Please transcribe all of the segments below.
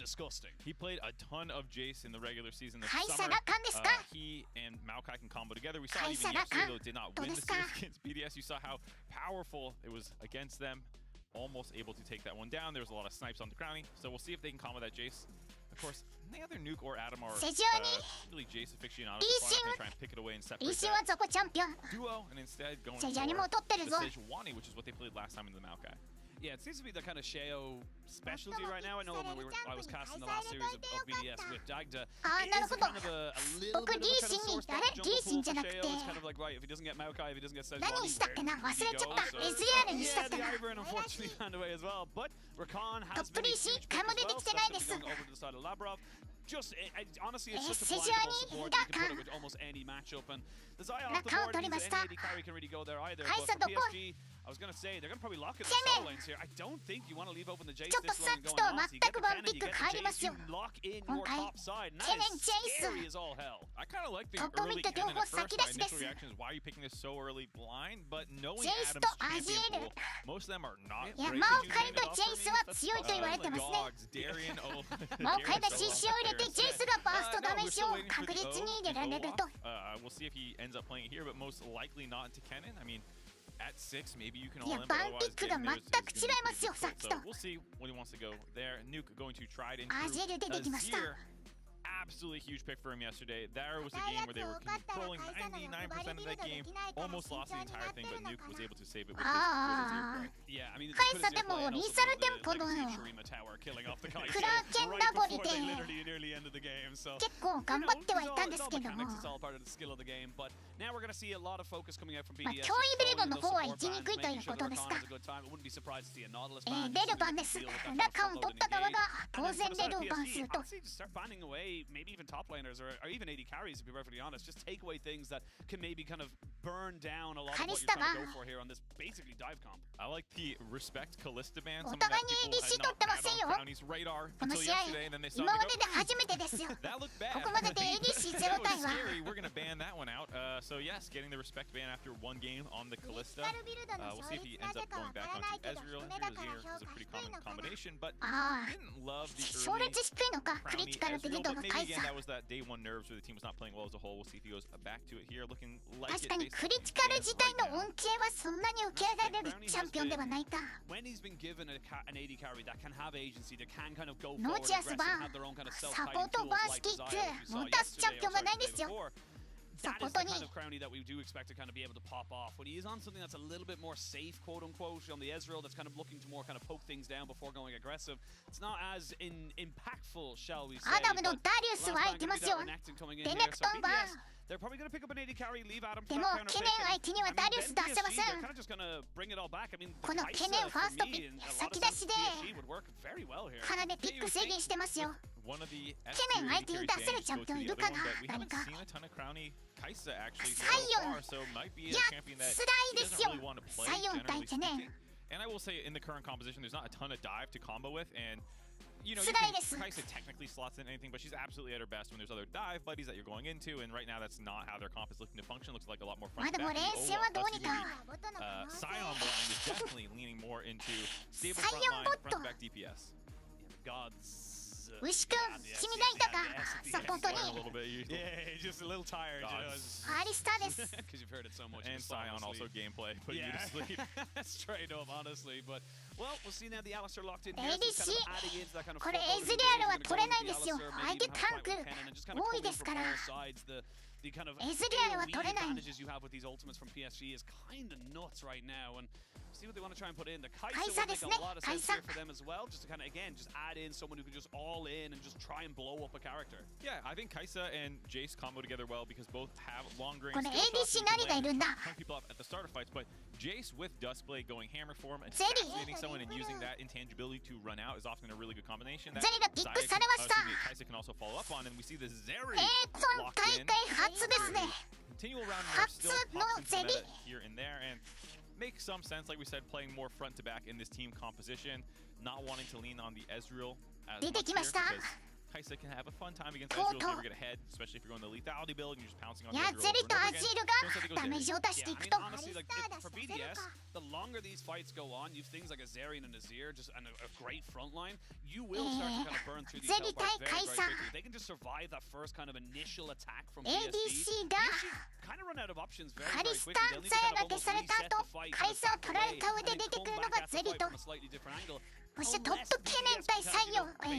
disgusting. He played a ton of Jace in the regular season this 敗者 summer. 羅漢ですか He and Maokai can combo together. We saw it 敗者 even 羅 yesterday, 漢 though it did not どう win で the すか series against BDS. You saw how powerful it was against them. Almost able to take that one down. There was a lot of snipes on the Crownie, so we'll see if they can combo that Jace. Of course, neither Nuke or Adam are 世上に really Jace aficionados. So I'm going to try and pick it away and リ separate シンは that ゾコチャンピオン duo, and instead going 世上に for もう取ってる the ぞ Sejuani, which is what they played last time in the Maokai. Yeah, it seems to be the kind of Sheo specialty right now. I know when I was casting the last series of BDS with Dagda, it is kind of a little bit of a kind of sore spot to jump the pool for Sheo. It's kind of like, right, if he doesn't get Maokai, if he doesn't get Sejuani, 何したっけな where 忘れ does ち he ゃっ go? た So, SR にしたっ yeah, け the な Ivern unfortunately found a way as well, but Rakan ト has ップ been a リーシン huge 回 pick も as 出て well, きてないで especially す going over to the side of Labrov. Just, honestly, it's just a Sejuani blindable support. You can put Rakan it with almost any matchup, and the Zaya Rakan off the board 取りま means し that た any AD carry can really go there either. Kaisa But for どこ PSG, I was gonna say they're gonna probably lock it in the 攻め solo lanes here. I don't think you want to leave open the Jace ちょっと this さ long っ and き going と on. So you 全 get the くワン Cannon, ピ you ック get 変わり the ま Jace, す you よ lock in 今 your 回 top side, and ケ that ネン is ジェイス scary as all hell. I kind of like the トップ early 見て cannon 両方 at first. 先 My 出しで initial す reaction is, why are you picking this so early blind? But knowing Jace Adam's とアジエ champion ル pool, most of them are not いや great. マ Did オ you カイ name と it ジェイスは強いと言われてますね Dogs, Darian, oh, マオカイ Darian が so 獅子を入れてジェイスがバーストダメージを we're still waiting for 確 the 実 O に入れら and れ O ると off. We'll see if he ends up playing it here, but most likely not into Kennen. I mean, at 6, maybe you can all い in, や but バンピ otherwise ックが getting 全 there is く gonna 違い be ますよ pretty さっき difficult. と So we'll see when he wants to go there. Nuke going to try it in アジエル出てきました Azir. Absolutely huge pick for him yesterday. There was a game where they were controlling 99% of that game, almost lost the entire thing, but Nuke was able to save it with his good Azir play. Yeah, I mean, Kaisa でもリサルテンポの Shurima Tower killing off the Kaisa クラーケンラボ right に before て they literally nearly ended the game. So 結構頑張ってはいたんですけども It's all part of the skill of the game, but now we're going to see a lot of focus coming out from まあ BDS. 脅威ベルボンの方は生きにくいということですか It wouldn't be surprised to see a Nautilus レルバンですラカンを取った側が当然レルをバンすると Honestly, just start banning away maybe even top laners or even AD carries, to be perfectly honest. Just take away things that can maybe kind of burn down a lot of what you're trying to go for here on this basically dive comp. I like the respect Callista ban. Some お of that 互いに people 利子 had 取って not ま had せん on よ Brownie's radar この until 試合 yesterday, and then they 今 started ま to でで go, 初めてですよ that looked bad. ここまでで ADC ゼロ That 対 was は scary. We're gonna ban that one out. So yes, getting the respect ban after one game on the Callista. We'll see if he ends up going back onto Ezreal. Here Azir is a pretty common combination, but あ didn't love the あ early 勝率低いのかクリ Crownie ティカルビル Ezreal, ド but の maybe カイ again サ that was that day one nerves where the team was not playing well as a whole. We'll see if he goes back to it here, looking like 確 it かに based クリティカル自体の恩恵はそんなに受けられるチャンピオンではないか When he's been given an AD carry that can have agency, that can kind of go ノ forward, ーチアス aggressive, バ and ー have their own kind of サポ self-fighting ート tools バース like キッ Desire, which we ク saw 持たすチャン yesterday ピオン or がない sorry, で the す day よ before. そう That こ is と the に kind of Crownie that we do expect to kind of be able to pop off. When he is on something that's a little bit more safe, quote unquote, on the Ezreal, that's kind of looking to more kind of poke things down before going aggressive, it's not as impactful, shall we say. アダムの but ダリウスは空いてますよ Renekton coming in レ here, ネク so トンは BDS, they're probably going to pick up an AD carry, leave Adam for でも that counter ケ pick, ネン and 相手には I mean, ダリウス出せま PSG, せ they're ん kind of just going to bring it all back. I mean, この Kaisa, ケネンファー for スト me, ピ and ッ a ク lot 先 of 出 times しで PSG would work very well here. かなりピック制限してますよ One of the ケネン相手に出せるチャンピオンいるかな we 何 haven't か seen a ton of Crownie Kaisa actually so サイオン far, so might be a いや champion that 辛い he です doesn't よ really want to play, サイオン対 generally ケネ speaking. ン And I will say in the current composition, there's not a ton of dive to combo with, and you know, 辛いです Kaisa technically slots in anything, but she's absolutely at her best when there's other dive buddies that you're going into, and right now that's not how their comp is looking to function. Looks like a lot more ま front あ to でも back. 練 And 習はどうに Ova, か Scion blind is definitely leaning more into stable Scion front line, bot. front to back DPS. Gods. 牛くん君がいたかサポートに A little bit, you Yeah, just a little tired, you know, Gods. アリスターです because you've heard it so much. And Scion also gameplay, put you to sleep. Straight up, honestly. But, well, we'll see now the Alistair locked in エ here. ディ So シ it's kind of adding into that kind of これ foreboding エズリアルは game. 取れない He's で gonna すよ go with the Alistair, 相 maybe 手 even タ have ン a ク fight with Kennen and just kind of 多い come で in す from から all sides. The kind of エズリアルは AoE 取れない advantages you have with these ultimates from PSG is kind of nuts right now. And see what they want to try and put in. The Kaisa Kaisa would make です a ね lot of sense カイサ here for them as well. Just to kind of, again, just add in someone who can just all in and just try and blow up a character. Yeah, I think Kaisa and Jace combo together well because both have long range この skill shots. ADC You can 何がい land るんだ ton of people up at the start of fights, but Jace with Duskblade going hammer form and ゼリー fascinating someone and using that intangibility to run out is often a really good combination. That ゼリーがピック Zaya されました Kaisa can also follow up on, and we see the Zeri 今 locked 大 in. 会初ですね Continual round nerf 初 still の pops into the ゼリ meta here and there, and makes some sense, like we said, playing more front to back in this team composition, not wanting to lean on the Ezreal as 出て much きま here した because Kaisa can have a fun time against Ezreal if you ever get ahead, especially if you're going the lethality build and you're just pouncing on い the や Ezreal ゼリ over と and ア over ジ again. ールがダメージを出していく Yeah, と I mean, honestly, like for BDS, the longer these fights go on, you have things like a Zerion and a Azir, just and a great front line, you will start to kind of burn through these health bars very, very quickly. If they can just survive that first kind of initial attack from PSG, ADC が you kind of run out of options very, カ very リス quickly. タ They'll ン need さ to え kind が of 消 almost された reset 後 the fight, カイ kind of サを back 取られ away, た上 and で then 出てく come るの back が at ゼ the リ fight と from a slightly different angle. そしてトップ懸念対採用採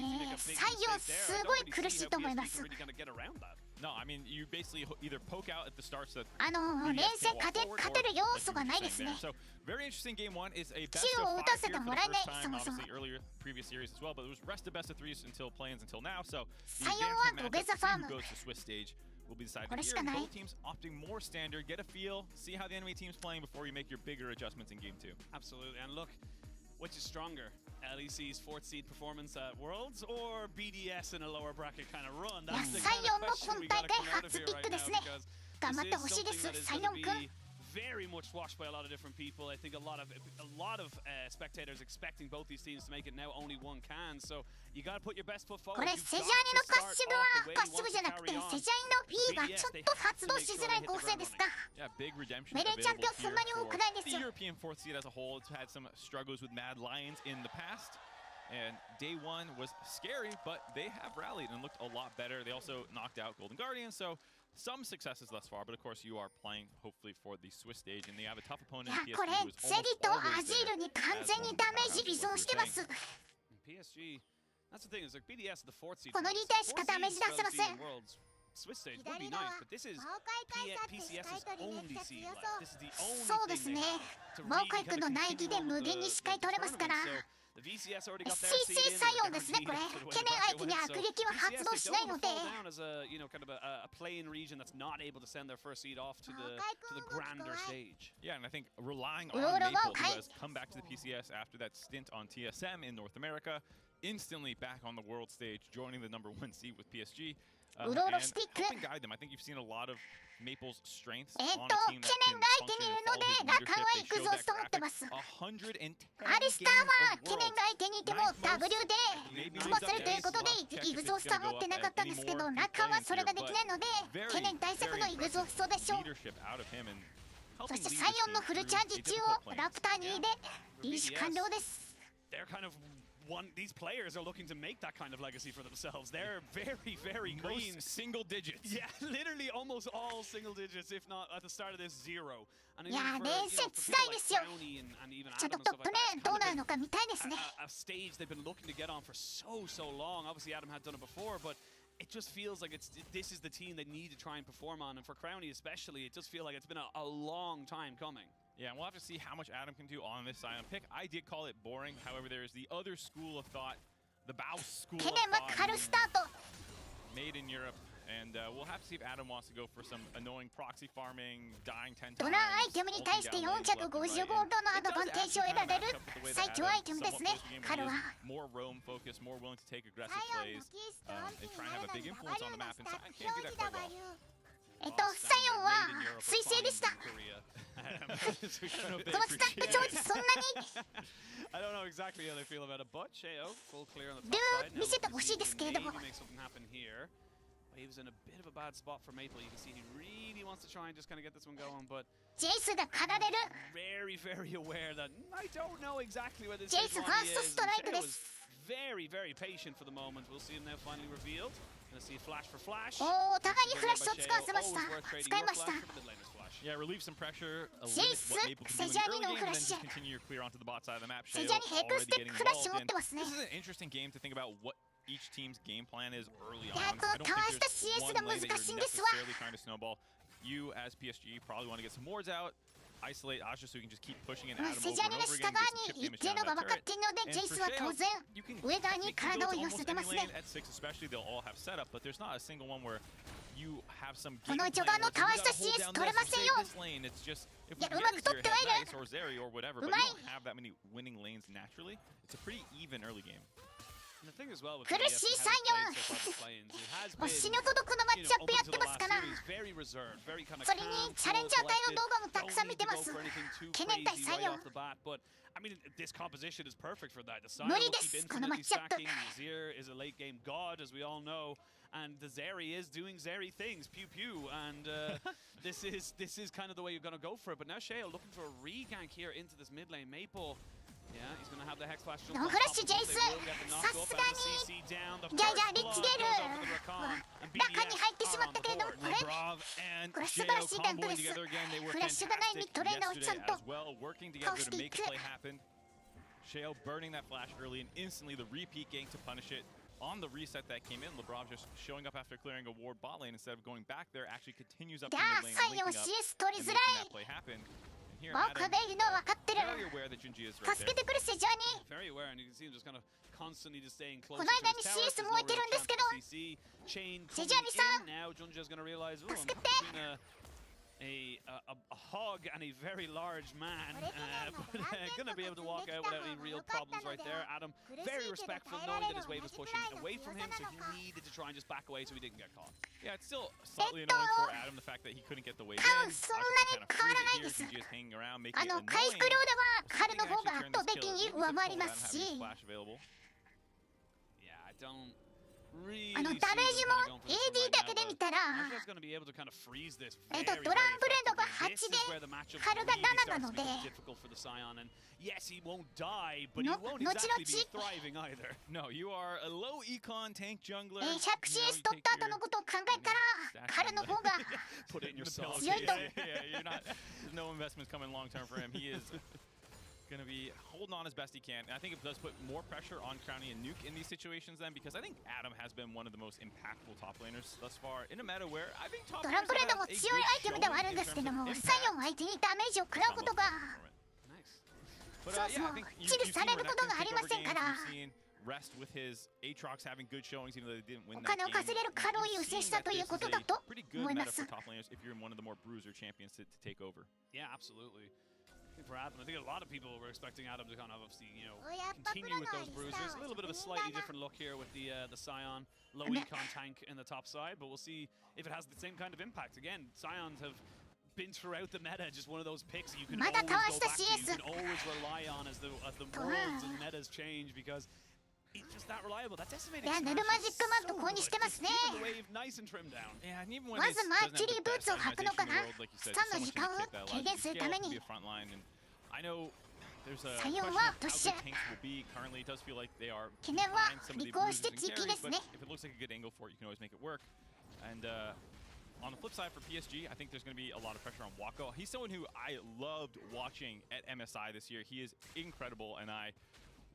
用すごい苦しいと思います No, I mean, you basically either poke out at the starts that 冷静勝てる要素がないですね So very interesting game one is a best 中 of を打 five たせ here て for も the らえない first そ time, もそも obviously earlier previous series as well, but it was rest of best of threes until play-ins until now. So the 採用は advancement 土下 matchup 座 to ファ see ー who ム goes to Swiss stage will be decided これ here. しかない Both teams opting more standard, get a feel, see how the enemy team's playing before you make your bigger adjustments in game two. Absolutely, and look, which is stronger? LEC's 4th seed performance at Worlds or BDS in a lower bracket kind of run? That's the kind of question we gotta come out of here right now because 頑張って this ほ is しいで something す that is サイ going ヨ to ン君 be very much watched by a lot of different people. I think a lot of spectators expecting both these teams to make it. Now only one can, so you got to put your best foot こ forward. れ You've セジャー got ニ to のパッ start シブ off は the way パッ you シブ want じゃ to なくて carry on. セジャーニの P がちょっと発動しづらい構成ですか Yeah, big redemption メレーチャンピ available オンそん here なに多く for ないんです the よ European 4th seed as a whole. It's had some struggles with Mad Lions in the past. And day one was scary, but they have rallied and looked a lot better. They also knocked out Golden Guardians, so some successes thus far. But of course, you are playing hopefully for the Swiss stage, and they have a tough い opponent や in これ PSG who is ゼリ almost と always アジー there ルに完 as 全 one に of the ダメージ powerhouses, 依存 like し you て were ます saying. PSG, that's the thing, is like BDS, the 4th seed. この2体しかダメージ出せません Swiss stage would be nice, but this is PCS's only seed left. This is the そうで only す thing ね they have to ボー really カイ君 kind の of 苗木 continue で on 無 with 限に視界 the 取れますから tournament. So the VCS already got their CC seed in. 採用ですねこれ Guaranteed 懸念相手に to 悪撃は発動 VCS, し they ない don't の want で to fall down as a, kind of a play-in region that's not able to send their first seed off to the grander stage. Yeah, and I think relying Uro on ga Maple, who kai- has come back to the PCS after that stint on TSM in North America, instantly back on the world stage, joining the #1 seed with PSG. And Uro stick. helping guide them. I think you've seen a lot of Maple's strength on 懸 a team that 念 can が相手にいるの function で and follow his ラカン leadership. は They イグ showed ゾ that スト持って graphic ます 110アリスター games は of 懸念 Worlds. が相手にいても W で飛ばせるということでイグゾストは持ってなかったんですけどラカンはそれができないので懸念対策のイグゾストでしょう leadership out of him and そ helping して lead サイ this オンの team フル through チャージ a 中 difficult を playing ラプター2でリーシュ完了です They're kind of these players are looking to make that kind of legacy for themselves. They're very, very green. Most single digits. Yeah, literally almost all single digits, if not at the start of this 0. And Yeah, even for, they for said people like style is Brownie and even ちょっ Adam と and トッ stuff プ like ね that, どう it's な kind るのか見たいですね a stage they've been looking to get on for so long. Obviously, Adam had done it before, but it just feels like this is the team they need to try and perform on. And for Crownie especially, it just feels like it's been a long time coming. Yeah, and we'll have to see how much Adam can do on this Sion pick. I did call it boring. However, there is the other school of thought, the Bao school 懸 of 念は thought 軽スタート made in Europe. And we'll have to see if Adam wants to go for some annoying proxy farming, dying 10 times. ドラアイテムに対して450ゴールドのアドバンテージを得られる最強アイテムですね彼は more roam focused, more willing to take aggressive plays, and try and have a big influence on the map. And Sion can't do that quite well. サイオンは彗星でしたそのスタック表示そんなに I don't know exactly how they feel about it, but Sheo, full clear on the top ル side. ー見せてほしいですけれども Maybe make something happen here. He was in a bit of a bad spot for Maple. You can see he really wants to try and just kind of get this one going, but ジェイスが狩られる very, very aware that I don't know exactly where this Jace is. first is. strike Sheo this. was very, very patient for the moment. We'll see him now finally revealed. Gonna see a flash for flash. おお互いにフラッシュを使わせました使いました Yeah, relieve some pressure, Jace, limit what Maple can do in the early game, and then just Sejanino continue your clear onto the bot side of the map. セジャニヘクステックフラッシュ持ってますね This is an interesting game to think about what each team's game plan is early on. いや I don't かわした think CS there's が one way 難 that しい you're んですわ necessarily trying to snowball. You, as PSG, probably want to get some wards out, isolate Asha so you can just keep pushing and まあ Adam セ over ジャ and ニの over 下 again, 側 get some に chip 一定 damage の down が that 分かっ turret. ているので And ジェイ for スは Sheo, 当然 you can 上側に make 体を builds 寄せ almost てま any すね lane at 6, especially they'll all have setup, but there's not a single one where you have some こ game の plan 序盤 where の it's like, かわ we した gotta hold CS down 取れ this ま to せん save よ this lane. It's just if we いや get うまく this, 取 you're ってはいる nice or Zeri or whatever, う but まい you don't have that many winning lanes naturally. It's a pretty even early game. And the thing as well with 苦しいサイオン。もう死ぬほどこのマッチアップやってますから。 それにチャレンジャー隊の動画もたくさん見てます。懸念対サイオン。 I mean, this composition is perfect for that. The Sion 無 will 理で keep すこのマッ infinitely チアップ。 stacking. The Azir is a late game god, as we all know. And the Zeri is doing Zeri things, pew pew, and this is kind of the way you're gonna go for it. But now Shale looking for a re-gank here into this mid lane. Maple, yeah, he's gonna have the Hex Flash. ノンフラッシュジェイス。さすがに。じゃあリッチゲール。中に入ってしまったけれども、これ。これ素晴らしいガンクです。フラッシュがないミッドレーナーをちゃんと倒していく。 Shale burning that flash early and instantly the repeat gank to punish it. On the reset that came in, LeBron just showing up after clearing a ward bot lane instead of going back there, actually continues up the mid lane, linking up and making that play happen. And here Adam, very aware that Junji is right there. Very aware, and you can see him just kind of constantly just staying close to his towers. There's no real chance for CC. Chain coming in, now Junji is going to realize, oh, I'm between a hog and a very large man, but gonna be able to walk out without any real problems right there. Adam, very respectful, knowing that his wave was pushing away from him, so he needed to try and just back away so he didn't get caught. Yeah, it's still slightly annoying for Adam, the fact that he couldn't get the wave in. Kind of freeze it here, just hanging around, making it annoying. 回復量では彼の方が圧倒的に上回りますし、 Yeah, I don't really ダメージも AD だけで見たら、ドランブレードが8でカルが7なので、 Yes, he won't die, but he won't exactly be thriving either. No, you are a low econ tank jungler. 100CS 取った後のことを考えたら、彼の方が Put it in yourself. 強いと。 Yeah, there's no investments coming long term for him. He is going to be holding on as best he can. And I think it does put more pressure on Crowny and Nuke in these situations then, because I think Adam has been one of the most impactful top laners thus far in a meta where I think top ドランブレードも強いアイテムではあるんですけども、サイオン相手にダメージを食らうことが、そうそう、チルされることがありませんから。 Rest with his Aatrox having good showings even though they didn't win お金を稼げるカロリーを制したということだと思います。 top laners if you're in one of the more bruiser champions to take over. Yeah, absolutely. I think for Adam, I think a lot of people were expecting Adam to kind of obviously, continue with those bruisers. A little bit of a slightly different look here with the Sion low econ tank in the top side, but we'll see if it has the same kind of impact. Again, Sions have been throughout the meta, just one of those picks you can always go back to, you can always rely on as the worlds and metas change, because it's just that reliable. That's estimated. いや、ヌルマジックマント購入してますね。まずマーチュリーブーツを履くのかな。スタンの時間を軽減するために。サイオンはプッシュ。懸念は離婚して地域ですね。 On the flip side for PSG, I think there's going to be a lot of pressure on Wako. He's someone who I loved watching at MSI this year. He is incredible, and I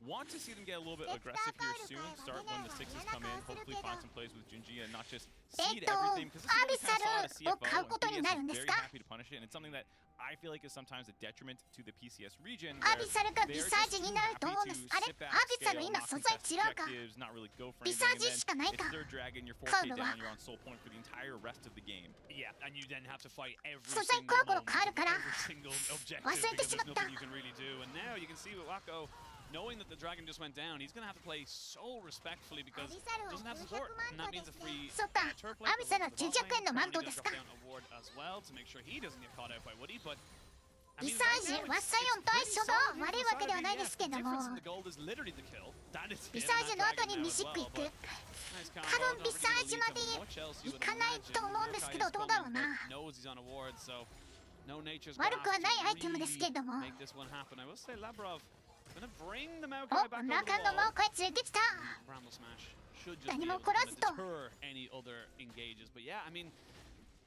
want to see them get a little bit aggressive here soon. Start when the sixes come in. Hopefully find some plays with Junji and not just seed everything, because it's kind of saw the CFO and PSG is very happy to punish it, and it's something that I feel like is sometimes a detriment to the PCS region. アビサルがビサージになると思うんです。あれ、アビサル今素材違うか。ビサージしかないか。カードは。 Yeah, and you then have to fight every 素材コロコロ変わるから。 objective, 忘れてしまった。 you can really do, and now you can see with Wako, knowing that the dragon just went down, he's going to have to play so respectfully because he doesn't have support, and that means a free turret play. アビサルは900円のマントですか。 as well to make sure he doesn't get caught out by Woody, but ビサージはサイオンと相性が悪いわけではないですけども、ビサージの後にミシック行く。多分ビサージまで行かないと思うんですけど、どうだろうな。悪くはないアイテムですけれども。お、中のマオカイ連れてきた。何も起こらずと。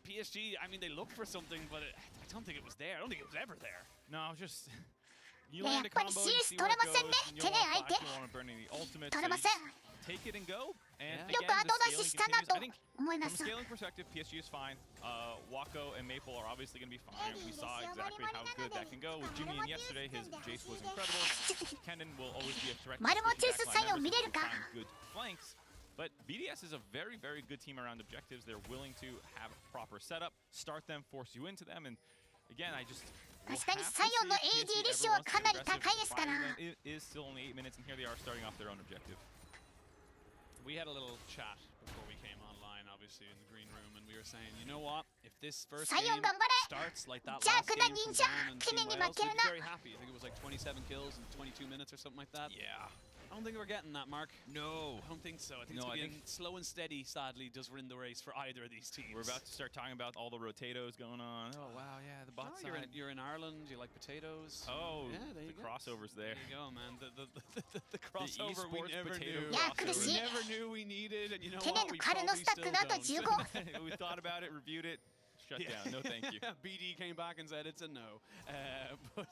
PSG, I mean, they looked for something, but I don't think it was there. I don't think it was ever there. No, just you やっ land a ぱり combo, シ you ース see 取 where れ it ません goes, ね。 and you 懸 don't 念 want 相 to 手。 you don't want to burn any ultimate, 取 so れ you ません。 just take it and go. And よく again, 後 the 出し scaling したな continues. と I think 思いま from a す。 scaling perspective, PSG is fine. Wako and Maple are obviously going to be fine. We saw exactly how good that can go. With Jimmy in yesterday, his Jace was incredible. Kennen will always be a threat. マルモチュースサイオン見れるか。 Good flanks. But BDS is a very, very good team around objectives. They're willing to have proper setup, start them, force you into them, and again, I just 確かにサイオンの AD リショはかなり高いですから。It is still only 8 minutes, and here they are starting off their own objective. We had a little chat before we came online, obviously, in the green room, and we were saying, you know what? If this first game starts like that last game from down and Team Wales, we'd be very happy. I think it was like 27 kills in 22 minutes or something like that. Yeah. I don't think we're getting that, Mark. No. I don't think so. I think it's going to be slow and steady, sadly, does win the race for either of these teams. We're about to start talking about all the rotatos going on. Oh, wow, yeah, the bot side. You're in Ireland. You like potatoes. Oh, yeah, there you the go. Crossovers there. There you go, man. The crossover the we never knew. We never knew we needed, and you know what? We probably still don't. We thought about it, reviewed it, shut down. No, thank you. BD came back and said it's a no. But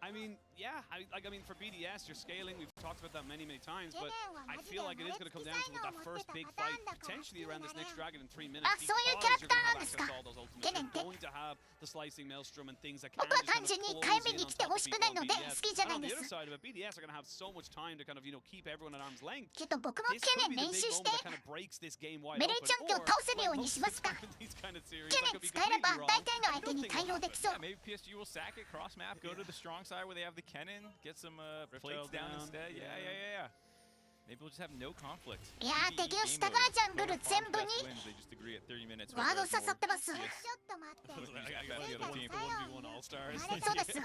I mean, yeah, I mean, for BDS, you're scaling. We've talked about that many times, but I feel like it is going to come down to that first big fight, potentially around this next dragon in 3 minutes. Because you're going to have access to all those ultimates. You're going to have the slicing maelstrom and things that can just kind of close in on top of people on BDS. And on the other side of it, BDS are going to have so much time to kind of, you know, keep everyone at arm's length. This could be the big moment that kind of breaks this game wide open. Or, like most of these kind of series, that could be completely wrong. Yeah, maybe PSG will sack it, cross map, go to the strong side where they have the cannon, get some plates down instead. Yeah. Maybe we'll just have no conflict. いやー、敵の下からジャングル全部に They just agree at 30 minutes. ワード刺さってます。 I got the 1v1 all-stars. そうです。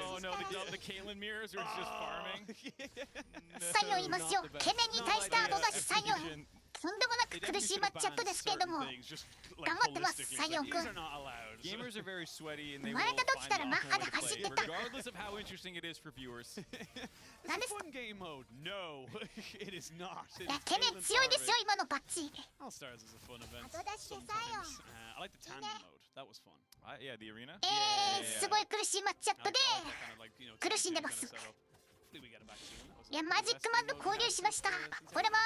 Oh no, the Caitlyn mirrors are just farming. サイオンいますよ。ケネに対してアドだし、サイオン。とんでもなく苦しいマッチアップですけれども、頑張ってます、サイオン君。 Gamers are very sweaty and they 生 will まれた時 find からマッハで out how to 走っ play, てた。 regardless of how interesting it is for viewers.何ですか？ Fun game mode? No, it is not. いや、ケネ強いですよ、今のバッチ。 All-Stars is a fun event. 後出してサイオン。 I like the tandem mode. That was fun. Yeah, the arena. すごい苦しいマッチアップで苦しんでます。 いや、マジックマンと交流しました。これは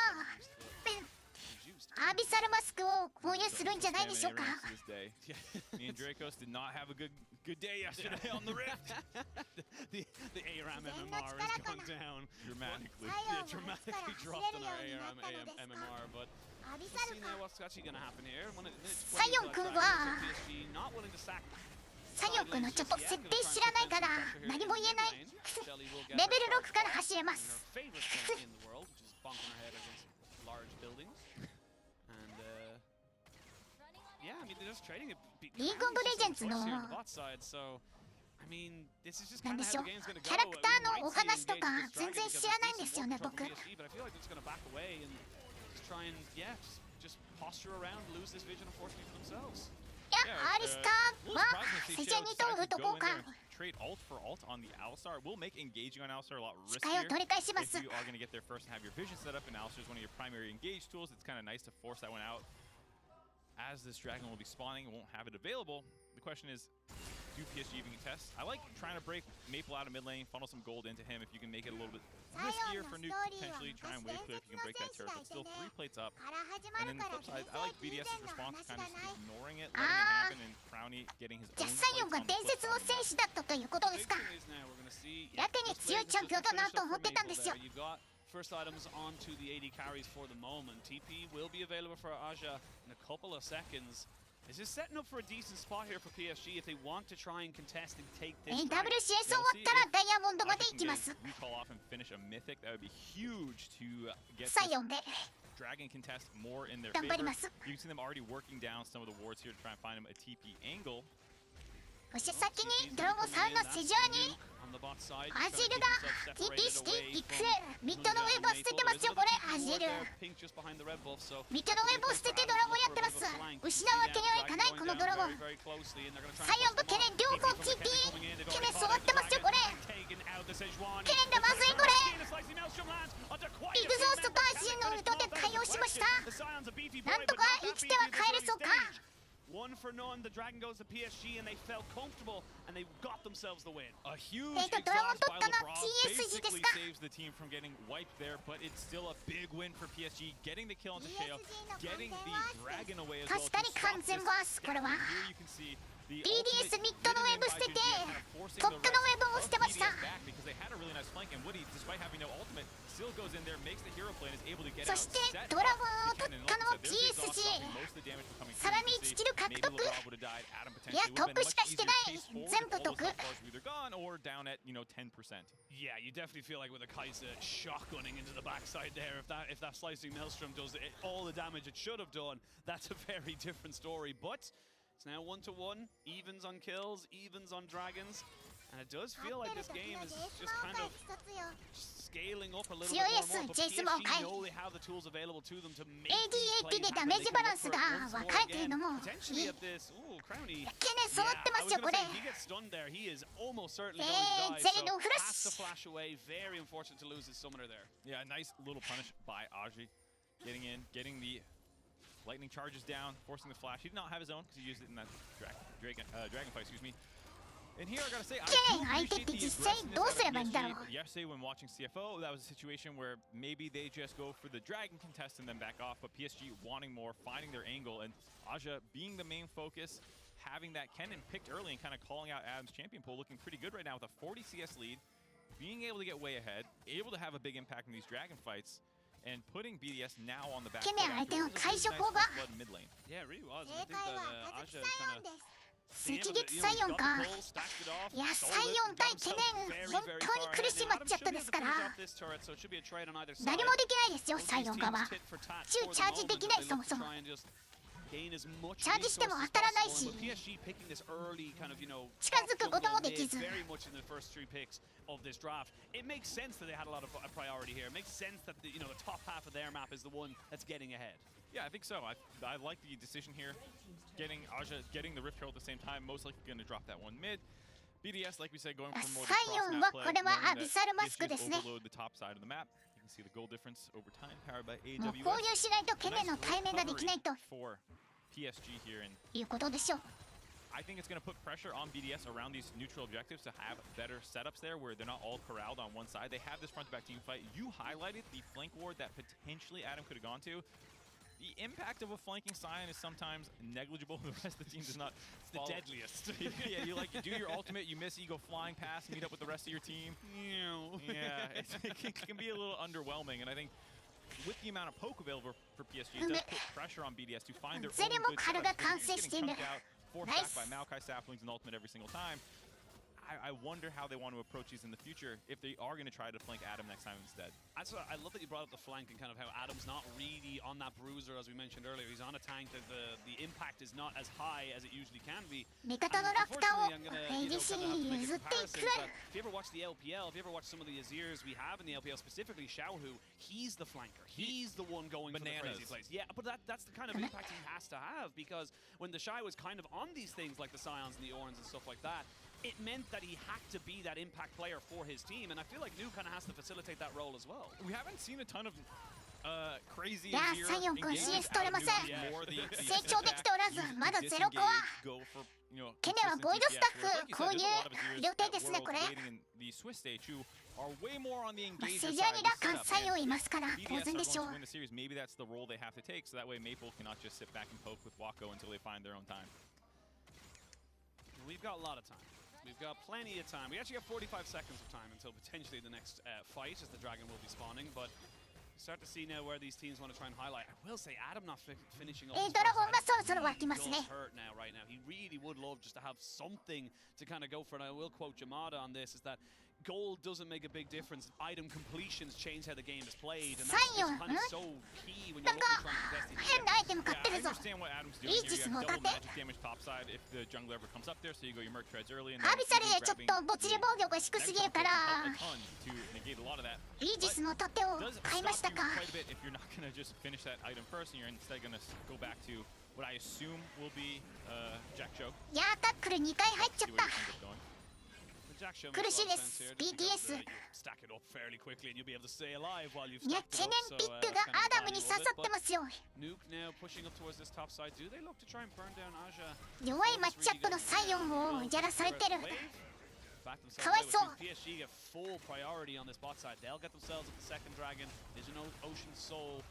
アビサルマスクを購入するんじゃないでしょうか。 Me and Dracos did not have a good day yesterday on the Rift. The ARAM MMR has gone down dramatically. Yeah, dramatically dropped on our ARAM MMR, but we'll see now what's actually going to happen here. サイオン君はサイオン君のちょっと設定知らないから何も言えない。レベル6から走れます。 Yeah, I mean, they're just trading it. League of Legends のなんでしょう、キャラクターのお話とか全然知らないんですよね、僕。いや、アリスターはセジェニと打っとこうか。 Trade alt for alt on the Alistar will make engaging on Alistar a lot 視界を riskier 取り返します。 if you are going to get there first and have your vision set up, and Alistar is one of your primary engage tools. It's kind of nice to force that one out as this dragon will be spawning and won't have it available. The question is, do PSG even contest? I like trying to break Maple out of mid lane, funnel some gold into him if you can make it a little bit riskier for Nuke, potentially try and wave clear if you can break that turret, but still 3 plates up. And then the flip side, I like BDS's response, kind of just ignoring it, letting it happen, and Crowny getting his じゃ own あサイオン plates が on the 伝 flip 説の side. 戦士だったということですか。やけに強いチャンピオンだなと思ってたんですよ。 First items onto the AD carries for the moment. TP will be available for Aja in a couple of seconds. This is setting up for a decent spot here for PSG if they want to try and contest and take this. WCS 終わったらダイヤモンドまで行きます。 Recall off and finish a mythic. That would be huge to get サイオンで Dragon contest more in their 頑張り favor. ます。 You can see them already working down some of the wards here to try and find them a TP angle. そして先にドラゴンさんのセジャーにアジルが TP していく。ミッドのウェーブを捨ててますよ、これアジル。ミッドのウェーブを捨ててドラゴンやってます。失うわけにはいかないこのドラゴン。サイオンとケネン両方 TP。ケネン育ってますよ、これ。ケネンがまずい、これ。ビッグゾーストとアジルのウルトで対応しました。なんとか生きては帰れそうか。 1 for none, the dragon goes to PSG and they felt comfortable and they got themselves the win. A huge exhaust by LeBron basically saves the team from getting wiped there, but it's still a big win for PSG. Getting the kill into Sheo, getting the dragon away as well. 確かに完全バース、これは。 Here you can see the BDS ミッドのウェーブ捨ててトップのウェーブを捨てました。flank, and Woody, despite having no ultimate, still goes in there, makes the hero play, and is able to get そ out. して set ドラ up ゴンを the 取 cannon. ったのは Like I said, there's the exhaust PSG stopping most of the damage from coming さらに through. 1キル獲 Maybe 得 LeBron would have died. Adam いや potentially ト would ッ have プ been し much かして easier な to い chase forward. 全部 All those 得 health bars were either gone or down at, 10%. Yeah, you definitely feel like with a Kai'Sa shotgunning into the backside there, if that slicing maelstrom does all the damage it should have done, that's a very different story. But it's now 1-1, evens on kills, evens on dragons, and it does feel like this game is just kind of scaling up a little bit more. But PSG know they have the tools available to them to make these plays でダ happen. メー They ジ can バラ look ンス for が it 分 once か more れている again. のも Potentially at this, Crowny. 懸念揃ってますよ I こ was れ gonna say, if he gets stunned there, he is almost certainly going to die. ゼレ So のフラッ has to シュ flash away. Very unfortunate to lose his summoner there. Yeah, a nice little punish by Aji. Getting in, getting the lightning charges down, forcing the flash. He did not have his own because he used it in that dragon fight, excuse me. And here I gotta say, I do appreciate the aggressiveness out of PSG. Yesterday when watching CFO, that was a situation where maybe they just go for the dragon contest and then back off, but PSG wanting more, finding their angle, and Aja being the main focus, having that cannon picked early and kind of calling out Adam's champion pool, looking pretty good right now with a 40 CS lead, being able to get way ahead, able to have a big impact in these dragon fights, and putting BDS now on the back foot after it was a really nice first blood in mid lane. Yeah, it really was. I think that Aja kind of 赤月サイオンかいやサイオン対懸念本当に苦しまっちゃったですから何もできないですよサイオン側チャージできないそもそもチャージしても当たらないし近づくこともできず of this draft. It makes sense that they had a lot of priority here. It makes sense that the top half of their map is the one that's getting ahead. Yeah, I think so. I like the decision here. Getting Aja, getting the Rift Herald at the same time, most likely going to drop that one mid. BDS, like we said, going for more of the cross-map play, knowing that overload the top side of the map. You can see the goal difference over time, powered by もう交流 AWS. しないと懸念の対面ができないと For PSG here, and いうことでしょう I think it's going to put pressure on BDS around these neutral objectives to have better setups there where they're not all corralled on one side. They have this front-to-back team fight. You highlighted the flank ward that potentially Adam could have gone to. The impact of a flanking Scion is sometimes negligible. The rest of the team does not. It's the deadliest. Yeah, you do your ultimate, you miss, you go flying past, meet up with the rest of your team. Yeah, it can be a little underwhelming, and I think with the amount of poke available for PSG, it does put pressure on BDS to find their own good setups. Getting chunked out, forced back by Maokai Saplings and ultimate every single time. I wonder how they want to approach these in the future if they are going to try to flank Adam next time instead. I love that you brought up the flank and kind of how Adam's not really on that bruiser as we mentioned earlier. He's on a tank that the impact is not as high as it usually can be. 味方のラクターを ADC に譲っていく If you ever watch the LPL, if you ever watch some of the Azirs we have in the LPL, specifically Xiaohu, he's the flanker. He's the one going for the crazy plays. Yeah, but that's the kind of impact he has to have because when the Shy was kind of on these things like the Scions and the Orns and stuff like that, it meant that he had to be that impact player for his team, and I feel like Nu kind of has to facilitate that role as well. We haven't seen a ton of crazy いやサイオン君 CS 取れません成長できておらずまだゼロコア懸念はボイドスタッフ購入予定ですねこれセジャーにラカンサイオンいますから当然でしょう Maybe that's the role they have to take, so that way Maple cannot just sit back and poke with Wako until they find their own time. We've got a lot of time. We've got plenty of time. We actually have 45 seconds of time until potentially the next fight as the dragon will be spawning, but start to see now where these teams want to try and highlight. I will say Adam not finishing off. ドラゴンがそろそろ湧きますね hurt now right now. He really would love just to have something to kind of go for, and I will quote Yamada on this, is that gold doesn't make a big difference. Item completions change how the game is played, and that's just kind of so key when you're looking to try and contest these. 変なアイテム買ってるぞ I understand what Adam's doing here. You have double magic damage topside if the jungler ever comes up there, so you go your Merc Treads early, and ハビサルでちょっと墓地防御が低すぎるから to negate a lot of that. イージスの盾を Does 買いまし stop た you か quite a bit if you're not going to just finish that item first, and you're instead going to go back to what I assume will be Jack Choke. いやタックル2回入っちゃっ See た where you end up going. Jack Show 苦しいです BTS you stack it up fairly quickly and you'll be able to stay alive while you've いや stacked 懸 it 念 up. ピックがアダムに刺さってますよ Nuke now pushing up towards this top side. Do they look to try and burn down Aja? 弱いマッチアップのサイオンをやらされてる Back themselves かわいそう out, but PSG get full priority on this bot side. They'll get themselves at the second dragon. There's an Ocean Soul.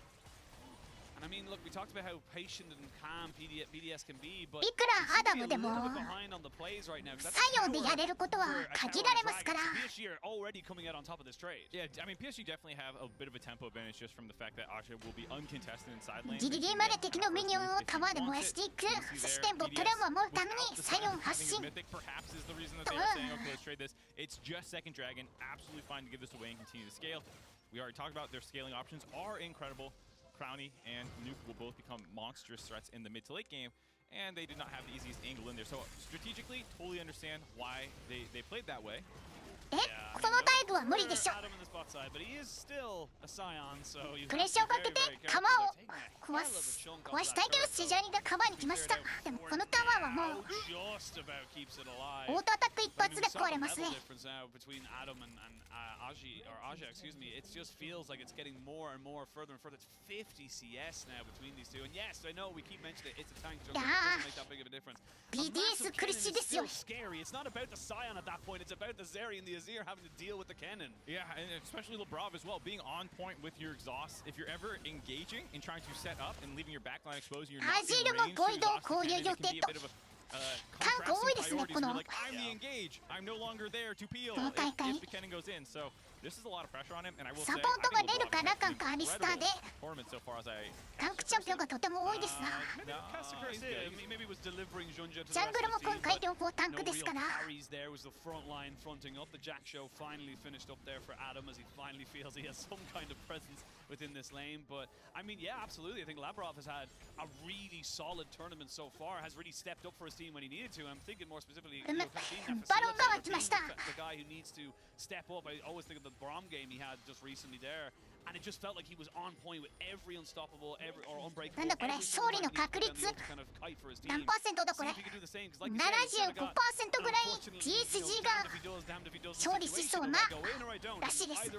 And I mean, look, we talked about how patient and calm BDS can be, but いくらアダムでも behind on the plays right now. 作用でやれることは限られますから。 PSG are already coming out on top of this trade. Yeah, I mean, PSG definitely have a bit of a tempo advantage just from the fact that Aja will be uncontested in side lane. ギリギリまで敵のミニオンをタワーで燃やしていく。そしてボトルを守るためにサイオン発信。 Perhaps is the reason that they are saying, okay, let's trade this. It's just second dragon. Absolutely fine to give this away and continue to scale. We already talked about their scaling options are incredible. Crowny and Nuke will both become monstrous threats in the mid to late game, and they did not have the easiest angle in there. So strategically, totally understand why they played that way. このダイブは無理でしょ。 プレッシャーをかけてカマを壊したいけどシジャニがカバーに来ました。でもこのタワーはもうオートアタック一発で壊れますね。 Aja, excuse me, it just feels like it's getting more and more further and further. It's 50 CS now between these two. And yes, I know we keep mentioning it, it's a tank jungle. It doesn't make that big of a difference. BDS 苦しいですよ。 Scary. It's not about the Scion at that point. It's about the Zeri and the Azir having to deal with the cannon. Yeah, and especially LeBron as well, being on point with your exhaust. If you're ever engaging and trying to set up and leaving your backline exposed, you're not in range to exhaust the cannon. It can be a bit of a contrasting priorities. You're like, I'm the engage. I'm no longer there to peel if the cannon goes in. So this is a lot of pressure on him, and I will say, サポートが出るかなかアリスターで tournament so far as I ランクチャンピオンがとても多いですな。 Maybe it was delivering Junja to ジャングルも今回両方タン no クですから。 real carries there was the front line fronting up. The Jack show finally finished up there for Adam as he finally feels he has some kind of presence within this lane. But I mean, yeah, absolutely. I think Lavrov has had a really solid tournament so far. Has really stepped up for his team when he needed to. I'm thinking more specifically, you know, kind of being that facilitator, being the guy who needs to step up. I always think of the Brom game he had just recently there. And it just felt like he was on point with every unstoppable, or unbreakable. なんだこれ、勝利の確率何パーセントだこれ。75% ぐらい TSG が勝利しそうならしいです。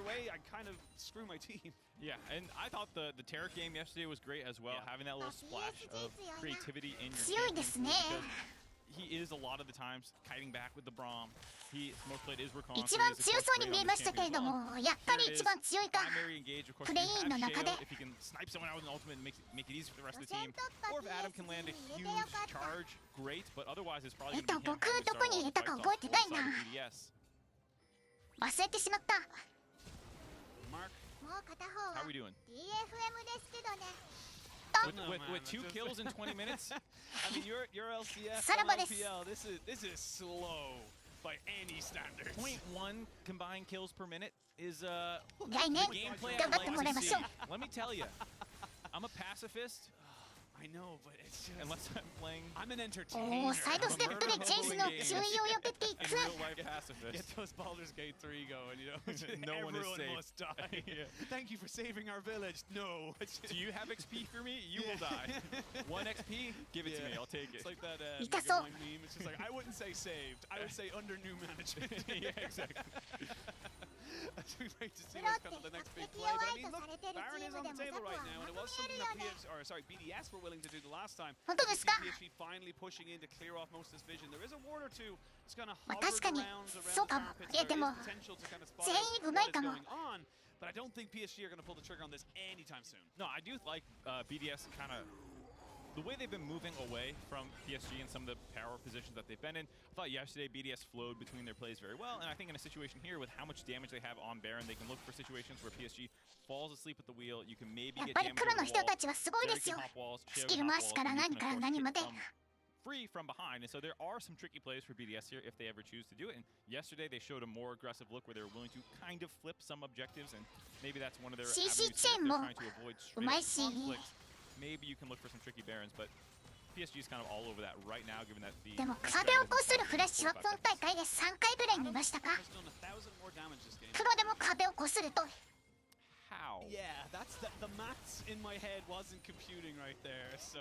Yeah, and I thought the Terror game yesterday was great as well, having that little splash of creativity in your 強いですね。 He is a lot of the times kiting back with the Braum. He most played is Rakan. 一番強そうに見えましたけれども、やっぱり一番強いか。プレインの中で。 If he can snipe someone out with an ultimate and make it easy for the rest of the team, or if Adam can land a huge charge, great. But otherwise, it's probably going to be him. 僕どこに入れたか覚えてないな。忘れてしまった。 Mark, もう片方は how are we doing? DFM ですけどね。 With 2 kills in 20 minutes? I mean, your LCS, LPL, this is slow by any standards. 0.1 combined kills per minute is 来年 gameplay 頑 I'd 張って like もらい to ま see. しょう。 Let me tell you, I'm a pacifist. I know, but it's just... Unless I'm playing... I'm an お entertainer. お、サイドステップでチェイスの注意を避けていく。 In real life pacifist. Get those Baldur's Gate 3 going, you know. No one is Everyone safe. must die. Yeah. Thank you for saving our village. No. Do you have XP for me? You will die. 1 XP? Give it to me. I'll take it. It's like that痛そう。 meme. It's just like, I wouldn't say saved. I would say under new management. Yeah, exactly. I do wait to see what's coming the next big play. But I mean, look, Baron is on the table right now, and it was something that BDS were willing to do the last time. 本当ですか？ PSG finally pushing in to clear off most of this vision. There is a ward or two that's kind of まあ hovered 確かに around そうかも。 carpets. いや There で is も potential to kind of spot 全員うま out いか what も。 is going on. But I don't think PSG are going to pull the trigger on this anytime soon. No, I do like BDS kind of the way they've been moving away from PSG and some of the power positions that they've been in. I thought yesterday BDS flowed between their plays very well, and I think in a situation here with how much damage they have on Baron, they can look for situations where PSG falls asleep at the wheel. You can maybe やっ get ぱり damage プロ on の the 人 wall. たちはすごいですよ。 スキル回しから何から何まで。 Free from behind, and so there are some tricky plays for BDS here if they ever choose to do it. And yesterday they showed a more aggressive look where they were willing to kind of flip some objectives, and maybe that's one of their avenues CC here if they're チェーンも trying to avoid う straight ま up いし。 conflicts. Maybe you can look for some tricky Barons, but PSG is kind of all over that right now, given that the でも壁をこするフラッシュは今大会で3回ぐらい見ましたか？ Has done 1,000 more damage this game. プロでも壁をこすると。 how? Yeah, that's the maths in my head wasn't computing right there. So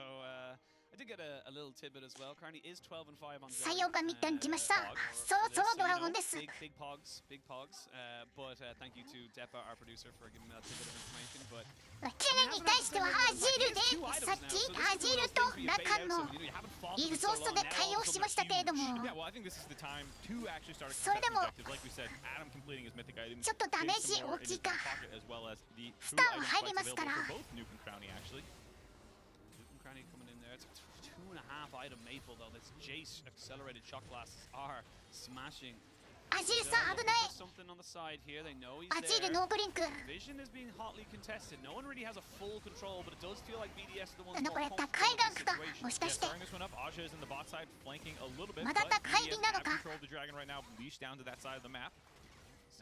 I did get a little tidbit as well. Carney is 12 and 5 on 採用が見てきました。そろそろドラゴンです。 Big pogs. But thank you to Depa, our producer, for giving me that tidbit of information. But キレに対してはアジールでさっきアジールとラカンのイグゾーストで対応しましたけれども、 Yeah, well, I think this is the time to actually start それでも objectives. Like we said, Adam completing his mythic items. ちょっとダメージ大きいか。 As well as the スターは入りますから。 both Nuke and Crowny actually. Crowny coming in there. It's a 2.5 item Maple though. This Jace accelerated shot blasts are smashing. アジールさん危ない。 Something on the side here. They know he's アジール there. ノーブリンク。 Vision is being hotly contested. No one really has a full control, but it does feel like BDS are the ones なんだこ more れ高い comfortable ラン in ク the か。 situation. もしか Yeah, して。 starting this one up, Aja is in the bot side, flanking a little bit, まだ but 高い BDS なの have か。 control of the dragon right now, leashed down to that side of the map.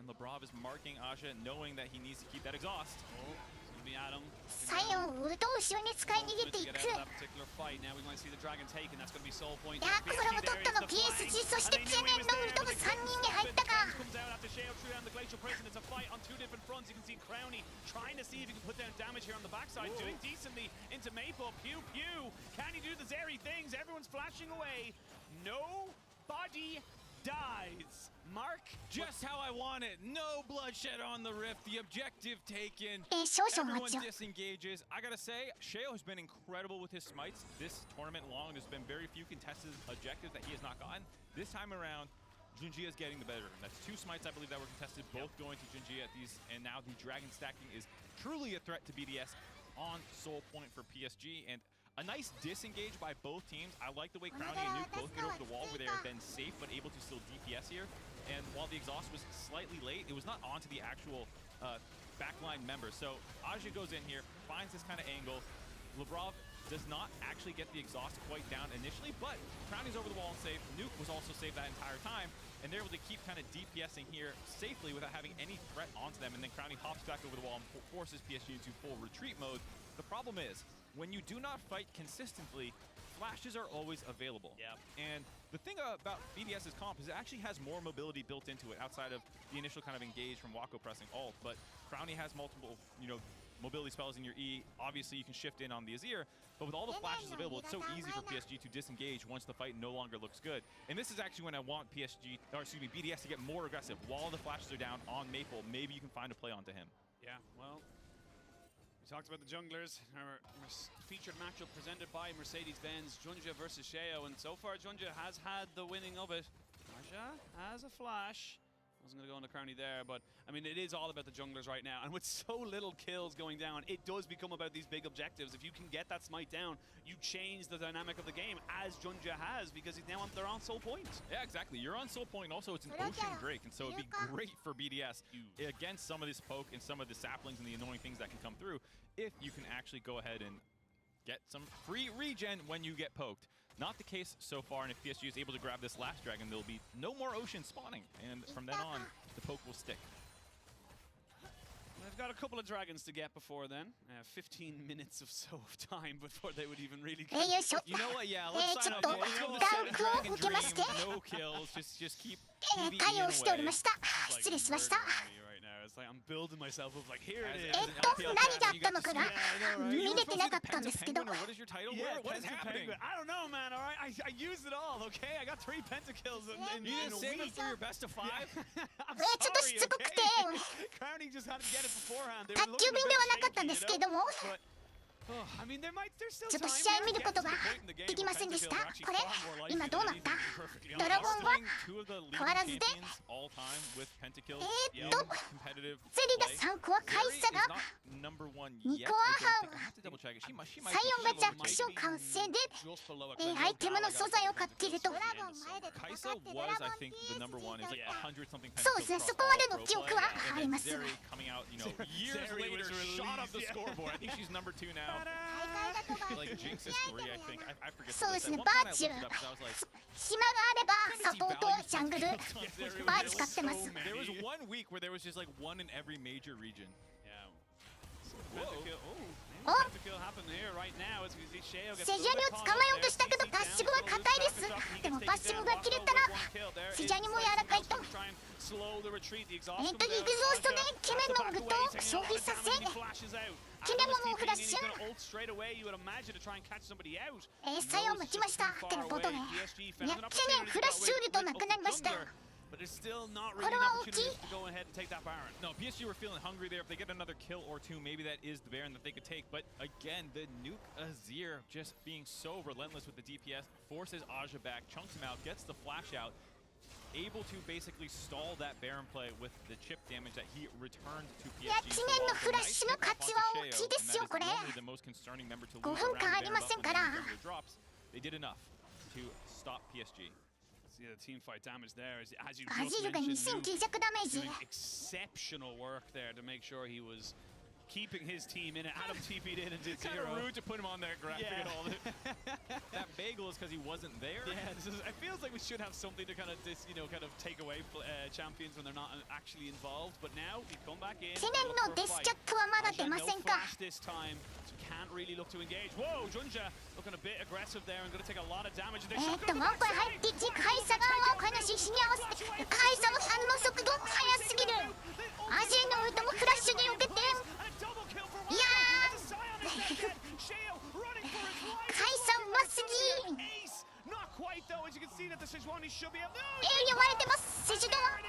And LeBron is marking Aja, knowing that he needs to keep that exhaust. Oh, it's gonna be Adam. サイオンウルトを後ろに使い逃げてい To く。 get out of that particular fight. Now we might see the dragon taken. That's gonna be Soul Point. いやこれも取ったの PSG そしてチェネンのウルトが3人に入ったか。 Comes out after Sheo threw down the glacial prison. It's a fight on two different fronts. You can see Crowny trying to see if he can put down damage here on the backside. Doing decently into Maple. Pew pew. Can he do the Zeri things? Everyone's flashing away. Nobody dies. Mark Just how I want it. No bloodshed on the rift. The objective taken. 少々 Everyone 待ちを。 disengages. I gotta say, Sheo has been incredible with his smites this tournament long. There's been very few contested objectives that he has not gotten. This time around, Junjia is getting the better. That's 2 smites, I believe, that were contested, both going to Junjia at these, and now the dragon stacking is truly a threat to BDS on Soul Point for PSG. And a nice disengage by both teams. I like the way Crowny and Nuke both get over the wall where they are then safe but able to still DPS here. And while the exhaust was slightly late, it was not onto the actual backline member. So Aja goes in here, finds this kind of angle. Lebrov does not actually get the exhaust quite down initially, but Crowny's over the wall and safe. Nuke was also safe that entire time, and they're able to keep kind of DPSing here safely without having any threat onto them. And then Crowny hops back over the wall and forces PSG into full retreat mode. The problem is, when you do not fight consistently, flashes are always available. Yep. And the thing about BDS's comp is it actually has more mobility built into it outside of the initial kind of engage from Wako pressing ult. But Crowny has multiple, mobility spells in your E. Obviously, you can shift in on the Azir, but with all the flashes available, it's so easy for PSG to disengage once the fight no longer looks good. And this is actually when I want BDS to get more aggressive. While the flashes are down on Maple, maybe you can find a play onto him. Yeah, well, we talked about the junglers. Our featured matchup presented by Mercedes-Benz, Junja versus Sheo, and so far Junja has had the winning of it. Aja has a flash. Wasn't going to go into Crowny there, but I mean, it is all about the junglers right now. And with so little kills going down, it does become about these big objectives. If you can get that smite down, you change the dynamic of the game, as Junja has, because they're on Soul Point. Yeah, exactly. You're on Soul Point. Also, it's an Ocean Drake, and so it'd be great for BDS against some of this poke and some of the saplings and the annoying things that can come through if you can actually go ahead and get some free regen when you get poked. Not the case so far, and if PSG is able to grab this last dragon, there'll be no more ocean spawning, and from then on, the poke will stick. They've got a couple of dragons to get before then. 15 minutes or so of time before they would even really get. You know what? Yeah, let's sign up. Let's go to Dragon Dream. No kills. Just keep PvE 対応しておりま away. した。失礼しました。 It's like I'm building myself up like here it is. 何があったのかな見れてなかったんですけど。 What is your title? Yeah, What is happening? I don't know, man. All right, I used it all. Okay, I got 3 pentakills in You a didn't save it week. for your best of 5? I'm ちょっとし sorry, つこくて、 okay? Crowny just had to get it beforehand. They 宅 were 急 looking 便 a で bit はなかったん shaky, ですけども、 but I mean, there's still ちょっと time 試合 here. 見ることが That's the point in the game でき where ませんでした。 pentakills are これ actually far more likely 今どうなっ than た anything, perfectly ドラゴン honest. は Two of the leading 変わらずで champions all time with pentakills in competitive ゼリダ play. 3個はカイ Zeri サ is が not number 1 2 yet. 個は I don't think. I have to double check it. She might サイオンが弱小完成で Just below it, アイテムの素材を買っていると。 Kaisa was, I think, the number 1. It was like 100 something そうですね、 pentakills そ across こまで all の pro 記憶 play. は And あり then ます。 Zeri coming out, years Zeri later, was shot up the released, yeah. scoreboard. I think she's number 2 now. Like Jinx is 3, I think. I forget. そうですね、 At バ one point I ーチ looked it up 'cause I was like, 島があればサポートジャングルバーチ買ってます。 there was 1 week where there was just like 1 in every major region. Yeah. Whoa. Pentakill. Oh. Pentakill happened here right now as we see Sheo gets セジャニを捕まえようとしたけどパッシブは硬いです。でもパッシブが切れたらセジャニも柔らかいと。エグゾーストでキメのウルトを消費させキメモもフラッシュサイオンも来ましたけどボトルキメフラッシュウルトなくなりました。 But there's still not really an opportunity to go ahead and take that Baron. No, PSG were feeling hungry there. If they get another kill or 2, maybe that is the Baron that they could take. But again, the Nuke Azir just being so relentless with the DPS forces Aja back, chunks him out, gets the flash out. able to basically stall that Baron play with the chip damage that he returned to PSG. いや知念のフラッシュの価値は大きいですよこれ。5分間ありませんから。They did enough to stop PSG. Yeah, the team fight damage there is, as you バジ just ルが mentioned, 2900ダメージ。 doing exceptional work there to make sure he was keeping his team in it. Adam TP'd in and did Kind zero. of rude to put him on that graphic Yeah. and all. That bagel is because he wasn't there. Yeah, it feels like we should have something to kind of take away champions when they're not actually involved. But now we come back in. 知念のデスチャックはまだ出ませんか。 No flash this time, so can't really look to engage. Whoa, Junja looking a bit aggressive there and going to take a lot of damage. ワンコイ入っていちカイサがワンコイの獅子に合わせてカイサの反応速度速すぎる。アジェのウルトもフラッシュで避けて。いやーカイサうますぎ。読まれてますセジドは。は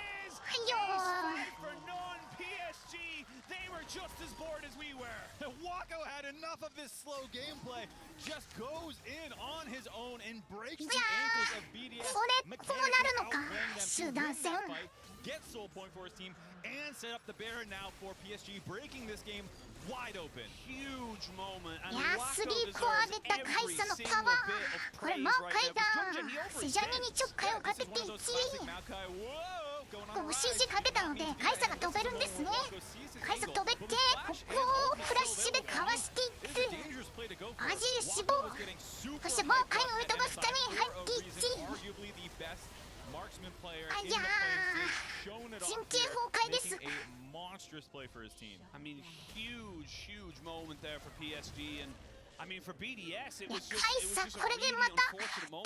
いよJust as bored as we were. Wako had enough of this slow gameplay. Just goes in on his own and breaks the ankles of BDS. これこうなるのか集団戦。 Get soul point for his team and set up the Baron now for PSG, breaking this game wide open. Huge moment. いやー3コア出たカイサのパワー。これマオカイだ。セジャニにちょっかいをかけて1。CG かけたのでカイサが飛べるんですね。カイサ飛べてここをフラッシュでかわしていく。アジル死亡。そしてマオカイのウルトが下に入っていち。あいやー陣形崩壊です。 I mean, huge moment there for PSG and I mean for BDS it was just カイサこれでまたと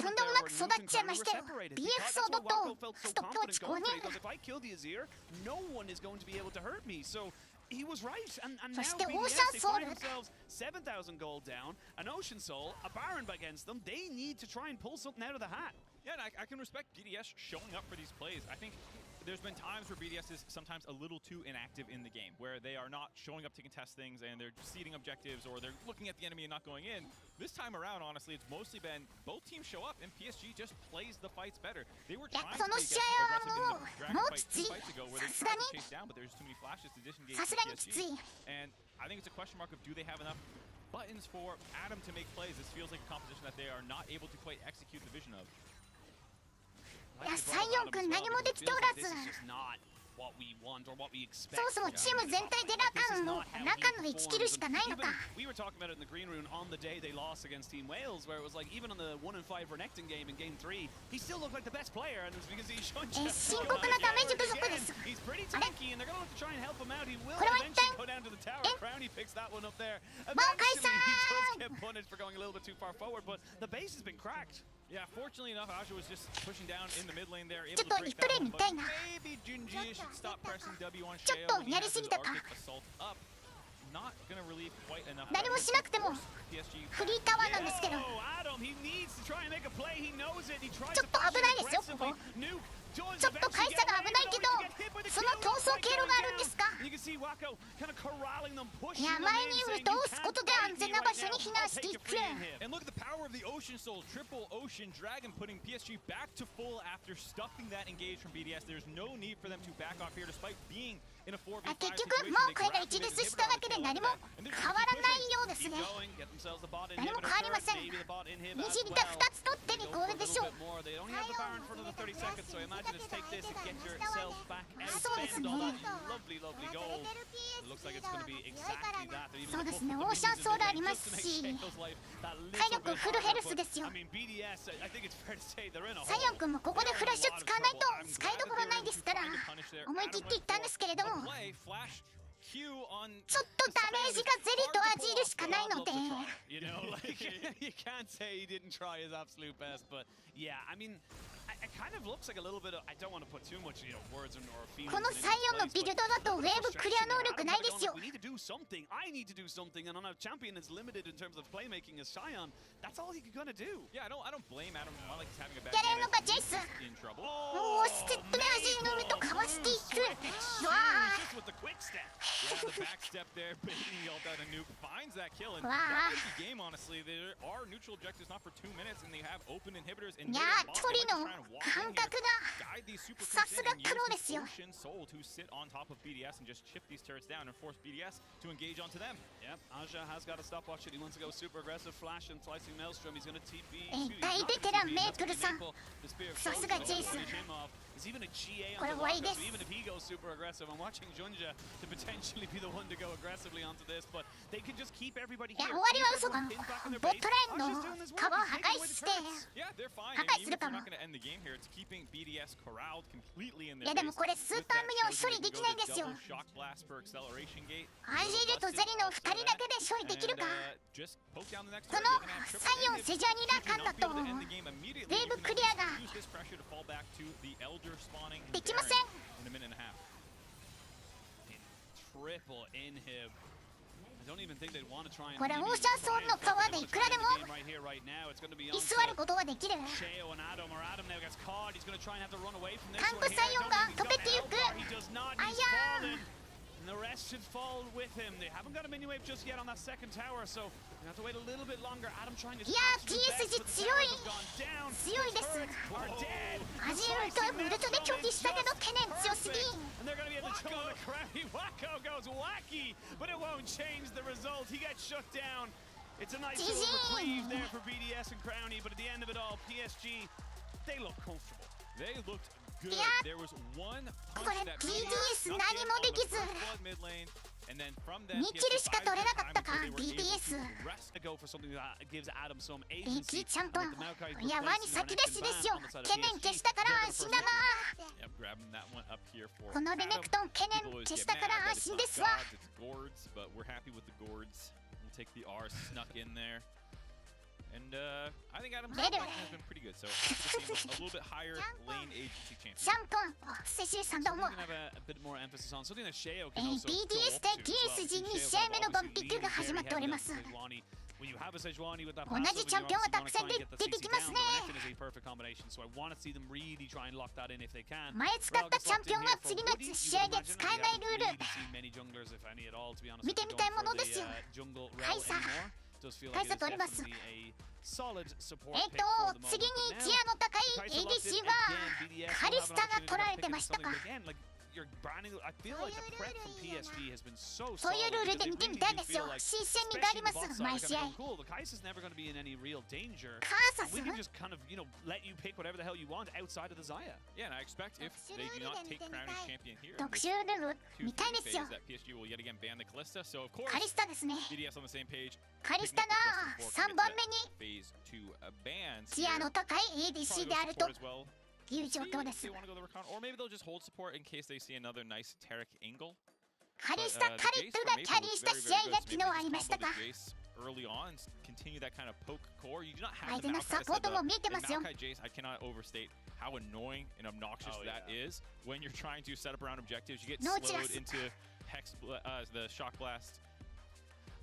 んでもなく育っちゃいましたよ。BF ソードとストップウォッチ5人。 If I kill the Azir, no one is going to be able to hurt me. So he was right, and now So the BDS, Ocean they Soul- find themselves 7,000 gold down, an Ocean Soul, a Baron against them. They need to try and pull something out of the hat. Yeah, and I can respect BDS showing up for these plays. I think there's been times where BDS is sometimes a little too inactive in the game, where they are not showing up to contest things and they're ceding objectives or they're looking at the enemy and not going in. This time around, honestly, it's mostly been both teams show up and PSG just plays the fights better. They were trying to be aggressive in the Dragon fight 2 fights ago where they tried to chase down, but there's just too many flashes to disengage PSG. And I think it's a question mark of do they have enough buttons for Adam to make plays. This feels like a composition that they are not able to quite execute the vision of. いやサイヨン君何もできておらず。 What we want or what we expect. そもそもチーム全体でラカンの中の1キルしかないのか。 We were talking about it in the green room on the day they lost against Team Wales, where it was like even on the 1-5 Renekton game in Game 3, he still looked like the best player, and it's because he's shown. 深刻なダメージ不足です。 He's pretty tanky, and they're gonna look to try and help him out. He will これは一 eventually 旦 go down to the tower. Crowny picks that one up there. マオカイさ Eventually, he does ん get punished for going a little bit too far forward, but the base has been cracked. Yeah, fortunately enough, Aja was just pushing down in the mid lane there, able ちょっ to と break 一プレイ that 見 one, た but いな。 maybe Junji should stop pressing W on ちょっ Sheo と when he や has りす his ぎたか。 Arctic Assault up. Not gonna relieve quite enough. 何もしなくても PSG フリータワーなんですけど。 Oh, Adam, he needs to try and make a play. He knows it. He tries ちょっと危ないですよここ。 ちょっとカイサが危ないけどその逃走経路があるんですか。 You can see Wako kind of corralling them, い pushing や them 前 in, にウル saying ト you を押す can't ことで fight 安 me 全な right 場所 now. に避 I'll 難して take い it く。 free in him. And look at the power of the Ocean Soul, triple Ocean Dragon putting PSG back to full after stuffing that engage from BDS. There's no need for them to back off here despite being in a 4v5 結 situation. 局マオカイが1デスしただけで何も変わらないようですね。 Keep going, get themselves the bot 何も inhibitor 変わりま first, せん。 maybe the bot inhib 2 as 時リタ well. 2つ取ってにゴールでしょう。 They only have the Baron for another 30 seconds, so I imagine it's take this and get yourself back out. そうですね。 Spend all that lovely gold. It looks like it's going to be exactly that. They're even そうですね。 gonna オ put ーシャン the ソールありま just す to make し、 Shale's life that 体 little 力 bit フルヘル harder, スですよ。 I mean, BDS, I think it's fair to say they're in a サイヨン君もここでフラッシュ使わないと使いどころないですから思い切っていったんですけれども、 ちょっとダメージがゼリーとアジールしかないので。 You know, like you can't say he didn't try his absolute best, but yeah, I mean, it kind of looks like a little bit of. I don't want to put too much, words or feelings. このサイヨンのビルドだとウェーブクリア能力ないですよ。 We need to do something. I need to do something. And on a champion as limited in terms of playmaking as Xion, that's all he could kind of do. Yeah, I don't blame Adam. Not like he's having a bad やれるのかジェイス。 in trouble. おお、ステップで味のルとかわしていく。わあ。 Just with the quick step. Yeah, the back step there, baiting the ult out of Nuke, finds that kill, and Wow. that might be game, honestly. There are neutral objectives not for 2 minutes, and they have open inhibitors. And いやー、鳥の感覚が guide these super さすが creeps in and 黒で use すよ。 the Ocean Soul to sit on top of BDS and just chip these turrets down and force BDS to engage onto them. Yep, Aja has got to stopwatch it. He wants to go super aggressive, flash and slicing Maelstrom. He's going to TP. 大ベテランメープルさん。さすがジェイス。 There's even a GA これ on 終わり the です。 so even if he goes super aggressive, I'm watching Junja to potentially be the one to go aggressively onto this, but they can just keep everybody いや、 here. 終わりは嘘かな。ボットラインの川を破壊して。 Yeah, they're fine.破 I 壊 mean, す even る if か they're も。 not going to end the game here, it's keeping BDS corralled completely in い their やでも base. これスー With パー that ミリオン chosen 処理 to でき go ない the ですよ。 double shock blast per acceleration gate. アジールとゼリの2人だけで処理できるか。 Just poke down the next その turret. You're gonna have triple サイオン inhib. セジャーニラカンだ Not be と able to end the game immediately. ウェーブ You ク can リアが use this pressure to fall back to the Elder spawning できません。 in a minute and a half. Triple inhib. I don't even think they'd want to try and これオーシャンソーンの川でいくらでも right here, right now. It's going to be 居 on 座ることができる。 Sheo and Adam, or Adam now gets caught. He's going to try and have to run away from this 韓 one 国 here. サイオンが Don't 飛 think べて he's ゆ got く。 the L bar. He does not. あ He's や fallen. And the rest should fall with him. They haven't got a mini wave just yet on that second tower, so we have to wait a little bit longer. Adam trying to いや PSG 強い。強いです。 are dead. アジールとウルトで拒否したけど懸念強すぎ。 And they're going to be at the toe of the Crowny. Wacko goes wacky, but it won't change the result. He gets shut down. It's a nice little reprieve there for BDS and Crowny, but at the end of it all, PSG, they look comfortable. They looked good. Yeah. There was one こ punch れ that BDS snuck 何 in も on で the きず。 first blood mid lane, and then from that 2キルしか取れなかったか they were able to BDS。 rest. Go for something that gives Adam some 平 agency. 気ちゃんと。 And with the Maokai いや、ワニ replacing 先 their 出 next しですよ ban on the side of。懸念 PSG, 消したから they're 安 gonna 心だな。 Yep, grabbing that one up here for このレネクトン懸念 People always 消し get たから mad that 安 it's 心 not ですわ。 gods, it's gourds, but we're happy with the gourds. We'll take the R snuck in there. And I think Adam's Better. has been pretty good. So happy to see him a little bit higher lane agency シ champion. ャンポン、セシルさんどう Something も。 we can have a bit more emphasis on. Something that Sheo can also go BDS up to で as well. PSG 2 Sheo 試合目の obviously バンピックが leaning 始まっており very ま heavily す。 on Sejuani. When you have a Sejuani with that 同じ passive, チャンピオンが you たくさん obviously 出 want to try and get the てき CC ます down. ね。 The Renekton is a perfect combination, so I want to see them really try and lock that in if they can. 前使ったチャンピオンが次の試合で使えないルール。 many junglers, if any at all, to be honest. 見てみたいものですよ。 Jungle カ rel イサ anymore. Does feel カイ like サ it is 取ります。 definitely a solid support えっ pick for the moment. 次に But チ now, アの高い Kai'Sa locked ADC in は again. BDS カ will リ have ス an タが opportunity 取ら to れて pick ま up したか。 something. But again, like you're branding. I feel like the threat from PSG has been so そういう solid. ルール because で they 見てみ really たい do ですよ feel。like, 新鮮味があり especially ま the す、 bot 毎 side, 試合。 kind of cool. The Kai'Sa's never going to be in any real danger. カーサス We can just kind of, let you pick whatever the hell you want outside of the Zaya. Yeah, and I expect if they do not take Crown as champion here, 特殊ルール 2-3見たいですよ。 phase, that PSG will yet again ban the Callista. So of course, カリスタですね。 BDS on the same page. カリスタが3番目に Phase 2 bans. チアの高い ADC であると as well. いう状況です They。want to go the recon, or maybe they'll just hold support in case they see another nice Taric angle. カリスタ、カリットがキャリーした試合が昨日ありましたが、 Early on, continue that kind of poke core. You do not have 相 the 手の Maokai サポートも見えて the ますよ。 Maokai Jace. I cannot overstate how annoying and obnoxious that is when you're trying to set up around objectives. You get No slowed chance. into the shock blast.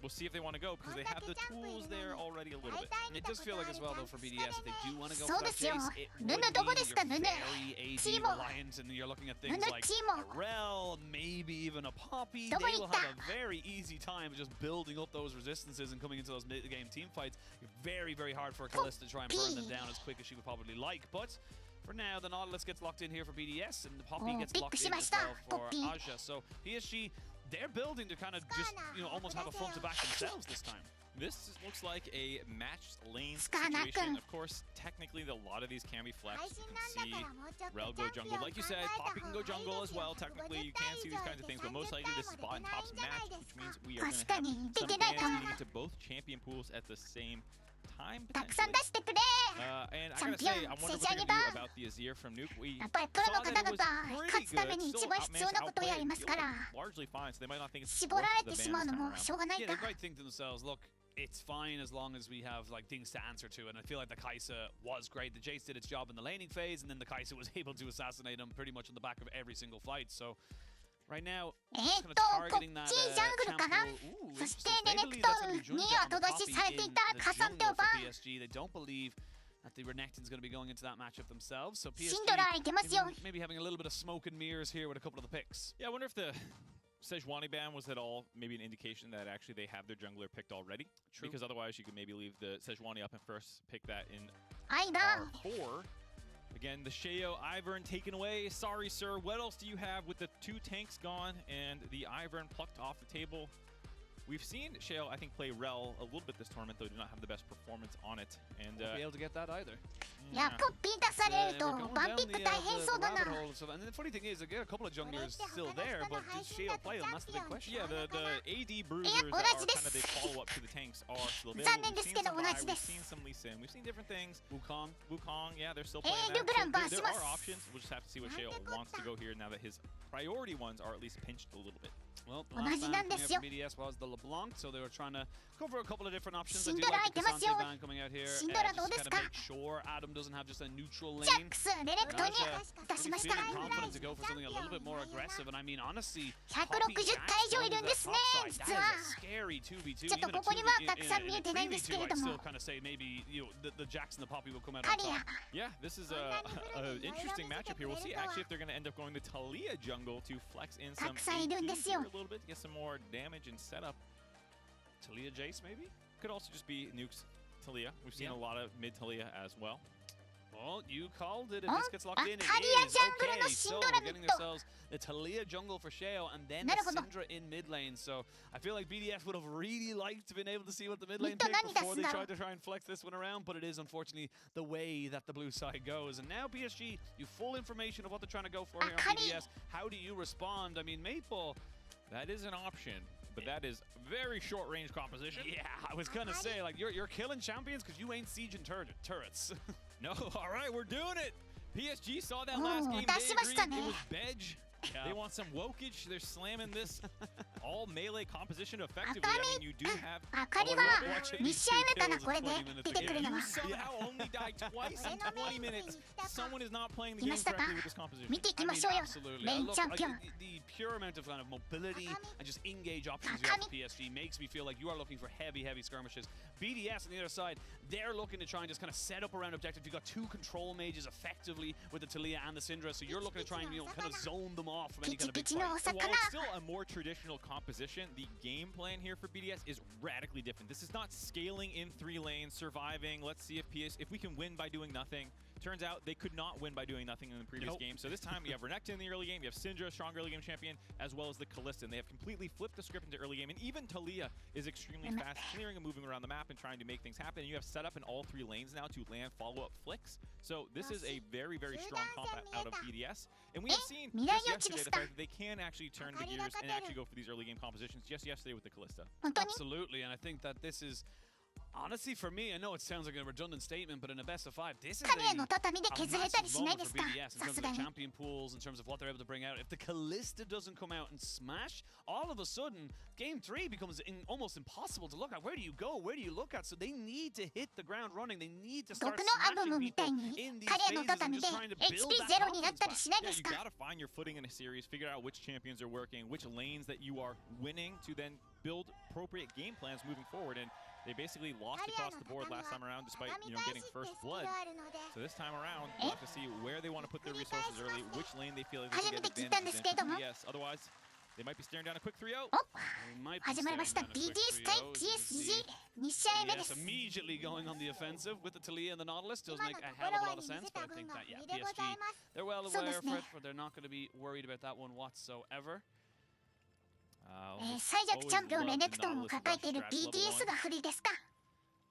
We'll see if they want to go because they have the tools there already a little bit. It does feel like as well though for BDS if they do want to go そ for うで that すよ。 chase, it ヌ would ヌどこで be すか、 you're ヌヌ。 very AD チーモ。 reliant and you're looking at ヌ things ヌ like チーモ。 Rel, maybe even a Poppy. They どこ行 will った have a very easy time just building up those resistances and coming into those mid-game team fights. Very, very hard for a Kalista to try and burn them down as quick as she would probably like, but for now, the Nautilus gets locked in here for BDS, and the Poppy Oh, gets pick locked in as しました well for Poppy. Aja. So PSG, they're building to kind of just, almost have a front to back themselves this time. This looks like a matched lane Skarnak. situation. Of course, technically, a lot of these can be flexed. You can see Rel go jungle. Like you said, Poppy can go jungle as well. Technically, you can see these kinds of things, but most likely this is bot and top's match, which means we are going to 確か have に出 some てないか bans も。 leading into both champion pools at the same time, たくさん potentially. 出してくれ。 And I gotta say, I wonder what they're going to do about the Azir from Nuke. We やっぱりプロ saw の that 方 it 々 was 勝 pretty つため good. に一 Still 番必要なことをやりますから、 largely fine, so they might not think it's 絞 worth られ the てし ban まう this の time も around. しょうがない Yeah, か they。might think to themselves, look, it's fine as long as we have like things to answer to, and I feel like the Kai'Sa was great. The Jace did its job in the laning phase, and then the Kai'Sa was able to assassinate him pretty much on the back of every single fight. So Right now, ポッチージャングルかな。そしてレネクトに後出しされていたカサンテオバン。 They don't believe that the Renekton's going to be going into that matchup themselves. So シンドラいけますよ。 maybe having a little bit of smoke and mirrors here with a couple of the picks. Yeah, I wonder if the Sejuani ban was at all maybe an indication that actually they have their jungler picked already. True. Because otherwise you could maybe leave the Sejuani up and first pick that in はいな。 R4. Again, the Sheo Ivern taken away. Sorry, sir. What else do you have with the 2 tanks gone and the Ivern plucked off the table? We've seen Sheo, I think, play Rel a little bit this tournament, though did not have the best performance on it. And Won't be able to get that either. いや、ポッピー出されるとバンピック大変そうだな。 And the funny thing is, again, a couple of junglers still there, but does Sheo play them? That's the big question. Yeah, the AD bruisers that are kind of the follow-up to the tanks are still there. 残念ですけど同じ We've です。 seen some Lee Sin. We've seen different things. Wukong. Wukong, yeah, they're still playing Hey, that. Lugram So there します are options. We'll just have to see what Sheo wants to go here now that his priority ones are at least pinched a little bit. Well, the 同 last じ ban なん coming で out すよ。 from BDS was the LeBlanc, so they were trying to cover a couple of different options. I シン do ドラ like the いけますよ。 Cassante ban coming out here. シンドラどう Just で to す kind か。 of make sure Adam doesn't have just a neutral ジャッ lane. クスレレクトに出しました Feeling confident to go for something a little bit more aggressive, and I mean honestly, 160回以上いるんですね、実は。 scary 2v2. ちょっとここにはたくさん見えてないんですけれども。 Still kind of say maybe the Jax and the Poppy will come out カ on リ top. ア。 Yeah, this is a interesting matchup here. We'll see actually if they're going to end up going to Talia jungle to flex in some たくさんいるんですよ。 a little bit to get some more damage and setup. Talia Jace maybe? Could also just be nukes Talia. We've seen a lot of mid Talia as well. Well, you called it. If this gets locked in, it Talia is. jungle Okay, のシン so ドラ we're ミッ getting ト。 ourselves the Talia jungle for Sheo and then な the るほど。 Syndra in mid lane. So I feel like BDS would have really liked to been able to see what the mid lane ミッド picked 何出 before すん they だろう。 tried to try and flex this one around, but it is unfortunately the way that the blue side goes. And now PSG, you full information of what they're trying to go for here on BDS. How do you respond? I mean, Maple. That is an option, but that is very short range composition. Yeah, I was gonna say like you're killing champions because you ain't sieging turrets. No, all right, we're doing it. PSG saw that last game. 出しましたね。 It was Bedge. Yeah. They want some wokage. They're slamming this all melee composition effectively. I mean, you do have. あかりは2試合目かなこれで出てくる If の you は。 somehow only die twice in 20 minutes, someone is not playing the い game ましたか correctly with this composition. 見ていき I ま mean, しょうよ。 absolutely. メイン Look, チャンピオン。 the pure amount of kind of mobility and just engage options you have with PSG makes me feel like you are looking for heavy skirmishes. BDS on the other side, they're looking to try and just kind of set up around objective. You've got 2 control mages effectively with the Talia and the Syndra, so you're looking to try and kind of zone them off from any ピ kind チ of big ピチの fight. お While 魚。 it's still a more traditional composition, the game plan here for BDS is radically different. This is not scaling in 3 lanes, surviving. Let's see if we can win by doing nothing. Turns out they could not win by doing nothing in the previous game. So this time you have Renekton in the early game, you have Syndra, strong early game champion, as well as the Kalista. And they have completely flipped the script into early game. And even Talia is extremely fast, clearing and moving around the map and trying to make things happen. And you have set up in all 3 lanes now to land follow-up flicks. So this is a very, very strong comp out of BDS. And we have seen just yesterday the fact that they can actually turn the gears and actually go for these early game compositions just yesterday with the Kalista. 本当に Absolutely, and I think that this is honestly for me, I know it sounds like a redundant statement, but in a best of 5, this is 彼への a 畳で削れたり massive しない moment で for すか BDS in さ terms す of が the に。 champion pools, in terms of what they're able to bring out. If the Kalista doesn't come out and smash, all of a sudden, game 3 becomes almost impossible to look at. Where do you go? Where do you look at? So they need to hit the ground running. They need to 毒 start のアブム smashing みた people いに in these 彼の phases and 畳 just で trying to build HP that ゼロになっ confidence たり back. しないで Yeah, す you か。 gotta find your footing in a series, figure out which champions are working, which lanes that you are winning to then build appropriate game plans moving forward. And they basically lost across the board last time around despite, getting first blood. So this time around, we'll have to see where they want to put their resources early, which lane they feel like they can get advantages in. Yes, otherwise they might be staring down a quick 3-0. お They might be 始まりました staring down a quick BDS 対 3-0 as you see. PSG2 試合目で Yes, す。 immediately going on the offensive with the Talia and the Nautilus does make a hell of a lot of sense, but I think that, yeah, PSG, they're well aware of it, but they're not going to be worried about that one whatsoever. 最弱チャンピオンレネクトンを抱えている BDS が不利ですか。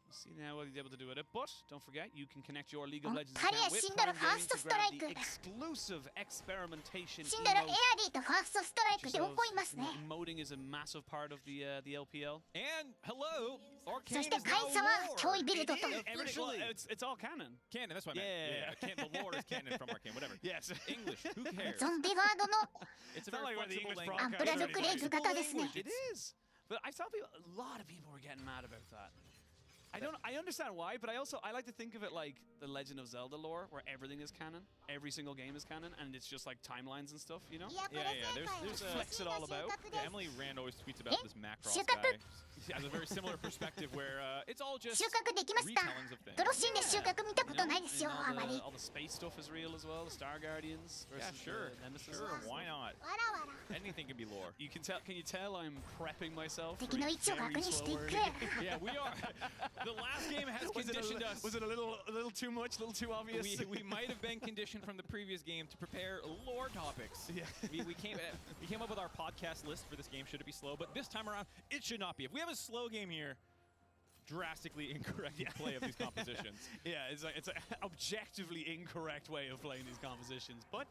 See now what he's able to do with it, but don't forget you can connect your League of Legends Talia account with Syndra Prime Gaming first to grab the strike. exclusive experimentation シンドラエア emote. リーとファーストストライク両方いますね。 Emoting is a massive part of the LPL. And hello, そ Arcane して is カイサ now は Lord. 脅威ビルドと。 Well, it's all canon. Canon, that's what I meant. Yeah. The lore is canon from Arcane, whatever. Yes. English, who cares? ゾンビガードの It's a It's not very like we're the flexible English language. アンプラドクレイズ型ですね。 It is. But I saw people, a lot of people were getting mad about that. I understand why, but I like to think of it like the Legend of Zelda lore, where everything is canon, every single game is canon, and it's just like timelines and stuff, you know? There's Flex it all about. Yeah, Emily Rand always tweets about this Macross guy. Has a very similar perspective where it's all just 収穫できました retellings of things. ドロシーンで収穫見たことないですよ あまり All the space stuff is real as well. The Star Guardians Yeah, versus sure. the Nemesis. Sure, why not? わらわら Anything can be lore. You can tell. Can you tell I'm prepping myself? for 敵の位置を very 確認してい slow く wording? Yeah, we are. The last game has conditioned us. Was it a little too much, a little too obvious? We might have been conditioned from the previous game to prepare lore topics. Yeah. We came up with our podcast list for this game. Should it be slow? But this time around, it should not be. If we have a slow game here, drastically incorrect play of these compositions. Yeah, it's an objectively incorrect way of playing these compositions, but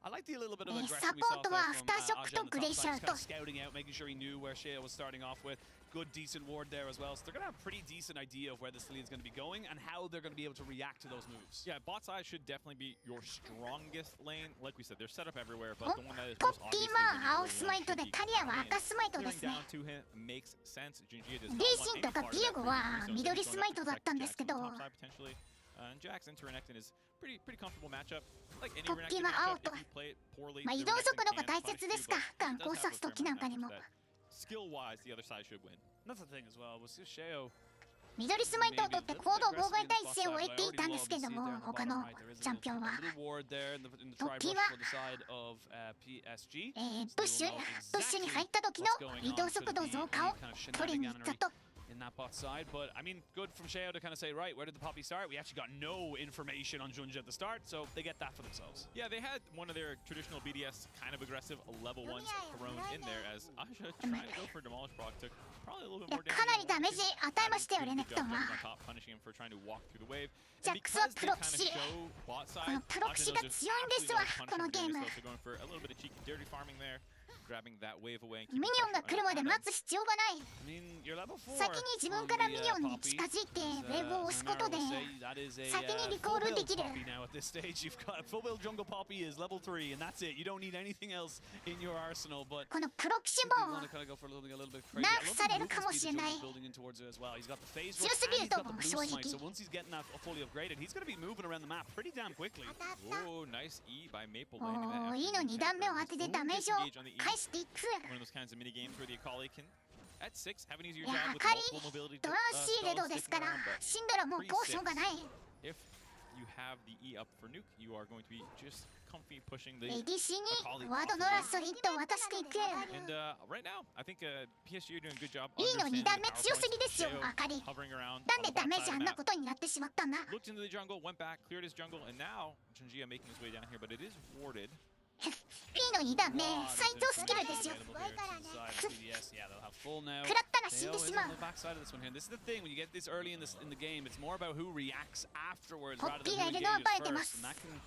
I like the little bit of aggression we saw there from Aja on the top side, kind of scouting out, making sure he knew where Shea was starting off with. Good, decent ward there as well, so they're going to have a pretty decent idea of where this lead is going to be going and how they're going to be able to react to those moves. Yeah, bot side should definitely be your strongest lane. Like we said, they're set up everywhere, but the one that is most ポッキ obvious ーは青スマイトでタリアは赤スマイトです Clearing ね down to him makes sense. Junjie does リ not ー want シンと any か part of ピエ that ゴは free, so 緑 he's ス going マイ to トだったん protect ですけ Jax ど on top side potentially. And Jax into Renekton is pretty comfortable matchup. Like any ポッキー Renekton は青 matchup, と if you play it poorly, まあ the 移動 Renekton 速度が can 大 punish 切 you, ですか but 眼 it 光 does 刺 have す a 時 fair なん amount か of にも damage that skill-wise, the other side should win. That's the thing as well, was just Sheo. 緑スマイトを取って行動妨害体制を得ていたんですけども他のチャンピオンは ポッキーはプッシュに入った時の移動速度増加を取りに行ったと in that bot side, but I mean, good from Sheo to kind of say, right, where did the poppy start? We actually got no information on Junji at the start, so they get that for themselves. Yeah, they had one of their traditional BDS kind of aggressive level ones thrown in there as Aja tried to go for Demolish Proc, took probably a little bit more かなりダメージ与えましたよレネクトンは on top, punishing him for trying to walk through the wave. ジャックスはプロキシこのプロキシが強いんですわこのゲーム So going for a little bit of cheeky dirty farming there, grabbing that wave away. ミニオンが来るまで待つ必要がない I mean, you're level 4. 先に自分からミニオンに近づいてウェーブを押すことで先にリコールできる Now at this stage, you've got full build jungle poppy is level 3, and that's it. You don't need anything else in your arsenal. But このプロキシ you も want to kind of go for a little bit crazy. ナーフされるかもしれない Building in towards it as well. He's got the phase 強 rush す and ぎ he's ると got the 思う blue 正 smite. 直 So once he's getting that fully upgraded, he's going to be moving around the map pretty damn quickly. Oh, nice E by Maple お landing that ーいいの after 2段目を当ててダメージを disengage on the E. 返していく One of those kinds of mini games where the Akali can, at 6, have an easier いや job with 明かり multiple mobility ドランシーレドですからシンドラもうポーションがない If you have the E up for nuke, you are going to be just comfy pushing the ADC にワードのラストヒットを渡していく And right now, I think PSG are doing a good job いいの understanding 2段目 the power 強すぎ points. ですよ Sheo あかり hovering around なんで on the ダ bot メージ side あ of ん the な map. ことになってしまったんだ Looked into the jungle, went back, cleared his jungle, and now Junjia making his way down here, but it is warded. いいの2段目最強スキルですよ Yeah, they'll have full now. 食らったら死 They んでし always ま on う the backside of this one here. This is the thing when you get this early in the game. It's more about who reacts afterwards rather than who ポッピーがいるのは engages バレてま first, す and that can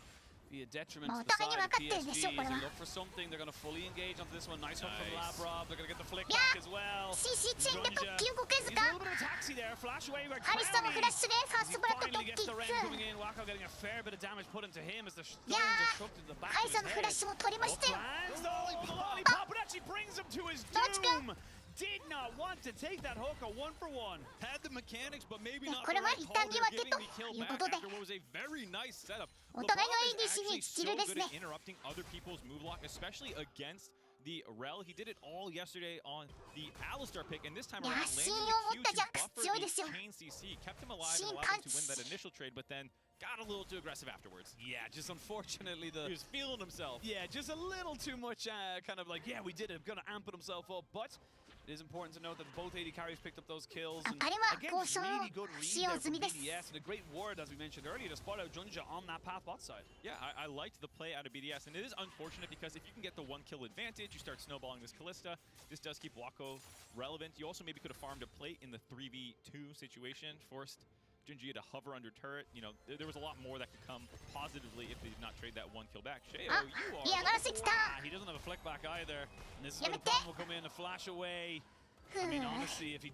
be a detriment まあ to お the 互いに side 分 of かってるでしょ PSG. これ As は they look for something, they're going to fully engage onto this one. Nice one from Nice. Labrov. They're going to get the flick Yeah. back as well. CC チェーンでポッキー動けず He's か a little bit of taxi there. Flash away by アリスタもフラッ Crowley. シュでファー As ス he トブラッドポ finally ッ gets キー the rain coming in, Wacko getting a fair bit of damage put into him as the stones Yeah. are chucked into the back ア of リ his サのフラッ head. シュも取りましたよ Plans though, the lollipop, but actually brings him to his doom. Did not want to take that hook, a 1-for-1. Had the mechanics, but maybe ね not こ the れは right 一 call. 旦に They're 分け getting と the kill いう back ことで after what was a very nice setup. お互いの LeBron is ADC に actually スキ so ルです good ね at interrupting other people's move lock, especially against the Rel. He did it all yesterday on the Alistar pick, and this time いや around 信 landing 用を持 a っ Q た to ジャックス buffer 強い the ですよ chain CC, kept him alive Shin and allowed him to punch. win that initial trade, but then got a little too aggressive afterwards. Yeah, just unfortunately He was feeling himself. Yeah, just a little too much kind of like, yeah, we did it, gonna amping himself up, but it is important to note that both AD carries picked up those kills. And あれは again, 交渉 really good read 使用 there 済 from みです BDS and a great ward, as we mentioned earlier, to spot out Junja on that path bot side. Yeah, I liked the play out of BDS, and it is unfortunate because if you can get the 1-kill advantage, you start snowballing this Kalista. This does keep Wako relevant. You also maybe could have farmed a plate in the 3v2 situation, forced Junjia to hover under turret. You know, there was a lot more that could come positively if they did not trade that 1-kill back. Sheo, Ah, you are... 嫌がらせきた He doesn't have a flick back either. And this is Yeah, where the but bomb will come in, a flash away. ふ I う mean, honestly, if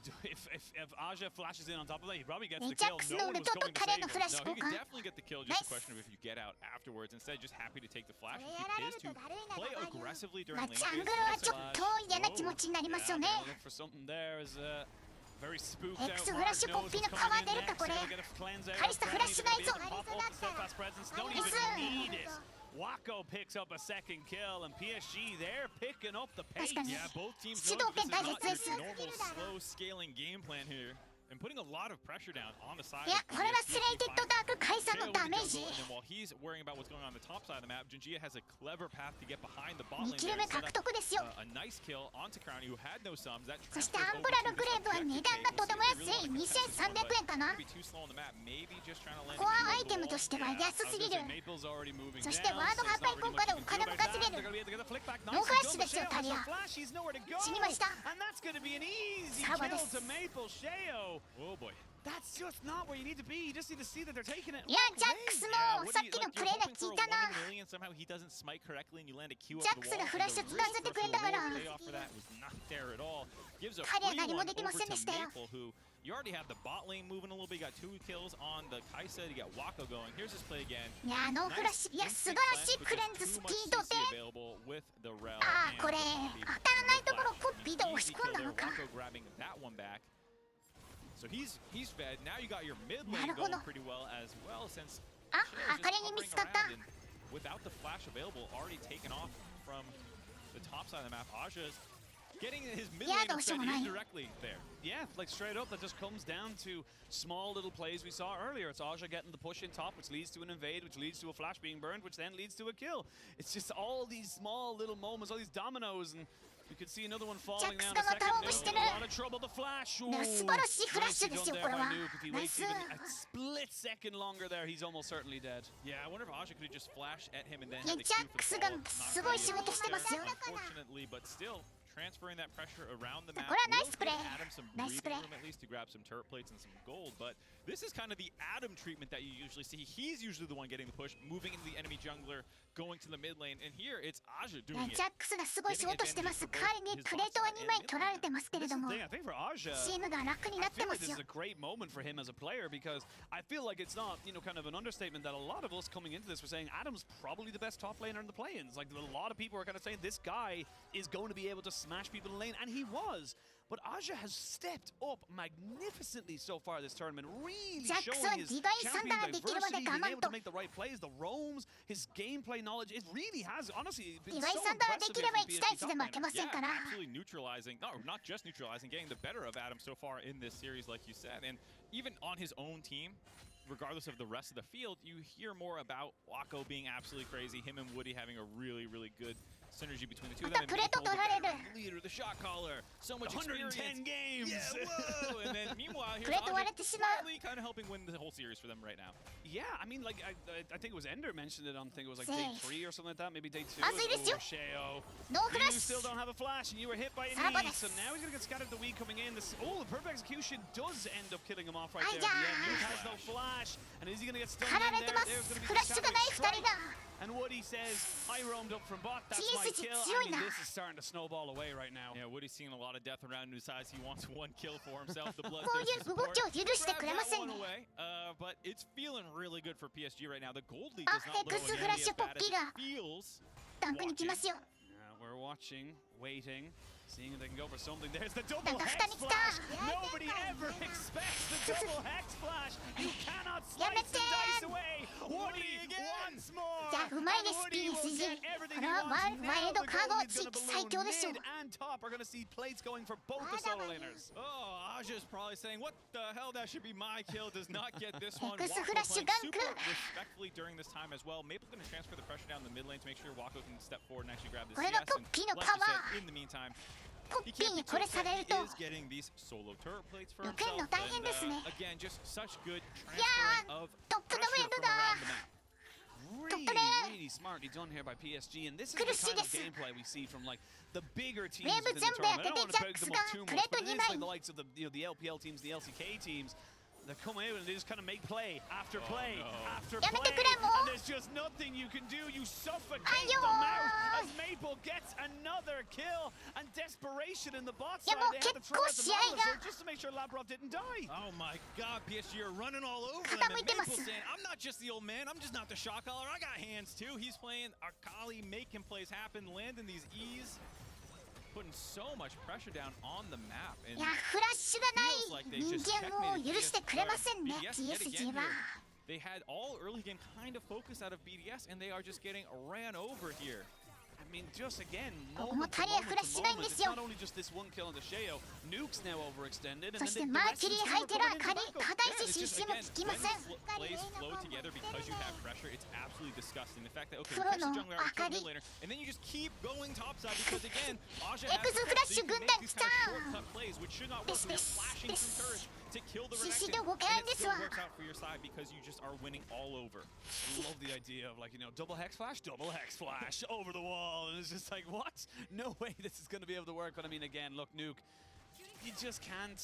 Aja flashes in on top of that, he probably gets the Jax kill. No no one was little coming to kare no save him. flash No, he Spoken. can definitely get the kill, just Nice. a question of if you get out afterwards. Instead, just happy to take the flash and これ keep やられ his る to とだるいな play 長いよ aggressively during まあ lane ジャングル phase. はちょっと嫌な気持ちになりますよ Yeah, ね they're gonna look for something there as Very spooked out. X フラッシュポッピーのパワー出るかこれ。大したフラッシュないぞ。 Don't even need it. Wako picks up a second kill, and PSG, they're picking up the pace. Yeah, both teams know this is not your normal slow scaling game plan here. And putting a lot of pressure down on the side. いや、これはスレイテッドダーク解散のダメージ。 And then while he's worrying about what's going on the top side of the map, Jinjia has a clever path to get behind the bot lane. 2キル目獲得ですよ。 A nice kill onto Crowny who had no sums. That そしてアンブラルグレーブは値段がとても安い。2300円かな。 コアアイテムとしては安すぎる。そしてワード破壊効果でお金も稼げる。ノーフラッシュですよ、タリア。死にました。サバです。 Oh boy. That's just not where you need to be. You just need to see that they're taking it. いや、ジャックスのさっきのプレーが効いたな。 ジャックスがフラッシュ使わせてくれたから。彼は何もできませんでしたよ。 You already have the bot lane moving a little bit. You got 2 kills on the Kaisa to get Wako going. Here's this play again. いや、ノーフラッシュ。いや、素晴らしいクレンズスピードで。ああ、これ当たらないところポッピーで押し込んだのか。 So he's fed. Now you got your mid lane going pretty well as well since あ、仮に見つかった。 without the flash available, already taken off from the top side of the map. Aja's getting his mid lane directly there. Yeah, like straight up, that just comes down to small little plays we saw earlier. It's Aja getting the push in top, which leads to an invade, which leads to a flash being burned, which then leads to a kill. It's just all these small little moments, all these dominoes, and you could see another one falling down a second. A lot of trouble. The flash. Ooh, nice there by Nuke. If he waits even a split second longer there, he's almost certainly dead. Yeah, I wonder if Aja could have just flashed at him and then いや、ジャックスがすごい仕事してますよ。 Unfortunately, but still transferring that pressure around the map. これはナイスプレー。 Adam some breathing room at least to grab some turret plates and some gold, but this is kind of the Adam treatment that you usually see. He's usually the one getting the push, moving into the enemy jungler, going to the mid lane, and here it's Aja doing it. ジャックスがすごい仕事してます。彼にプレートは2枚取られてますけれども、 I think for Aja, チームが楽になってま this す is よ。 a great moment for him as a player because I feel like it's not, kind of an understatement that a lot of us coming into this were saying Adam's probably the best top laner in the play-ins. Like a lot of people are kind of saying this guy is going to be able to smash people in lane, and he was. But Aja has stepped up magnificently so far this tournament, really showing his champion diversity, being able to make the right plays, the roams, his gameplay knowledge. It really has, honestly, been so impressive. Yeah, absolutely neutralizing, no, not just neutralizing, getting the better of Adam so far in this series, like you said. And even on his own team, regardless of the rest of the field, you hear more about Wako being absolutely crazy, him and Woody having a really, really good synergy between the two of them. The leader, the shot caller, so much 110 games. Yeah, whoa. And then meanwhile, here's Aja kind of helping win the whole series for them right now. Yeah, I mean, like I think it was Ender mentioned it on, I think it was like day 3 or something like that, maybe day 2. Sheo, you still don't have a flash, and you were hit by an E, so now he's gonna get scattered the weed coming in. The perfect execution does end up killing him off right there. Yeah, Nuke has no flash, and is he gonna get stunned in there? There's gonna be the strike. And Woody says, I roamed up from bot, that's my kill. I mean, this is starting to snowball away right now. Yeah, Woody's seeing a lot of death around his eyes. He wants 1 kill for himself. The bloodthirsty support. Grab that one away. But it's feeling really good for PSG right now. The gold lead does not look nearly as bad as it feels. Yeah, we're watching, waiting, seeing if they can go for something. There's the double hex flash. Nobody ever expects the double hex flash. You cannot slice the dice away. Woody once more. Woody will get everything he wants now. The gold lead mid and top are going to see plates going for both the solo laners. Oh, Aja's probably saying, what the hell? That should be my kill. Does not get this one. Wako playing super respectfully during this time as well. Maple's going to transfer the pressure down the mid lane to make sure Wako can step forward and actually grab this CS. And like you said, in the meantime, he is getting these solo turret plates for himself. And, again, just such good transferring of pressure from around the map. Really smartly done here by PSG, and this is the kind of gameplay we see from like the bigger teams within the tournament. I don't want to beg them up too much, but it is like the likes of the the LPL teams, the LCK teams. They come out and they just kind of make play after play after play, and there's just nothing you can do. You suffocate them out as Maple gets another kill, and desperation in the bot side. They had to throw out the Molotovs just to make sure Labrov didn't die. Oh my God, PSG are running all over them. And Maple's saying, I'm not just the old man, I'm just not the shot caller, I got hands too. He's playing Akali, making plays happen, landing these E's. putting so much pressure down on the map. いや、フラッシュがない人間を許してくれませんね、PSG は。They had all early game kind of focus out of BDS, and they are just getting ran over here. I mean, just again, moment to moment. It's not only just this one kill on the Sheo. Nuke's now overextended, and then the rest of the team are going into the backup. Plays flow together because you have pressure. It's absolutely disgusting. The fact that okay, you push the jungler out to the mid laner, and then you just keep going topside because again, Aja has these shortcut plays which should not work. You're flashing through turrets to kill the Renekton, and it still works out for your side because you just are winning all over. I love the idea of, like, you know, double hex flash over the wall, and it's just like, what? No way this is going to be able to work. But I mean, again, look, Nuke, you just can't.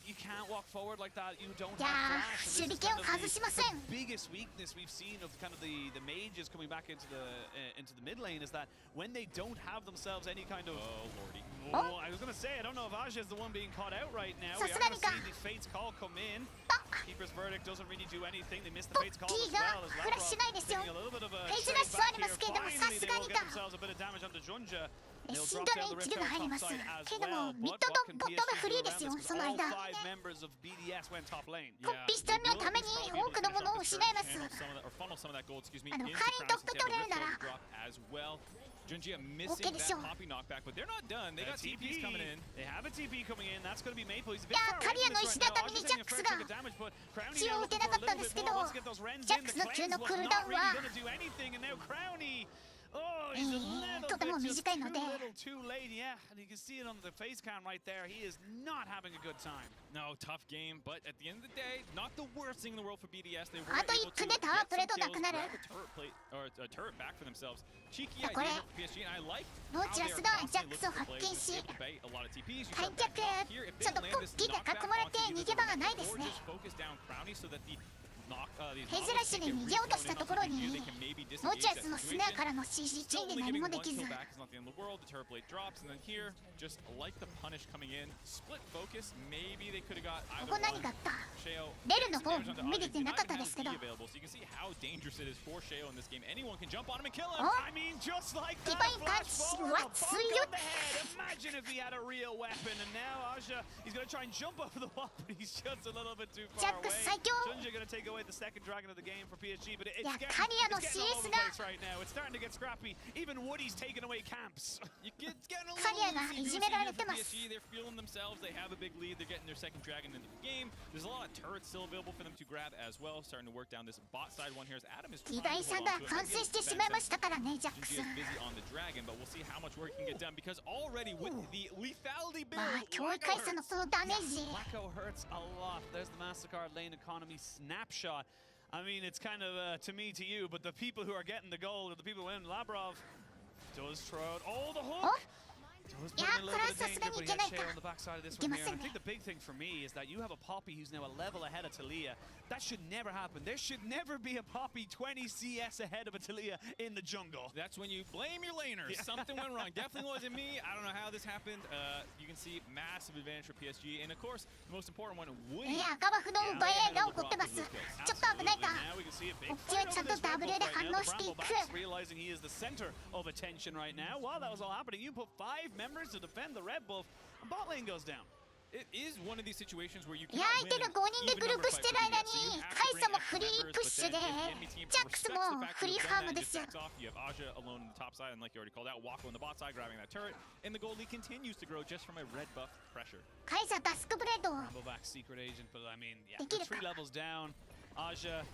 You can't walk forward like that. You don't have flash. This is kind of the biggest weakness we've seen of kind of the mages coming back into the mid lane is that when they don't have themselves any kind of. Oh lordy. Oh, I was gonna say I don't know if Aja is the one being caught out right now. We are gonna see the Fate's Call come in. Keeper's Verdict doesn't really do anything. They missed the Fate's Call as well. As Labrov taking a little bit of a trade back here. Finally, they will get themselves a bit of damage onto Junja. They'll drop down the Rift top side as well. But what can PSG do around this? Because all 5 members of BDS went top lane. Yeah, funnel some of that gold, excuse me, into Crown since they have the Rift drop as well. Junjia missing that poppy knockback, but they're not done. They got TPs coming in. They have a TP coming in. That's going to be Maple. He's a bit far away from this right now. Aja's getting a fair chunk of damage, but Crownie now looking for a little bit more. Let's get those Rens in. The cleanse was not really going to do anything, and now Crownie. Oh, he's a little bit just too late, yeah. And you can see it on the face cam right there. He is not having a good time. No, tough game, but at the end of the day, not the worst thing in the world for BDS. They were able to get some kills, grab a turret plate, or a turret back for themselves. Cheeky idea for PSG, and I like how they are constantly looking for plays. They're able to bait a lot of TPs. You saw back here, if they land this knockback onto you, or just focus down Crownie so that theヘズラシに逃げ落としたところにノーチャスのスネアからの CC チェインで何もできずここ何があったレルの方見れてなかったですけどキーパーインパンチは強い Imagine if he had a real weapon, and now Aja, he's going to try and jump over the wall, but he's just a little bit too far away. Junja going to take away the second dragon of the game for PSG, but it's getting all over the place right now. It's starting to get scrappy. Even Woody's taking away camps. It's getting a little PSG, they're feeling themselves. They have a big lead. They're getting their second dragon into the game. There's a lot of turrets still available for them to grab as well. Starting to work down this bot side one here as Adam is trying to hold on to it. Junji is busy on the dragon, but we'll see how much work he can get done because already with the lethality build, Blacko hurts a lot. There's the MasterCard lane economy snapshot. I mean, it's kind of to me, to you, but the people who are getting the goal are the people who win. Labrov does throw out. Oh, the hook! Does put in a little bit of danger, but he has Shale on the backside of this one here. And I think the big thing for me is that you have a Poppy who's now a level ahead of Taliyah. That should never happen. There should never be a Poppy 20 CS ahead of a Taliyah in the jungle. That's when you blame your laners. Something went wrong. Definitely wasn't me. I don't know how this happened. You can see massive advantage for PSG. And of course, the most important one, Woody. Now we can see a big fight over this red buff right now. The Bramblebacks realizing he is the center of attention right now. While that was all happening, you put 5 members to defend the red buff, and bot lane goes down. It is one of these situations where you can win an even number fight for BDS, so you have to bring extra members, but then if the enemy team respects the fact that you've done that and just backs off, you have Aja alone on the top side, and like you already called out, Wako on the bot side grabbing that turret, and the gold lead continues to grow just from a red buff pressure. Brambleback secret agent, but I mean, yeah, 3 levels down. Aja,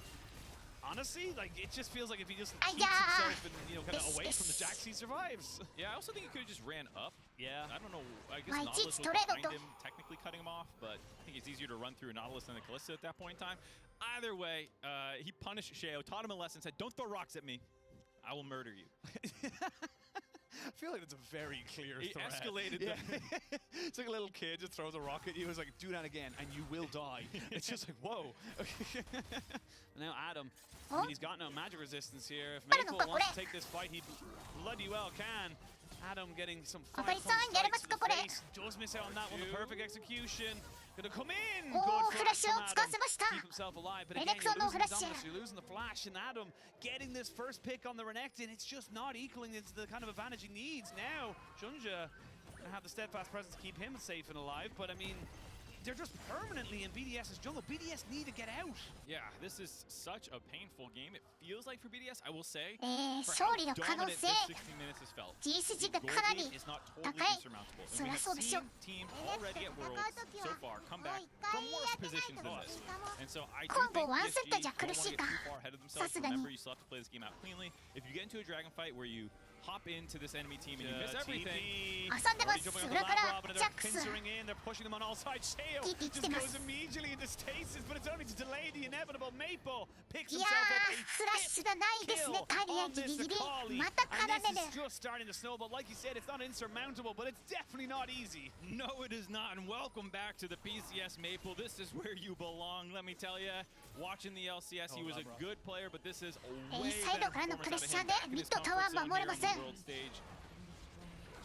honestly, like, it just feels like if he just keeps himself and, you know, kind of away from the Jax, he survives. Yeah, I also think he could have just ran up. Yeah. I don't know. I guess Nautilus was behind him, technically cutting him off, but I think it's easier to run through Nautilus than the Kalista at that point in time. Either way, he punished Sheo, taught him a lesson, said, don't throw rocks at me. I will murder you. I feel like that's a very clear threat. Escalated. Yeah. It's like a little kid just throws a rock at you. It's like, do that again, and you will die. It's just like, whoa. Now Adam, I mean, he's got no magic resistance here. If Maple wants to take this fight, he bloody well can. Adam getting some 5 points to the face. Does miss out on that one. The perfect execution. Gonna come in. Good flash from Adam. Keep himself alive. But again, you're losing the Dominus, you're losing the flash, and Adam getting this first pick on the Renekton. It's just not equaling the kind of advantage he needs. Now, Junja and have the steadfast presence to keep him safe and alive. But I mean, they're just permanently in BDS's jungle. BDS need to get out. Yeah, this is such a painful game. It feels like for BDS, I will say. 勝利の可能性 16 minutes has felt. GSG がかなり is not 高 totally い insurmountable. そりゃそうでしょ Teams already at Worlds so far come back from worse positions than this. And so I do コンボ think ワンセット PSG じゃ苦 don't し want い to か get too far ahead of さ themselves. すがに Remember, you still have to play this game out cleanly. If you get into a dragon fight where you hop into this enemy team and you miss everything, 遊んでます裏からジャックス Pincering in, they're pushing them on all sides. Sheo キキ来 just てま goes す immediately into stasis, but it's only to delay the inevitable. Maple picks いや himself up ーフラッシュがないですね kill タリア on ギ this リギリ Akali. また And 絡め this る is just starting to snowball. Like you said, it's not insurmountable, but it's definitely not easy. no, it is not. And welcome back to the PCS Maple. This is where you belong, let me tell you. Watching the LCS, he was a good player, but this is a way サイドからのプレッシャーでミッドタワー守れません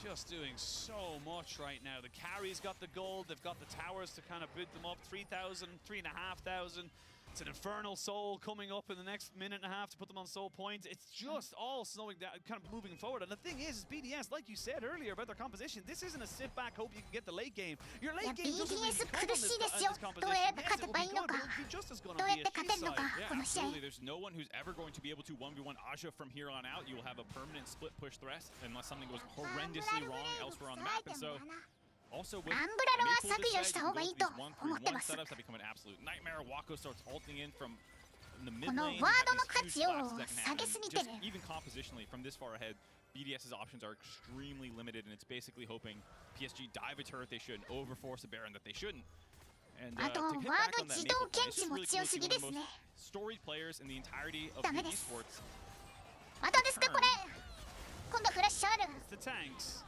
Just doing so much right now. The carry's got the gold. They've got the towers to kind of boot them up. 3,000, 3,500. It's an Infernal Soul coming up in the next minute and a half to put them on soul points. It's just all slowing down, kind of moving forward. And the thing is BDS, like you said earlier about their composition, this isn't a sit back, hope you can get the late game. Your いや late game doesn't really BDS come on 苦しい this ですよ composition. どうやって Yes, 勝 it て will ば be いいの good, か but it'll be just as gonna どうやっ be て a 勝てるの side. か Yeah, この試合 absolutely. There's no one who's ever going to be able to 1v1 Aja from here on out. You will have a permanent split push threat unless something goes horrendously wrong elsewhere on the map. And so, also with アンブラルは Maple 削除した deciding 方 to が go いい for と these 思って 1-3-1ます setups that become an absolute nightmare. Wako starts ulting in from the mid この lane. ワ and ードの has 価 these 値 huge を flashes that can 下 happen. げすぎ And て just る even compositionally, from this far ahead, BDS's options are extremely limited, and it's basically hoping PSG dive a turret they shouldn't, overforce a Baron that they shouldn't. And あと to get ワ back ー on ド that 自動 Maple point, 検 it's 知 just も really 強 cool to す see ぎ one で of す the ね most storied players in the entirety of ダメ BD です Sports. またですかこれ今度フラッシュある It's the tanks.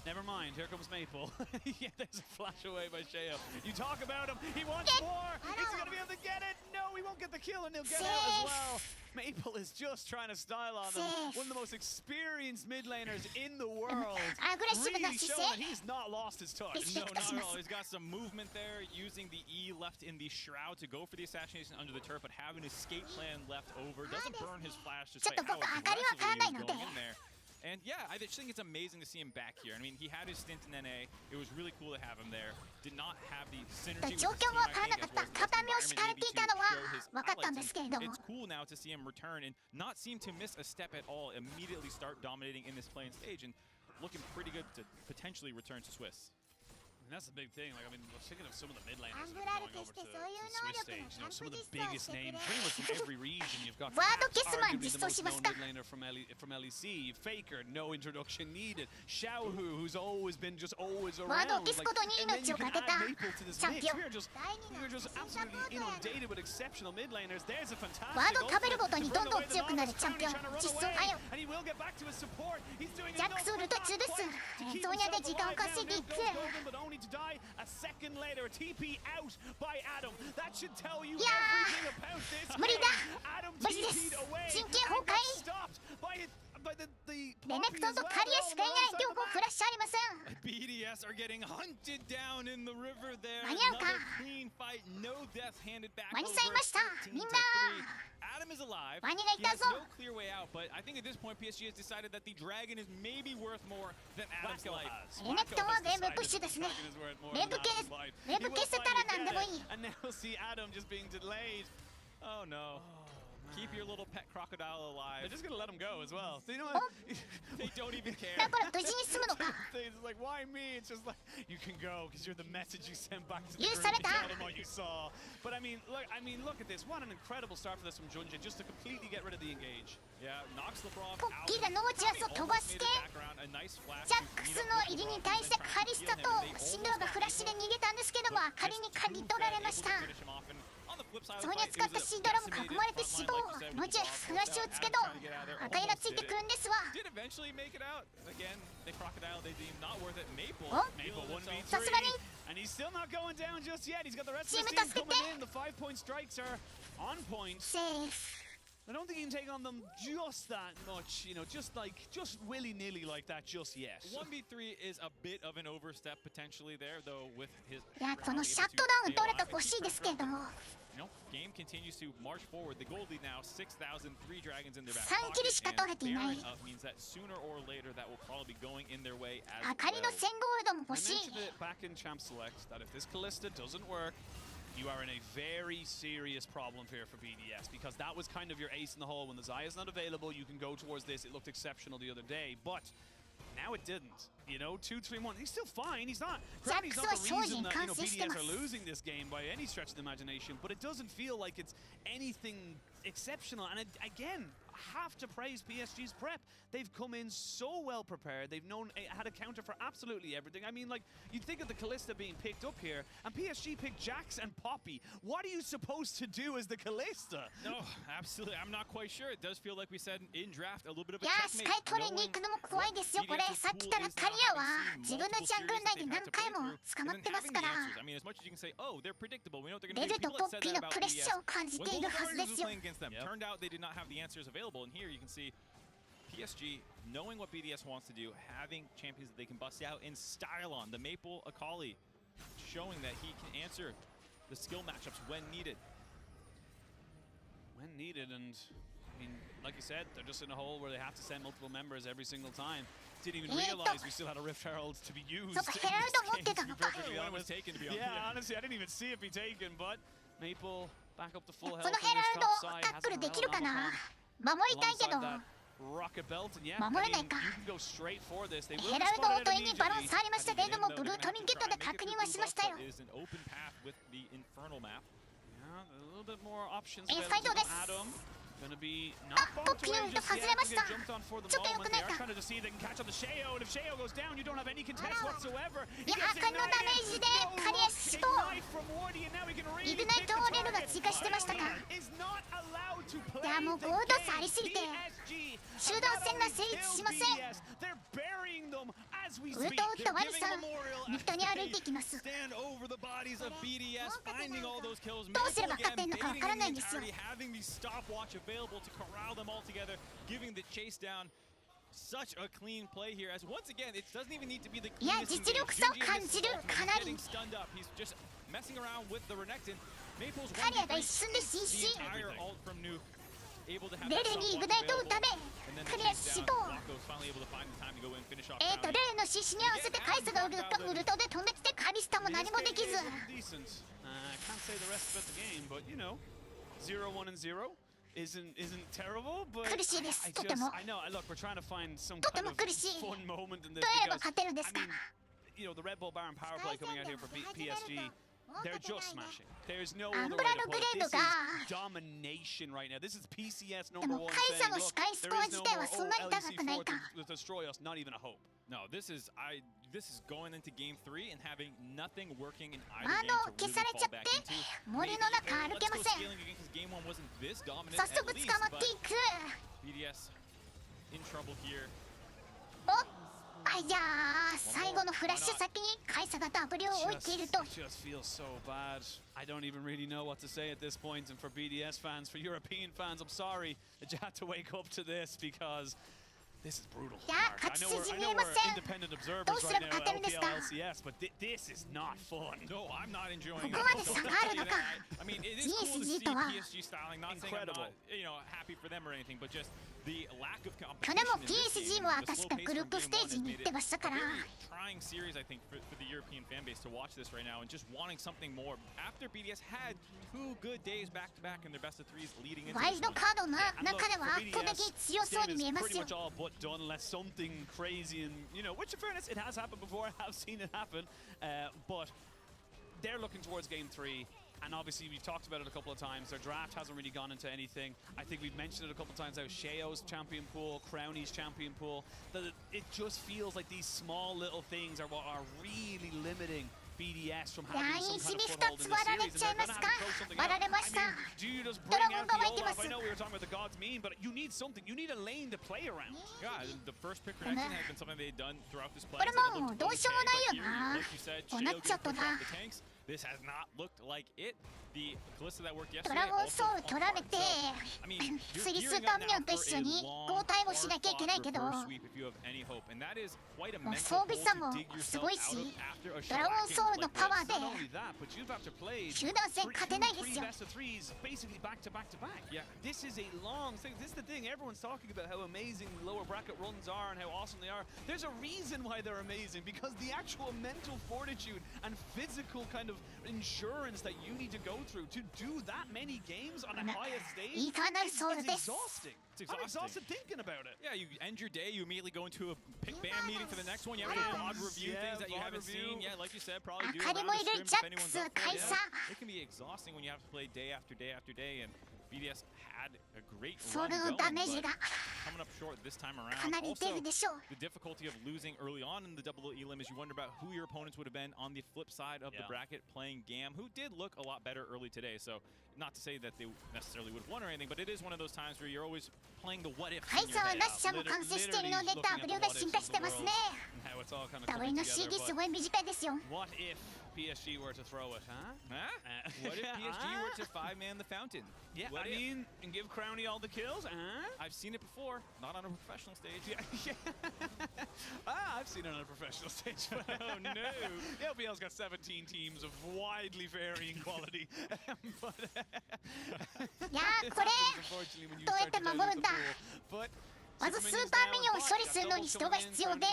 Never mind, here comes Maple. Yeah, there's a flash away by Sheo. You talk about him, he wants more! Is he gonna be able to get it? No, he won't get the kill and he'll get out as well. Maple is just trying to style on them. One of the most experienced mid laners in the world. アグレッシブな Really 姿 showing that 勢 he's not lost his touch. No, Respect not us. at all. He's got some movement there, using the E left in the shroud to go for the assassination under the turret, but having an escape plan left over. Doesn't burn his flash despite how aggressively he was going in there. And yeah, I just think it's amazing to see him back here. I mean, he had his stint in NA. It was really cool to have him there. Did not have the synergy with his 状 team, 況は I 分からな think, かっ as た well as the 片目を敷かれ environment てい maybe た to のは show his 分かったんで allies. すけれども It's cool now to see him return and not seem to miss a step at all, immediately start dominating in this playing stage and looking pretty good to potentially return to Swiss. And that's the big thing. Like, I mean, thinking of some of the mid laners アン that ブラ are ル going と over し to てそういう the 能 Swiss 力の stage. キ You ャ know, ン some プ of 実 the 装 biggest してくれ names, pretty much from every region. You've got ワード Caps, 消すマン arguably 実 the 装 most します known か mid laner from LEC. Faker, no introduction needed. Xiaohu, who's always been just always ワードを around. 消すことに And then 命 you を can かけ add た Maple to this チャン mix. ピオン We are just absolutely inundated with exceptional mid laners. There's a fantastic ワードを食べるごと ultimate に to どん bring どん away the 強くなる Nox. チャンピオン Trying to run 実装 away, はよ and he will get back to his support. He's doing ジャックスウルト中です ゾーニャで時間を稼いでいく but only to die a second later. A TP out by Adam. That should tell you いや everything about this. 無理だ Adam 無理です TP'd away 陣形 and 崩 got 壊 stopped by the レネク poppy トン as と well. カリアしかいない両方フラッシュありません BDS are getting hunted down in the river there. 間に合うか Another clean fight, no deaths handed back ワニさんい over ましたみん 13 to な 3. Adam is alive. ワニがい He た has ぞ no clear way out, but I think at this point PSG has decided that the dragon is maybe worth more than Adam's Wacko life. has. レネクトンはウェーブプッシュ Decided ですね the dragon is worth more ウェー than ブ Adam's life. ウェーブ He will 消せたら finally 何で get もい it. い And now see Adam just being delayed. Oh no. Keep your little pet crocodile They're alive. just gonna let him go as well. So you know what? They don't even care. だから無事に済むのか It's like, why me? It's just like, you can go because you're the message you sent back to the 許 group され to た tell them what you saw. But I mean, look at this. What an incredible start for this from Junjin, just to completely get rid of the engage. Yeah, knocks LeBron ポ out. ッキーがノーチラスを飛ばして Background, a nice flash ジャッ to ク beat ス up の LeBron 入りに対してカリスタと and they シンドラがフラッシュで逃げたんですけどもアカリに刈り取られました finish him off. And on the flip side そ of こ the に fight, 使った it was シ a ンドラも decimated 囲まれて front 死 line, 亡 like you said, ノ with チ the フラッシュをつけど Adam trying to get out of there, 赤いがつい almost て did く it. るんですわ Did eventually make it out. Again, the crocodile they deem not worth it. Maple. Oh. Maple feels himself- 1v3. さすがに And he's still not going down just yet. He's got the rest Team of his team助けて coming in. The 5-point strikes are on point. セーフ I don't think he can take on them just that much, you know, just willy-nilly like that just yet. 1v3 is a bit of an overstep potentially there, though, with his. いやこのシャットダウン取れてほしいですけれども game continues to march forward. The gold lead now 6,000, 3 dragons in their back 3 キルしか取れていない。 Baron up means that sooner or later that will probably be going in their way as あかりの well. 1000ゴールドも I 欲しい。 mentioned it back in Champ Select that if this Callista doesn't work, you are in a very serious problem here for BDS because that was kind of your ace in the hole. When the Zaya's not available, you can go towards this. It looked exceptional the other day, but now it didn't. You know, 2-3-1. He's still fine. He's not. Crowny's not the reason that BDS are losing this game by any stretch of the imagination, but it doesn't feel like it's anything exceptional. And again, I have to praise PSG's prep. They've come in so well prepared. They've had a counter for absolutely everything. I mean, like, you'd think of the Callista being picked up here, and PSG picked Jax and Poppy. What are you supposed to do as the Callista? No, absolutely. I'm not quite sure. It does feel like we said in draft a little bit of a いや、ス checkmate. カイ取りに行くのも怖いですよ、これ。さっきからカリアは自分のジャングル内で何回も捕まってますから。 I mean, as much as you can say, oh, they're predictable. We know what they're レ going to ル do. と People ポ have said ッピー that の about プレッシャーを BDS 感じ when ている Golden はず Guardians で was すよ。 playing against them. Turned out they did not have the answers available. And here you can see PSG knowing what BDS wants to do, having champions that they can bust out in style on. The Maple Akali showing that he can answer the skill matchups when needed. When needed, and I mean, like you said, they're just in a hole where they have to send multiple members every single time. Didn't even realize we still had a Rift Herald to be used. そうか、ヘラルド持ってたのか。 When it was taken, to be honest. Yeah, honestly, I didn't even see it be taken, but Maple back up to full こ health の in ヘラ this ル top ド side. タックル Has で a きるか Morel な。 on 守りたいけど。 alongside that rocket belt, and yeah, 守 I れない mean, か。 you can go straight for this. They will ヘ be ラルド spotted 元 out にバロン immediately. 触りましたけれども、ブルートリンゲットで確認はしましたよ。 It is an open path with the Infernal map. Yeah, a little bit more options サイ available ド to です。 Adam. Gonna be not bumped Poppy away の just 外 yet. れました。 They jumped on for the ちょっと良く moment. な They い are か。 trying to see if they can catch on the Sheo, and if Sheo goes down, you don't have any contest whatsoever. いや、赤のダメージでカリア死亡。 イグナイトをレルが追加してましたか。いや、もうゴールド差ありすぎて集団戦が成立しません。ウルトを打ったワニさん、ミッドに歩いていきます。 どうすれば勝てんのかわからないんですよ。 Such a clean play here, as once again, it doesn't even need to be the いや、 cleanest 実力差を感じる、かなり。 getting stunned up. He's just messing around with the Renekton. Maple's カリアが一瞬で失 the 神。 entire ult from Nuke, able to have レ that ルに stop イグ watch ナイトを打 available. ため、 And then ク the リア chase 死 down. 亡。 Blocko's finally able to find the time to go in, finish off レ Crowney. ルの獅子に合わせてカイサがウルトで飛んできて、カリスタも何もできず。 Decent. Can't say the rest about the game, but you know, 0-1 and 0 isn't terrible. But I 苦しいです、 just とても。 I know. Look, we're trying to find some とて kind も of 苦しい。 fun moment in this どうやれば because 勝てるんです I か。 mean, you know, the Red Bull Baron power play coming out here for PSG. They're just smashing. There's no other way to put it. This is domination right now. This is PCS number one saying, look, there is no more, oh, LEC4 to destroy us, not even a hope. No, this is going into game 3 and having nothing working in ワー either ド game を to 消さ really れちゃ fall って back into. 森の中歩けま Let's せ go ん。 scaling again because game 1 wasn't this dominant 早 at 速 least, 捕まっ but ていく。 BDS in trouble here. おっ、あ、いやー、最後のフラッシュ先にカイサが W を置いていると。 It just feels so bad. I don't even really know what to say at this point. And for BDS fans, for European fans, I'm sorry that you had to wake up to this because this is brutal. Yeah, Mark. I know we're independent observers right now at LPL LCS, but this is not fun. No, I'm not enjoying こ it. こまで差があるのか。 I mean, it is cool to see PSG とは PSG styling. Not saying I'm not, you know, happy for them or anything, but just the lack of 去 competition 年も in this game, PSG も the 確 slow か pace グルー from プ game ステー 1 has ジに made 行っ it てましたか a ら。 very trying series, I think, for the European fan base to watch this right now and just wanting something more. After BDS had 2 good days back to back in their best of 3s leading into ワイル this ド one. カードの And 中 look, で for は圧倒的 BDS, に強そうに this 見え game ま is すよ pretty。much all but done unless something crazy and, you know, which in fairness, it has happened before. I have seen it happen. But they're looking towards game 3. And obviously, we've talked about it a couple of times. Their draft hasn't really gone into anything. I think we've mentioned it a couple of times now. Sheo's champion pool, Crowney's champion pool. That it just feels like these small little things are what are really limiting BDS from having some kind of foothold in the series. And they're going to have to throw something out. I mean, do you just bring out the Olaf? I know we were talking about the God's Mean, but you need something. You need a lane to play around. Yeah, the first pick reaction has been something they've done throughout this play. これもうどうしようもないよな。こうなっちゃったな。this has not looked like it. The Kalista that worked ド yesterday ラゴン also ソウル取られ hard. て So, I mean, you're スリス gearing タ up ミニョ now ンと for 一緒 a に long, 交代もしなきゃいけないけど hard-fought reverse sweep if you have any hope, and that is quite a もう mental 装 toll 備差も to dig す yourself ごい out し of after a ドラゴン shellacking ソウルの like パワー this. で Not only that, but you've after played 集団戦勝てないですよ best of threes basically back to back to back. Yeah, this is a long thing. This is the thing. Everyone's talking about how amazing lower bracket runs are and how awesome they are. There's a reason why they're amazing because the actual mental fortitude and physical kind of endurance that you need to go through to do that many games on the highest イ stage ーターナル is ソウルです exhausting. It's I'm exhausting. exhausted thinking about it. Yeah, you end your day, you immediately go into a pick band meeting for the next one. You have to VOD review Yeah, things that you VOD haven't review. seen yet. Like you said, probably do 明かり around も the いる stream ジャ if ック anyone's ス up for 解 it. 散 It can be exhausting when you have to play day after day after day, and BDS had a great ソウ run ルのダ going, メージ but が coming up short this time か around. なり出 Also, るでしょう the difficulty of losing early on in the double elim is you wonder about who your opponents would have been on the flip side of the Yeah. bracket playing Gam, who did look a lot better early today. So not to say that they necessarily would have won or anything, but it is one of those times where you're always playing the what if カイ in さ your んは head. ラッシャーも完成しているので W が進化してますね And how it's all kind of W coming の together, CD す but ごい短いですよ what if PSG were to throw it, huh? Huh? What if PSG were to five-man the fountain? Yeah, What I if? mean, and give Crowny all the kills, huh? I've seen it before, not on a professional stage. Yeah. I've seen it on a professional stage. But Oh, no. LPL's got 17 teams of widely varying quality. But いやーこれ unfortunately, when you どうやっ start て to 守 dilute るん the だ pool. But まずスーパーミニョンを処理するのに人が必要で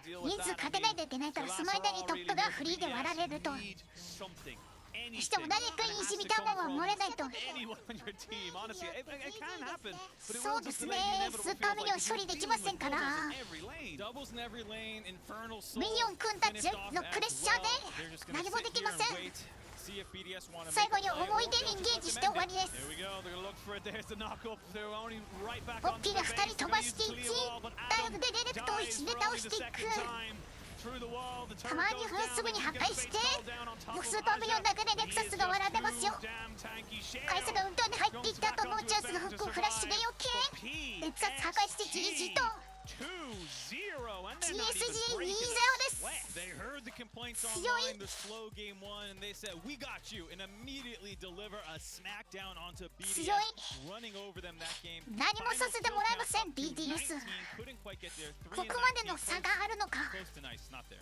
人数勝てないといけないからその間にトップがフリーで割られるとしかも誰かにしみたもんは漏れないと Anyone on your team, honestly, it can happen. But it そ will うで just す delay ね the ス inevitable ーパーミニョン feels 処 like 理で you're きま dealing せん with から doubles in every lane. Doubles in every lane, Infernal Soul ミニオン君たち finished off のプレッ as シャー well. で They're just gonna 何も sit でき here ま and せん wait, see if BDS want to 最 make 後 a に play. 思い出にエンゲージして終わりです Here we go. They're gonna look for it. There's the knock up. They're only right back ポッ onto ピー the が base. 2人飛 They're ば gonna し use て the 1 clear wall, but ダイ Adam ブでディレクトを dies 石で for 倒 only し the ていく second time. Through the wall, the た turret まに goes フンす down. ぐに They 破 get 壊 the し base て fall down on top よ of スーパーミニョン Aja. だけでレクサ He ス is が割ら just れますよ too damn tanky. カイサが運動で入っていった後もチャンスのフックをフラッシュで余計レクサス破壊して GG と 2-0 and they're not even PSG 2-0 breaking で a す sweat. They heard the complaints 強い online, the slow game one, and they said, we got you, and immediately deliver a smackdown onto BDS, 強い running over them that game. 何もさせてもらえません BDS Couldn't quite get there. ここまでの差があるのか Close to nice, not there.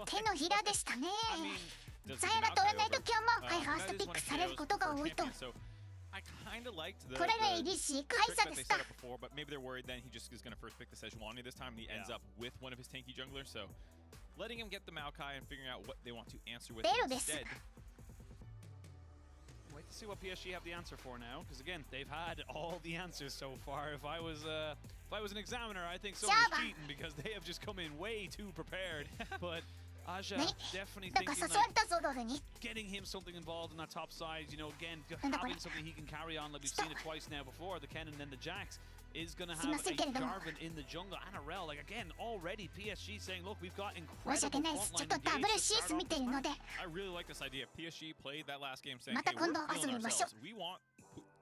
手のひらでしたね I mean, Does ザヤが取れない時はもう that ファースト is ピッ one ク of される KO's ことが多いと champions, so I kind of liked the, これが the EDC カイ trick サ that で they した set up before, but maybe they're worried then he just is going to first pick the Sejuani this time, and he ends Yeah. up with one of his tanky junglers, so letting him get the Maokai and figuring out what they want to answer with ベロです instead. wait to see what PSG have the answer for now, because again, they've had all the answers so far. If I was an examiner, I think someone's Java. cheating because they have just come in way too prepared. But Aja 何 definitely なんか thinking 誘わ like れたぞロールに getting him something involved in that top side. You know, again, Anda ko having something he can carry on like we've seen it twice now before. The Ken and then the Jax is going to have すいませんけれども。 a Jarvan in the jungle and a Rel. Like again, already PSG saying, look, we've got 申し訳 incredible ないですちょっ frontline とダブル engagement to CS start 見 off て this るので match. I really like this idea. PSG played that last game saying, また hey, 今 we're 度遊び feeling ましょう ourselves. We want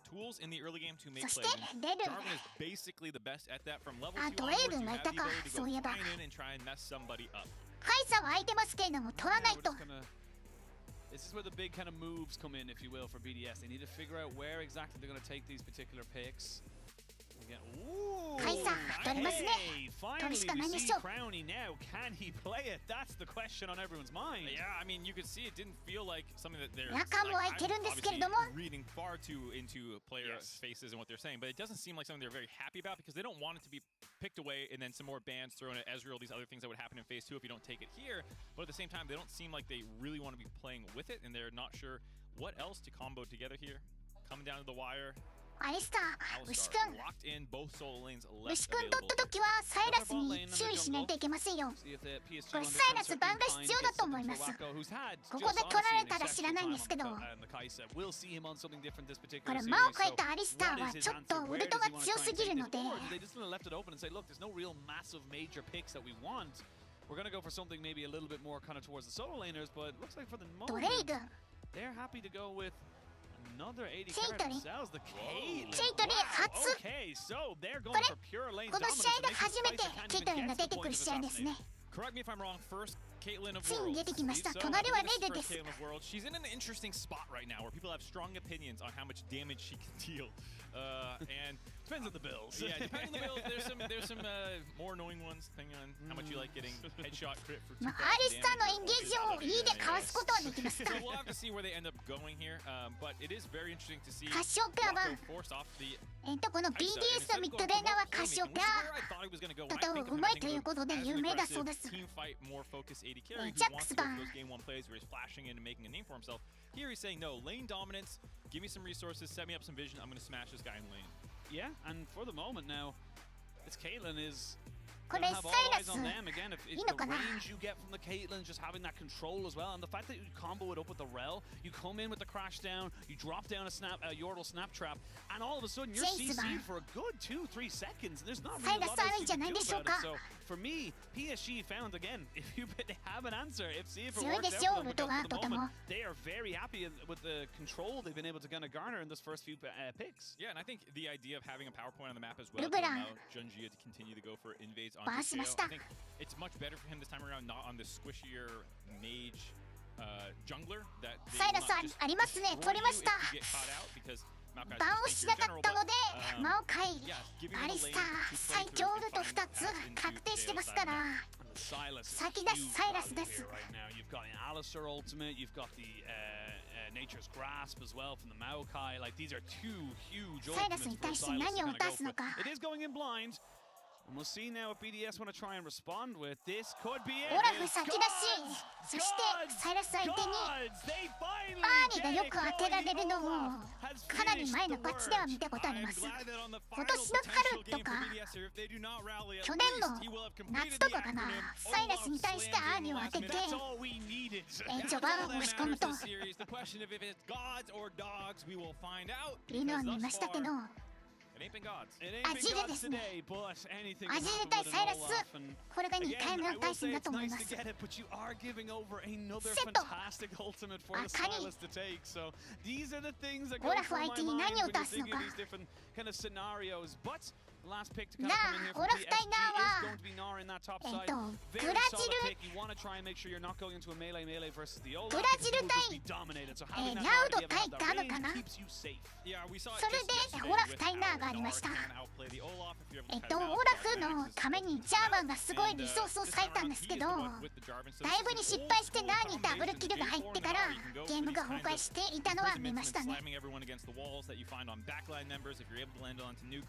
tools in the early game to make そし plays. て And レル Jarvan is basically the best at that. From level あ 2 ドレイ onwards, ル you がい have た the か ability to そうい go えば flying in and try and mess somebody up. カイサは空いてますけれども取ら Yeah, ない we're と just gonna- This is where the big kind of moves come in, if you will, for BDS. They need to figure out where exactly they're going to take these particular picks. Again, ooh, カイサ取りますね hey, 取 finally るしかない we で see しょう Crowny now. Can he play it? That's the question on everyone's mind. Yeah, I mean, you could see it didn't feel like something that they're 中も空いてるんですけれども obviously reading far too into player Yes. faces and what they're saying, but it doesn't seem like something they're very happy about because they don't want it to be picked away and then some more bans thrown at Ezreal, these other things that would happen in phase 2 if you don't take it here. But at the same time, they don't seem like they really want to be playing with it, and they're not sure what else to combo together here. Coming down to the wire, アリスター牛 Alistar くん locked in both solo lanes 牛 left くん取 available った here. 時はサイラスに注意しないといけませんよ See if the PSG これ one サイラス can 番が certainly 必要だ find と思います Wacko, who's had こ just こで取ら honestly れ an たら知ら exceptional ないん time ですけど on the Kai'Sa. We'll see him on something different this こ particular れ series. 魔を書い So たアリスター what は is his ちょっ answer? と Where 腕 does と he が wanna 強 try す and ぎ take る this ので forward? They just want to left it open and say, look, there's no real massive major picks that we want. We're going to go for something maybe a little bit more kind of towards the solo laners, but it looks like for the ドレイ moment, ル they're happy to go with another 80 チェイ card トリ themselves. The Caitlyn. チェイトリ Wow, 初 okay, so they're こ going れ for pure lane この dominance. 試合 and で makes 初めて Kai'Sa can't チェイ even トリンが get 出 to て the くる point of 試合ですね assassination. Correct me if I'm wrong, first Caitlyn of ついに Worlds. 出てきました。 So, 隣はレ this デ is で for す。 Caitlyn of Worlds. She's in an interesting spot right now where people have strong opinions on how much damage she can deal. And Depends on the builds. yeah, depending on the build, there's some more annoying ones depending on how much you like getting headshot crit for 2,000 まあ、アリスターのエンゲージを E でかわすことはできますか So we'll have to see where they end up going here, but it is very interesting to see カシオペアは Wako force off the この BDS のミッドレーナーはカシオペアとてもうまいということで有名だそうです。 team fight, more focused AD carry who ジャック wants ス to go が for those game one plays where he's flashing in and making a name for himself. Here he's saying no, lane dominance, give me some resources, set me up some vision, I'm going to smash this guy in lane. Yeah, and for the moment now, it's Caitlyn is こ gonna れ have サ all イラ eyes ス on them again. If いい the のかな range you get from the Caitlyn, just having that control as well, and the fact that you combo it up with the Rel, you come in with the crash down, you drop down a Yordle snap trap, and all of a sudden you're Jace は CC'd for a good 2-3 seconds. And there's not サイ really a ラ lot スあるん else じゃ you ない can で do しょう about か it. So for me, PSG found again. If they have an answer, see if it 強い works です out よ for them. ルト Because が for と the ても moment, they are very happy with the control they've been able to kind of garner in this first few picks. Yeah, and I think the idea of having a power point on the map as well to Lubra. allow Junjia to continue to go for invades onto バーしまし Sheo. た I think it's much better for him this time around, not on the squishier mage jungler that they サイ will ラス not just ありますね destroy 取りま you し if た you get caught out because Maokai's バンを just し tankier な in か general, ったの but, でマオカイ yeah, giving ア him リ the ス lane ター to 最 play 強 through ル and ト find 2つ paths into 確定して Sheo's ます side. から And the Silas is 先出し huge サイラス value です here right now. You've got an Alistar ultimate, you've got the Nature's Grasp as well from the Maokai. Like these are two huge サイラス ultimates に for 対して Silas to 何を kind 出 of go すの for. か It is going in blind. And we'll see now what BDS want to try and respond with. This could be it. オラフ It's 先出し Gods! そしてサイラス相手に Gods! They finally バーニーがよく当てられるのを has かなり finished 前の the パッチでは work. 見たことあり I'm ます glad that on the 今 final 年の potential 春と game か for BDS here, if they do not rally, at 去年 least の he will have 夏 completed と the かかな acronym サイラスに対してアーニーを当てて That's all we needed. 序盤を押し込むと The question of if it's gods or dogs, we will find out. いいのは見ましたけど It ain't been gods. It ain't been Agile gods ですね today, but anything ア can ジ happen ル対 with サイ an ラス Olaf. And これが2回 again, 目 I の will 対 say 戦だ it's と思い nice ま to す get it, but you are giving over another Seto. fantastic ultimate for the Akari. Silas to take. So these are the things that go Olaf through my 相手に mind 何を when you're 出すの thinking か of these different kind of scenarios. But the last pick to kind な of come in here あ from オラフ対 PSG ナー is は going to be Nara in that top えっ side. と Very ブラジ solid ル pick. You want to try and make sure you're not going into a melee versus the Olaf. ブラジル Because you will 対 just be dominated. So having that ラウ Nara ド to be able to have 対 that ガムかな range keeps you safe. Yeah, we saw it それ just で yesterday オラフ with 対ナー how がありました Nara can outplay the Olaf if you're able to オ cut him ラ out. フのためにジャーマンがすごいリソースを割いたんですけどだいぶに失敗してナーにダブルキルが入ってからゲームが崩壊していたのは見ましたね Slamming everyone against the walls that you find on backline members if you're able to land onto nuke.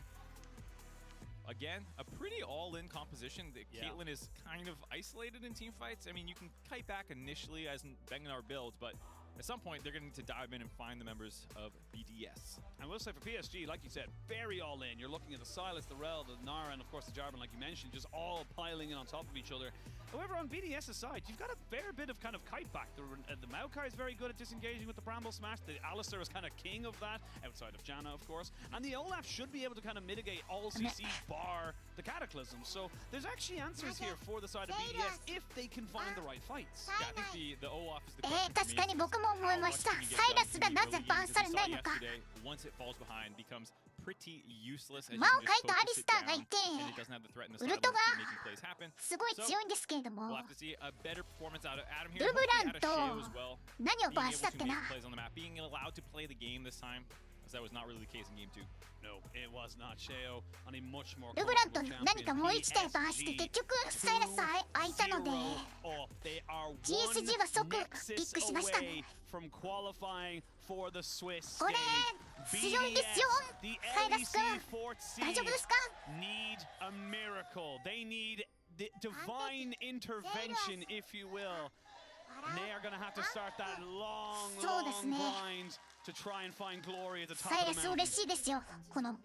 Again, a pretty all-in composition. Caitlyn is kind of isolated in team fights. I mean, you can kite back initially as in banging our builds, but at some point they're going to need to dive in and find the members of BDS. I will say for PSG, like you said, very all in. You're looking at the Silas, the Rel, the Nara, and of course the Jarvan, like you mentioned, just all piling in on top of each other. However, on BDS's side, you've got a fair bit of kind of kite back. The Maokai is very good at disengaging with the Bramble Smash. The Alistar is kind of king of that, outside of Janna, of course. And the Olaf should be able to kind of mitigate all CCs bar the Cataclysm. So there's actually answers here for the side of BDS if they can find the right fights. Yeah, I think the Olaf is the question 確かに for me. 僕も思いましたサイラスがなぜバンされないのか Once it falls behind, becomes pretty useless as you マオ can カイ just とアリ focus ス it ターが down, いて and it doesn't have the threat in the ウ side ルト to が keep making plays happen. すごい強いんですけれども We'll have to see a better performance out of Adam here. ルブ Hopefully ラン out of と Sheo as well. 何を Being バン able したっ to け make な plays on the map, being allowed to play the game this time, as that was not really the case in game 2. No, it was not Sheo on a much more ルブランと comfortable 何か champion. もう1体バンして結局サイラス空いたので Oh, they are PSG は即 one ピックしましたね nexus away from qualifying for the Swiss これ stage. 強いですよ the サイラス君 LEC fourth 大丈 seed 夫ですか need a miracle. They need the divine intervention, if you will. And they are going to have to start that long, そうですね grind to try and find glory at the top サイラ of the ス mountain. 嬉しいですよこの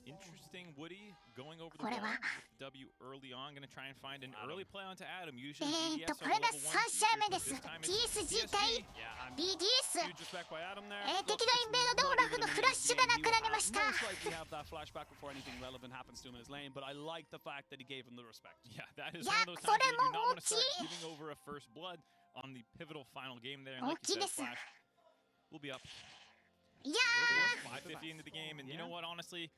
Interesting Woody going over the これ wall. は W early on, going to try and find an early play onto Adam. Usually こ BDS れ are が level 3 1 試合目で users, す but this time it's PSG 対 Yeah, and BDS huge respect by Adam there. 敵のインベードでオラフのフラッシュがなくなりました Most likely have that flashback before anything relevant happens to him in his lane, but I like the fact that he gave him the respect. Yeah, that is Yeah, one of those times where you do not want to それ start も大きい giving over a first blood on the pivotal final game there. And like 大きい you で said, す Flash will be up. いや 550 into the game, and you know what, honestly,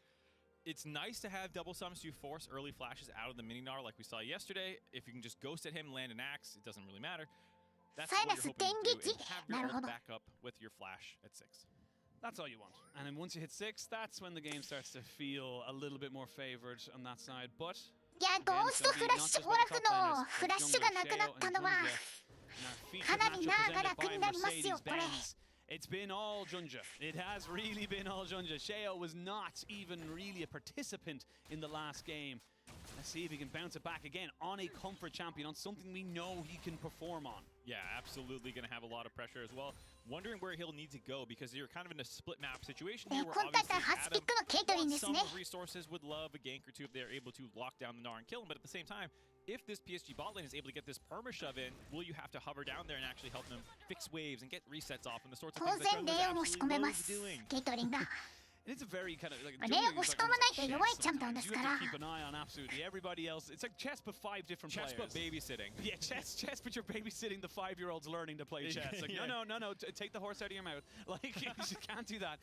it's nice to have double summons to force early flashes out of the mini Gnar like we saw yesterday. If you can just ghost at him, land an axe, it doesn't really matter. That's what you're hoping to do, and have your ult back up with your flash at 6. That's all you want. And then once you hit 6, that's when the game starts to feel a little bit more favored on that side. But いや、ゴーストフラッシュ、オラフのフラッシュがなくなったのはかなり長らくになりますよ、これ。It's been all Junja. It has really been all Junja. Sheo was not even really a participant in the last game. Let's see if he can bounce it back again on a comfort champion, on something we know he can perform on. Yeah, absolutely going to have a lot of pressure as well. Wondering where he'll need to go because you're kind of in a split map situation here where obviously some resources would love a gank or two if they're able to lock down the Gnar and kill him, but at the same time, if this PSG bot lane is able to get this perma shove in, will you have to hover down there and actually help them fix waves and get resets off and the sorts of things that Jungle absolutely loves doing? And it's a very kind of like keep an eye on absolutely everybody else. It's like chess but 5 different chess players. But babysitting. Yeah, chess but you're babysitting the 5-year-olds learning to play chess. Like no, take the horse out of your mouth. Like you can't do that.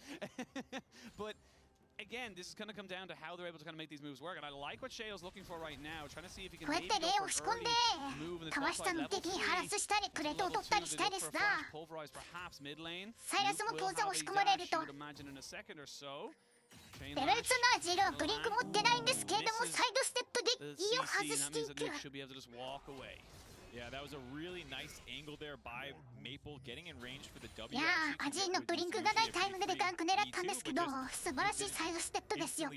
But again, this is going to come down to how they're able to kind of make these moves work. And I like what Sheo's looking for right now, trying to see if he can maybe go for an early move in the top side level 3. Pulverize perhaps mid lane. I would imagine in a second or so. ベルツナジルはブリンク持ってないんですけれども、サイドステップでEを外していく。 Yeah, that was a really nice angle there by Maple getting in range for the W. いやー、アジーのブリンクがないタイミングでガンク狙ったんですけど、素晴らしいサイドステップですよ。ア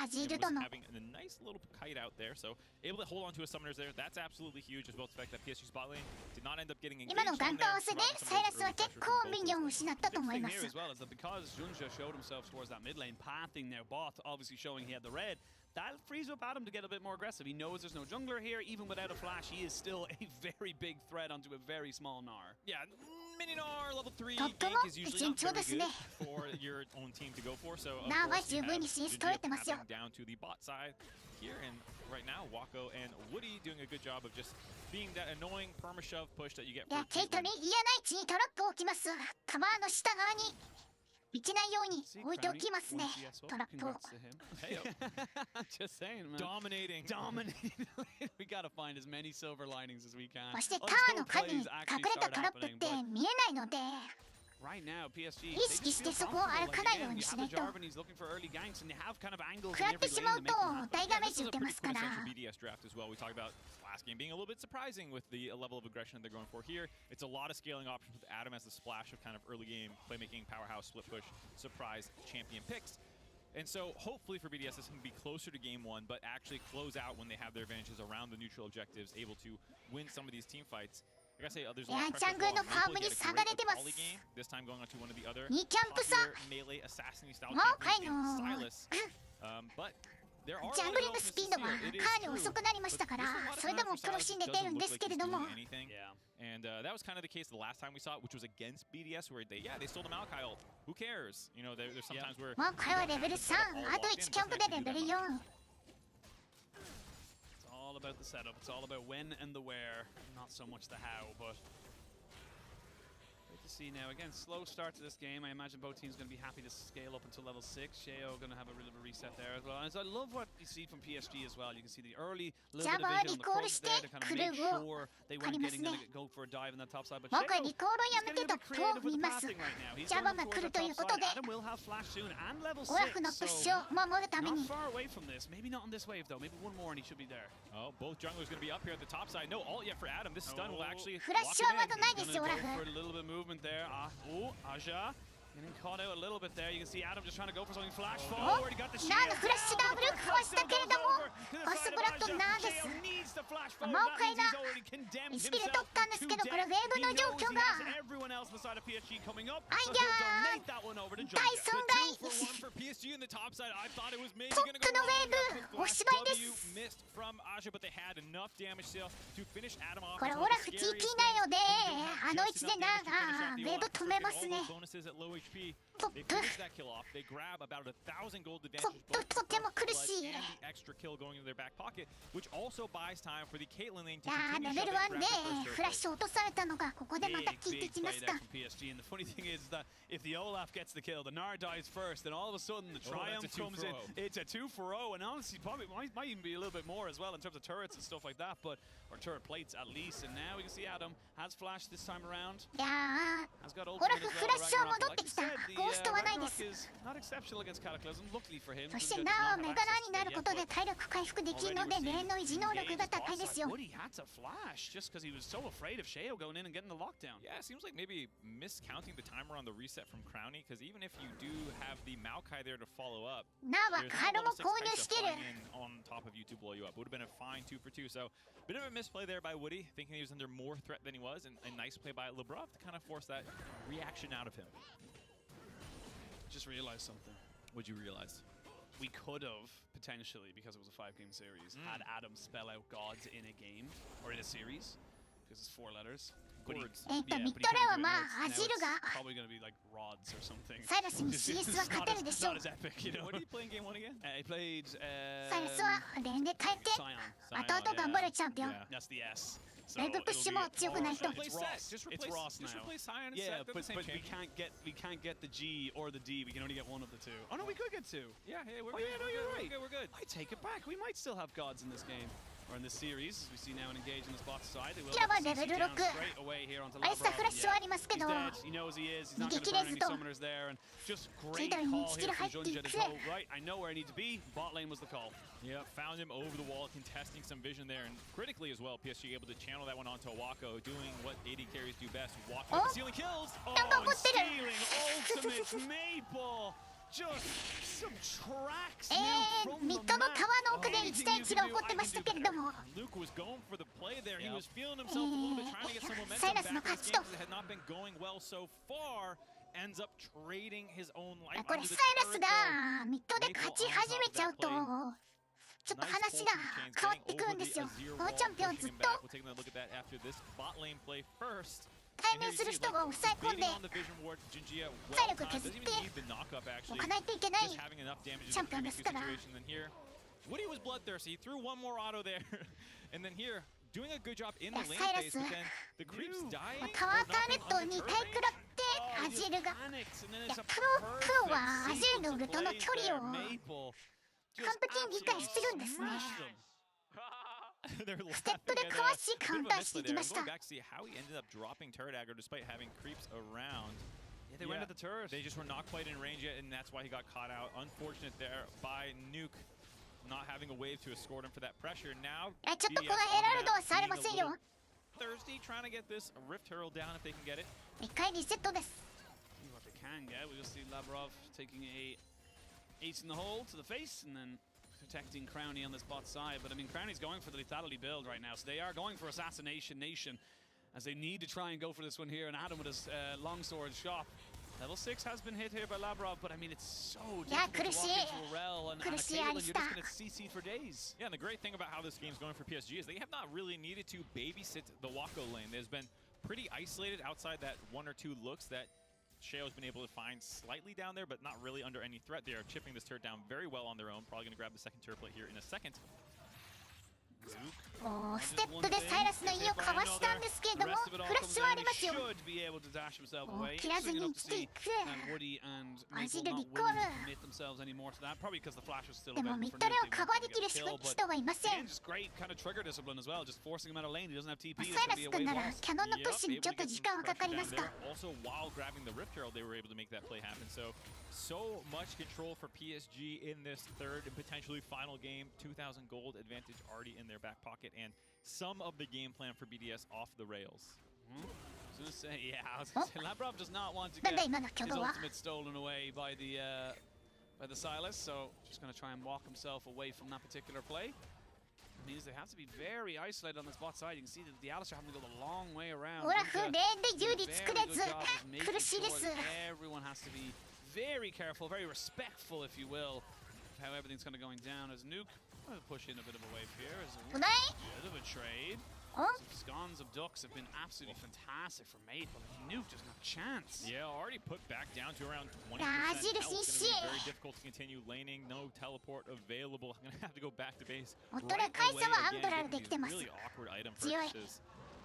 ジール殿。Having a nice little kite out there, so able to hold on to his summoners there. That's absolutely huge as well as the fact that PSG's bot lane did not end up getting engaged. 今のガンカ合わせでサイラスは結構ミニオンを失ったと思います。 Because Junja showed himself towards that mid lane, pathing their bot, obviously showing he had the red. That frees up Adam to get a bit more aggressive. He knows there's no jungler here. Even without a flash, he is still a very big threat onto a very small Gnar. Yeah, mini Gnar level 3 gank is usually not very good for your own team to go for. So of course you have down to the bot side here, and right now Wako and Woody doing a good job of just being that annoying perma shove push that you get. いや、ケイトに嫌な位置にトラップを置きます。カバーの下側に。 見ちないように置いておきますね。トラップを。Just saying, man. Dominating. We gotta find as many silver linings as we can. そしてタワーの陰に隠れたトラップって見えないので。 Right now, PSG 意識してそこを歩かないようにしないと。食らってしまうと大ダメージ受けますから。 Last game being a little bit surprising with the level of aggression they're going for here. It's a lot of scaling options with Adam as the splash of kind of early game playmaking, powerhouse, split push, surprise champion picks. And so hopefully for BDS this can be closer to game 1, but actually close out when they have their advantages around the neutral objectives, able to win some of these team fights. Like I say, there's a lot of pressure game. This time going on to one of the other popular melee assassin style champions, Silas. But ジャングリングスピードがかなり遅くなりましたから、それでも苦しんで出るんですけれども。 And that was kind of the case the last time we saw it, which was against BDS, where they stole the Maokai ult. Who cares? You know, there's sometimes where マオカイはレベル3、あと1キャンプでレベル4。 It's all about the setup. It's all about when and the where, not so much the how, but. See now again, slow start to this game. I imagine both teams going to be happy to scale up until level 6. Sheo going to have a little bit of a reset there as well. And so I love what you see from PSG as well. You can see the early little bit of vision on the front there to kind of make sure they weren't getting going to go for a dive in that top side. But Sheo is getting a bit creative with the passing right now. He's going towards the top side. Adam will have flash soon and level 6. So not far away from this. Maybe not on this wave though. Maybe one more and he should be there. Oh, both junglers going to be up here at the top side. No ult yet for Adam. This stun will actually lock him in. Gonna go for a little bit of movement there. Aja getting caught out a little bit there. You can see Adam just trying to go for something. Flash forward. He got the shield. フラッシュダブルかわしたけれども、ファスブラッドなんです。マオカイが意識で取ったんですけど、これウェーブの状況が。あいやー、大損害。トップのウェーブ、おしまいです。これオラフ TP ないので、あの位置でウェーブ止めますね。HP. トッ They プ finish that kill off. They grab about 1,000 gold advantage, とても苦しい。 and the extra kill going into their back pocket, which also buys time for the Caitlyn lane い to やー continue レベル shoving 1で grab their first フラッ turret. シュ落とされたのがここでまた効いて Big きま play し there た。 from PSG, and the funny thing is that if the Olaf gets the kill, the Gnar dies first, then all of a sudden the Oh, that's a Triumph two comes for in. oh. It's a 2 for 0, and honestly, probably might even be a little bit more as well in terms of turrets and stuff like that, but or turret plates at least. And now we can see Adam has flashed this time around. いや Has got ー ultimate ホラ as フ well. フラッシュは Ragnarok, 戻っ like て you きた。 said, the ゴーストはないで Ragnarok す。 is not exceptional against Cataclysm. Luckily for him, そして Ninja does なお not メ have ガラ access にな to る it こ yet, とで but 体力回復できる already ので we're 例の維持能力 seeing が高いですよ。 Woody had to flash just because he was so afraid of Sheo going in and getting the lockdown. Yeah, it seems like maybe miscounting the timer on the reset from Crowny, because even if you do have the Maokai there to follow up, なおは there's カ not ー a ド lot も of 購 six 入 Kai'Sa してる。 flying in on top of you to blow you up. Would have been a fine 2 for 2. So, bit of a misplay there by Woody, thinking he was under more threat than he was, and a nice play by Lebrov to kind of force that reaction out of him. Just realized something. What'd you realize? We could have potentially, because it was a 5-game series, had Adam spell out gods in a game or in a series because it's 4 letters. But he, Gourds. ミッ but ド he レー can't は do it ま now. あア It's ジルが probably going to be like rods or something. サイラスに It's CS は not 勝て as, るで it's しょ not。as epic, you know. What did he play in game 1 again? He played サイラスはレーンで変えて Scion. 後々頑張るチャンピオン。 Yeah. That's the S. So レイブプッシュも強くないと。 It's Ross. Just It's replace, Ross just now. replace Scion and Yeah, Set. They're but, the same but we champion. can't get the G or the D. We can only get one of the two. Oh no, we could get 2. Yeah, hey, we're Oh, good. yeah, no, we're you're good, right. We're good. I take it back. We might still have gods in this game. Or in this series, as we see now and engage in this bot side. They will Kiraは CC レベル down 6 straight away here onto アイスタ Lavrov. フラッシュはありますけ He's ど dead. He knows he is. He's not going to 逃げ切 burn れず any と summoners there. And just great リーダーに call スキ here ル from 入ってい Junja く to go, right, I know where I need to be. Bot lane was the call. Yeah, found him over the wall, contesting some vision there, and critically as well, PSG able to channel that one onto Wako, doing what AD carries do best, walking up Oh. and stealing kills. Oh, Don't and put it in. stealing ultimates Maple. Just subtracts え Nuke ー from ミ the ッドの map. 川の奥で1 Anything 対 you 1 can が do, 起こって I ま can した do けれ better. ども Luke was going for the play there. He Yep. was feeling himself a little bit, trying to get some momentum Silasの back in 勝 this ち game と because it had not been going well so far. Ends up trading his own life これ onto サ the イラス turret がミッドで勝ち始めちゃうとちょっと話が変わってくるんですよ。チャンピオンずっと We'll take a look at that after this bot lane play first. 対面する人が抑え込んで Beating on the vision ward, Jinjia well 体力 timed. 削っ Doesn't て even need the knock-up 置 actually. かないといけない Just having enough damage in チャン the ピオンで previous すから situation. Then here, Woody was bloodthirsty. He threw one more auto there. And then here, doing a good job in the lane phase, but then the creeps dying. タワーターネットに対食らってアジルがいやプロはアジルのウルトの距離を完璧に理解してるんですね。 They're ステップでかわしカウンターしていきました。 Going back to see how he ended up dropping turret aggro despite having creeps around. Yeah, they went at the turret. They just were not quite in range yet, and that's why he got caught out. Unfortunate there by Nuke not having a wave to escort him for that pressure. Now, いやちょっとこのヘラルドは触れませんよ。 thirsty, trying to get this Rift Hurl down if they can get it. 一回リセットです。 See what they can get. We just see Lavrov taking a ace in the hole to the face and then protecting Crowny on this bot side. But I mean, Crowny's going for the lethality build right now, so they are going for Assassination Nation as they need to try and go for this one here. And Adam with his longsword shot. Level 6 has been hit here by Lavrov, but I mean, it's so difficult to walk into a Rel and a Caitlyn. You're just going to CC for days. Yeah, and the great thing about how this game's going for PSG is they have not really needed to babysit the Wako lane. There's been pretty isolated outside that 1 or 2 looks that Sheo's been able to find slightly down there, but not really under any threat. They are chipping this turret down very well on their own. Probably going to grab the second turret plate here in a second. おーステップでサイラスの意をかわしたんですけれどもフラッシュはありますよ。おー切らずに生きていく。アジルリコール。でもミッドレをカバーできる人はいません。 Just great kind of trigger discipline as well, just forcing him out of lane. He doesn't have TP. サイラス君ならキャノンのプッシュにちょっと時間がかかりますと。 Also, while grabbing the Rift Herald, they were able to make that play happen. So much control for PSG in this third and potentially final game. 2,000 gold advantage already in their back pocket, and some of the game plan for BDS off the rails. I was gonna say, Lavrov does not want to get his ultimate stolen away by the Silas, so just gonna try and walk himself away from that particular play. It means they have to be very isolated on this bot side. You can see that the Alistar having to go the long way around. オラフレーンで有利作れず苦しいです。 Everyone has to be very careful, very respectful, if you will, of how everything's kind of going down. As Nuke push in a bit of a wave here. As a トライ bit of a trade. Scons of Ducks have been absolutely fantastic for Maple. Nuke just not a chance. Yeah, already put back down to around 20% health. It's going to be very difficult to continue laning. No teleport available. I'm going to have to go back to base right away again. Getting these really awkward item purchases.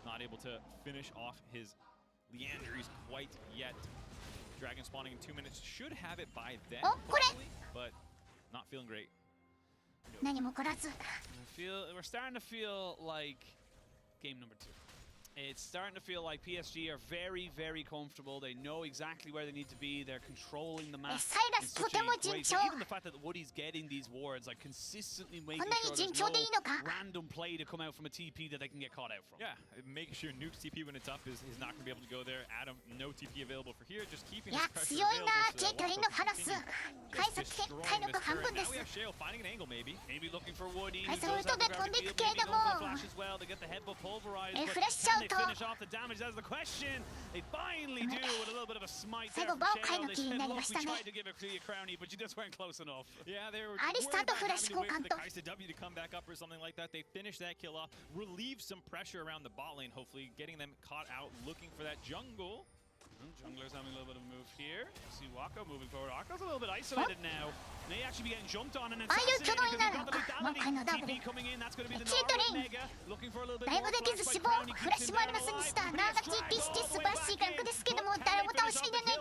Not able to finish off his Leandries quite yet. Dragon spawning in 2 minutes. Should have it by then, hopefully, but not feeling great. We're starting to feel like game number 2. It's starting to feel like PSG are very, very comfortable. They know exactly where they need to be. They're controlling the map. Even the fact that Woody's getting these wards, like consistently making sure there's no random play to come out from a TP that they can get caught out from. Yeah, making sure Nuke's TP when it's up is not going to be able to go there. Adam, no TP available for here. Just keeping his pressure available. Now we have Shale finding an angle, maybe. Maybe looking for Woody. Who does have the ground to maybe going for flash as well. They get the headbutt pulverized. They finish off the damage? That's the question. They finally do with a little bit of a smite there from Shale. They said, look, we tried to give it to you, Crowny, but you just weren't close enough. Yeah, they were worried about having to wait for the Kaisa W to come back up or something like that. They finished that kill off, relieved some pressure around the bot lane, hopefully getting them caught out, looking for that jungle. Jungler's having a little bit of a move here. See Wako moving forward. Wako's a little bit isolated now. May actually be getting jumped on and assassinated because he's got the lethality. TP coming in, that's going to be the Nara Mega. Looking for a little bit more flash by Crowny. Keeps him there alive.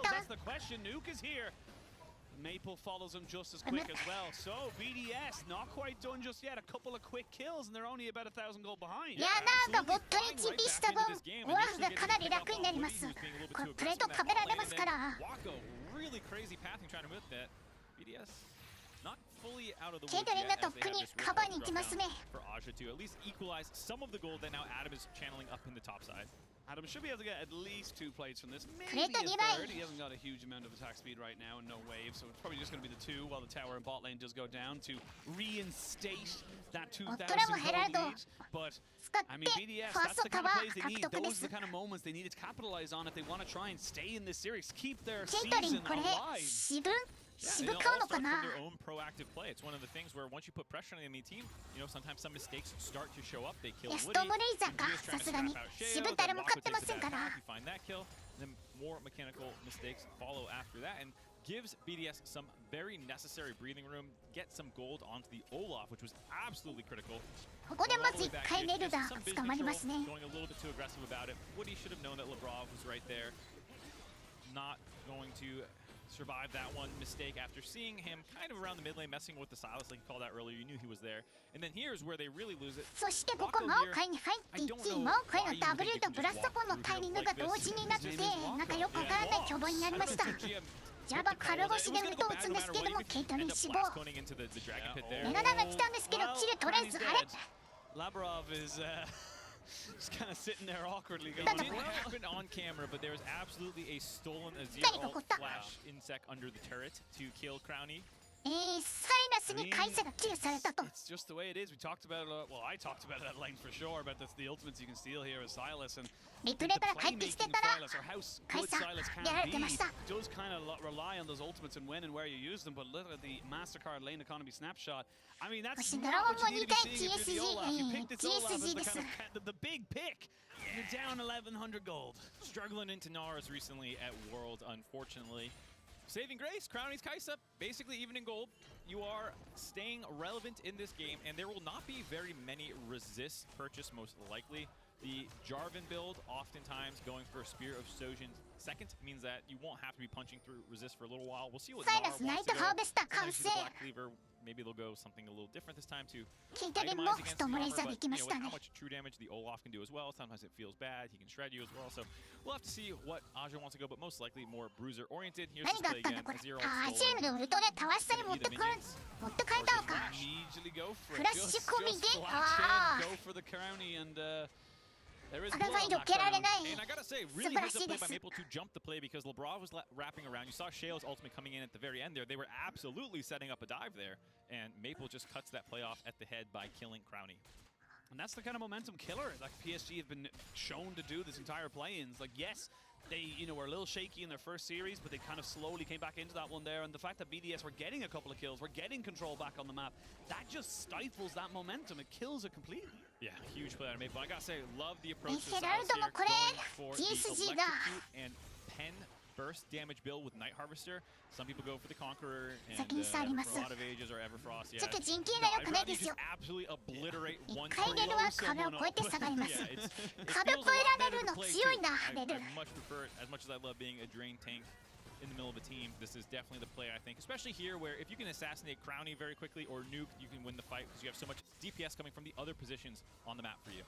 That's the question. Nuke is here. Maple follows him just as quick as well. So BDS not quite done just yet. A couple of quick kills and they're only about 1,000 gold behind. Yeah, Wako really crazy pathing trying to move that. BDS not fully out of the woods yet, as they have this for Aja to at least equalize some of the gold that now Adam is channeling up in the top side. Adam should be able to get at least 2 plates from this, maybe a third. He hasn't got a huge amount of attack speed right now and no wave, so it's probably just going to be the 2 while the tower and bot lane does go down to reinstate that 2,000 gold lead. But, I mean, BDS, that's the kind of plays they need. Those are the kind of moments they need to capitalize on if they want to try and stay in this series, keep their season alive. Yeah, they all start from their own proactive play. It's one of the things where once you put pressure on the enemy team, you know, sometimes some mistakes start to show up. They kill Woody, you find that kill, and then more mechanical mistakes follow after that, and gives BDS some very necessary breathing room, get some gold onto the Olaf, which was absolutely critical. Going a little bit too aggressive about it. Woody should have known that Labrov was right there. Not going to survive that one mistake after seeing him kind of around the mid lane messing with the Silas like you called out earlier. You knew he was there. And then here's where they really lose it. Wako here, I don't know why you think you can just walk through here like this. Java 軽星で打と打つんですけども、ケイトリン死亡。メガダが来たんですけど、キル取れず、あれ Labrov is just kind of sitting there awkwardly going. It didn't happen on camera, but there was absolutely a stolen Azir ult flash insec under the turret to kill Crowny. It's just the way it is. We talked about it, well, I talked about it at length for sure, about the ultimates you can steal here as Silas, and the playmaking Silas, or how good Silas can be, does kind of rely on those ultimates and when and where you use them, but look at the MasterCard lane economy snapshot. I mean, that's not what you need to be seeing if you're the Olaf. You picked this Olaf as the kind of the big pick. You're down 1,100 gold. Struggling into Nars recently at Worlds, unfortunately. Saving grace, Crowny's Kaisa, basically even in gold. You are staying relevant in this game, and there will not be very many resists purchased, most likely. The Jarvan build, oftentimes going for a Spear of Sojin's second, means that you won't have to be punching through resist for a little while. We'll see what Nar wants to go. The Black Cleaver, maybe they'll go something a little different this time to itemize against the armor, but you know, with how much true damage the Olaf can do as well, sometimes it feels bad, he can shred you as well, so we'll have to see what Aja wants to go, but most likely more bruiser-oriented. Here's this play again, Azir ult stolen. Immediately go for it, just flash in, go for the Crowny, and there is blood on that Crown. And I gotta say, really heads up play by Maple to jump the play because Labrov was wrapping around. You saw Shale's ultimate coming in at the very end there. They were absolutely setting up a dive there, and Maple just cuts that play off at the head by killing Crowny. And that's the kind of momentum killer like PSG have been shown to do this entire play-ins. Like, yes, they were a little shaky in their first series, but they kind of slowly came back into that one there. And the fact that BDS were getting a couple of kills, were getting control back on the map, that just stifles that momentum. It kills it completely. Yeah, huge play out of Maple. I gotta say, love the approach to Geraldo Silas here,もこれ going for the PSG が electrocute and pen burst damage build with Night Harvester. Some people go for the Conqueror and 先に触ります。 for a lot of ages or Everfrost. ちょっ Yeah. と陣形が良くないですよ。 Absolutely obliterate 一 one 回レルは壁を越えて下がります Yeah, it 壁 feels 越 a え lot られ better る to の play 強い too. な I レル much prefer it. As much as I love being a drain tank in the middle of a team, this is definitely the play, I think. Especially here, where if you can assassinate Crowny very quickly or Nuke, you can win the fight because you have so much DPS coming from the other positions on the map for you.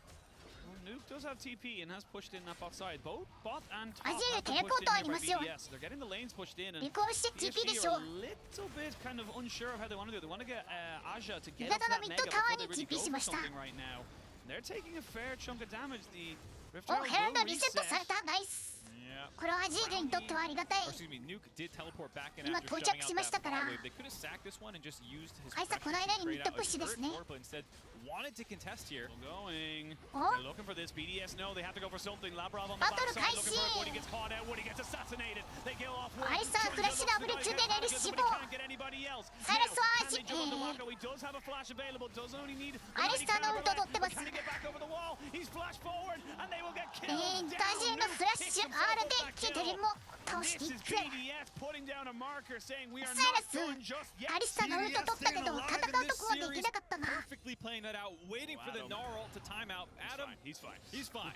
Well, Nuke does have TP and has pushed in that bot side. Both bot and top アジェル have テ been レポー pushed トあ in り here ま by すよ BDS. They're getting the lanes pushed in, and 離婚して TP でし PSG ょ are a little bit kind of unsure of how they want to do it. They want to get Aja to get 味 up 方 to の that ミッ mega ドタワ before ー they に really TP go し for ました something right now. And they're taking a fair chunk of damage. The Rift お Herald ヘラル will ドリセットされ reset. たナイス Yeah. これはアジールにとってはありがたい Or excuse me, Nuke did teleport back in 今 after 到 shutting 着 out しました that から bot wave. They could have sacked this one and just used his カイサ pressure この間 to にミ trade ッド out プッ a シュです turret ね for it, but instead wanted to contest here. Still going. Oh. They're looking for this. BDS know they have to go for something. Labrov on the Battle backside looking for開始 it. Woody gets caught out. Woody gets assassinated. They kill off Woody. アリサーフラッシュダブル2でレル死亡 Can't get anybody else. サイラスは Can they jump on the Wacko? He does have a flash available. Does only need アリスターのウルト取ってます Can he get back over the wall? He's flashed forward and they will get ア killed. ジールのフラッシュ R でキテリも倒し This てい is く BDS putting down a marker saying we are サイラ not ス done just yet. アリスターのウルト取ったけど戦うとこまでいけなかったな Perfectly playing that out, waiting for the Adam. Gnar ult to time out. Adam, He's fine. he's fine.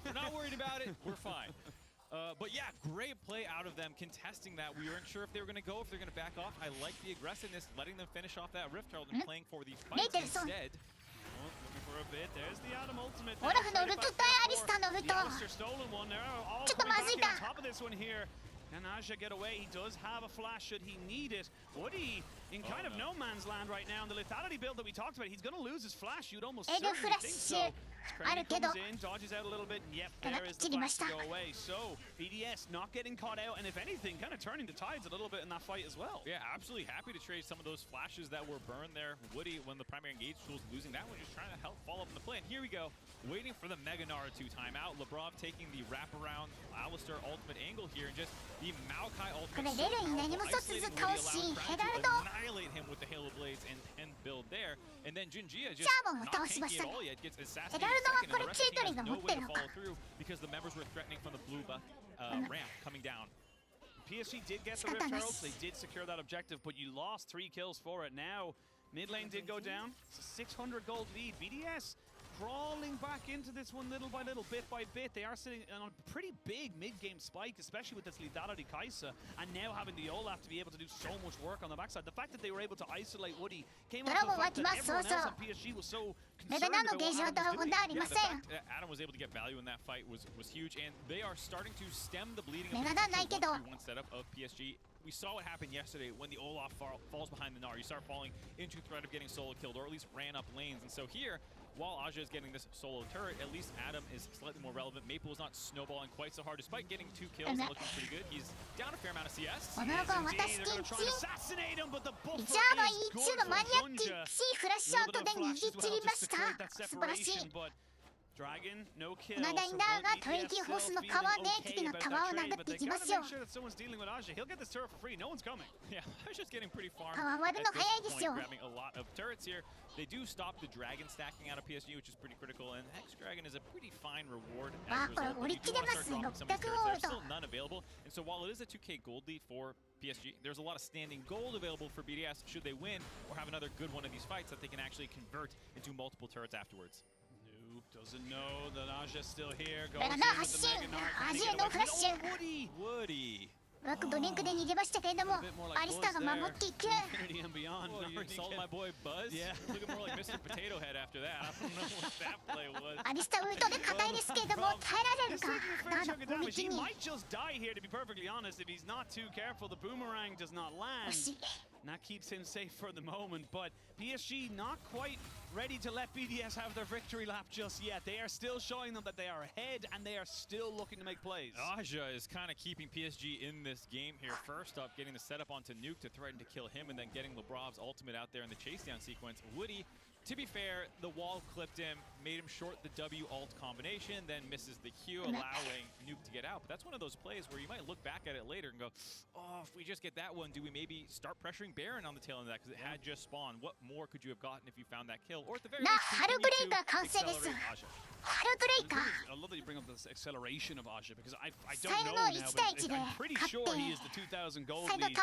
We're not worried about it. We're fine. But yeah, great play out of them contesting that. We weren't sure if they were going to go, if they're going to back off. I like the aggressiveness, letting them finish off that Rift Herald and playing for the fight instead. Oh, looking for a bit. There's the Adam ultimate. オラフのウルト対アリスターのウル The ト Alistair stolen one. They're all ちょっと coming ま back ずい in か on top of this one here. Can Aja get away? He does have a flash should he need it. Woody in kind of no man's land right now. And the lethality build that we talked about, he's going to lose his flash. You'd almost エル certainly フラッ think シ so. ュある Crane けど comes in, dodges out a little bit, and yep, ただ there is 切 the りま flash した to go away. So BDS not getting caught out, and if anything, kind of turning the tides a little bit in that fight as well. Yeah, absolutely happy to trade some of those flashes that were burned there. Woody, when the primary engage tool was losing that one, just trying to help follow up in the play. And here we go, waiting for the Mega Naruto timeout. Labrov taking the wraparound Alistair ultimate angle here, and just the Maokai こ ultimate. れレルに何も一つずつ倒しヘラルド annihilate him with the Halo Blades and build there. And then Jinjia just シャーボンを not 倒しまし tanky た at all yet, gets ヘ assassinated ラルドは second, こ and れ the チ rest ー of ト the リ team ーが has 持 no っ way てる to のか follow through because the members were threatening from the blue buff ramp coming down. PSG did get the Rift Heralds. They did secure that objective, but you lost 3 kills for it. Now, mid lane did go down. It's a 600 gold lead. BDS crawling back into this one little by little, bit by bit. They are sitting on a pretty big mid-game spike, especially with this lethality Kai'Sa, and now having the Olaf to be able to do so much work on the backside. The fact that they were able to isolate Woody came off the fact that everyone else on PSG was so concerned about what Adam was doing. ありま Yeah, せ the ん fact that Adam was able to get value in that fight was huge, and they are starting to stem the bleeding of Mega the Dan ないけど 1-3-1 setup of PSG. We saw what happened yesterday when the Olaf falls behind the Gnar. You start falling into threat of getting solo killed, or at least ran up lanes. And so here, while Aja is getting this solo turret, at least Adam is slightly more relevant. Maple is not snowballing quite so hard, despite getting 2 kills and looking pretty good. He's down a fair amount of CS. この子は Indeed, 私 they're 禁 going to 止 try and assassinate him, but the リ buffer チャード is 一 good のマニアッ for ク Junja. しいフラッシュアウトで逃げ切りまし Just た to create that 素晴らしい separation, but Dragon, no kill. この間に So ダーが both トリ BDS キーホス still の feeling 川で okay 敵の about タワーを that 殴 trade, っ but てい they きま gotta すよ make sure that someone's dealing with Aja. He'll get this turret for free. No one's coming. Yeah, Aja's getting pretty farmed タワー割る at の this 早いですよ point, grabbing a lot of turrets here. They do stop the dragon stacking out of PSG, which is pretty critical, and Hex Dragon is a pretty fine reward as a result. But you do want to start dropping some of these turrets. There's still none available, and so while it is a 2K gold lead for PSG, there's a lot of standing gold available for BDS should they win or have another good one of these fights that they can actually convert into multiple turrets afterwards. Noob doesn't know that Aja's still here. Goes だから in な with 発 the 信 Mega Narc. ア Can he ジ get アの away フラッ from シ it? ュ Oh, Woody! Woody! ワークドリンクで逃げましたけれども A bit more like アリスターが Buzz 守 there. っていく Infinity and beyond. Oh, you Already insulted get- my boy Buzz? Yeah. Looking more like Mr. Potato Head after that. I don't know what that play was. アリスターウルトで硬いですけれども耐えられる He's か taking a ダ fair ーの chunk of 攻 damage. 撃 He に might just die here, to be perfectly honest, if he's not too careful. The boomerang does not 惜 land. しい And that keeps him safe for the moment. But PSG not quite ready to let BDS have their victory lap just yet. They are still showing them that they are ahead, and they are still looking to make plays. Aja is kind of keeping PSG in this game here. First up, getting the setup onto Nuke to threaten to kill him, and then getting Labrov's ultimate out there in the chase down sequence. Woody To be fair, the wall clipped him, made him short the W alt combination, then misses the Q, allowing Nuke to get out. But that's one of those plays where you might look back at it later and go, oh, if we just get that one, do we maybe start pressuring Baron on the tail end of that because it had just spawned? What more could you have gotten if you found that kill? Or at the very least, continue to accelerate Aja. I love that you bring up this acceleration of Aja because I don't know now, but I'm pretty sure he is the 2,000 gold lead.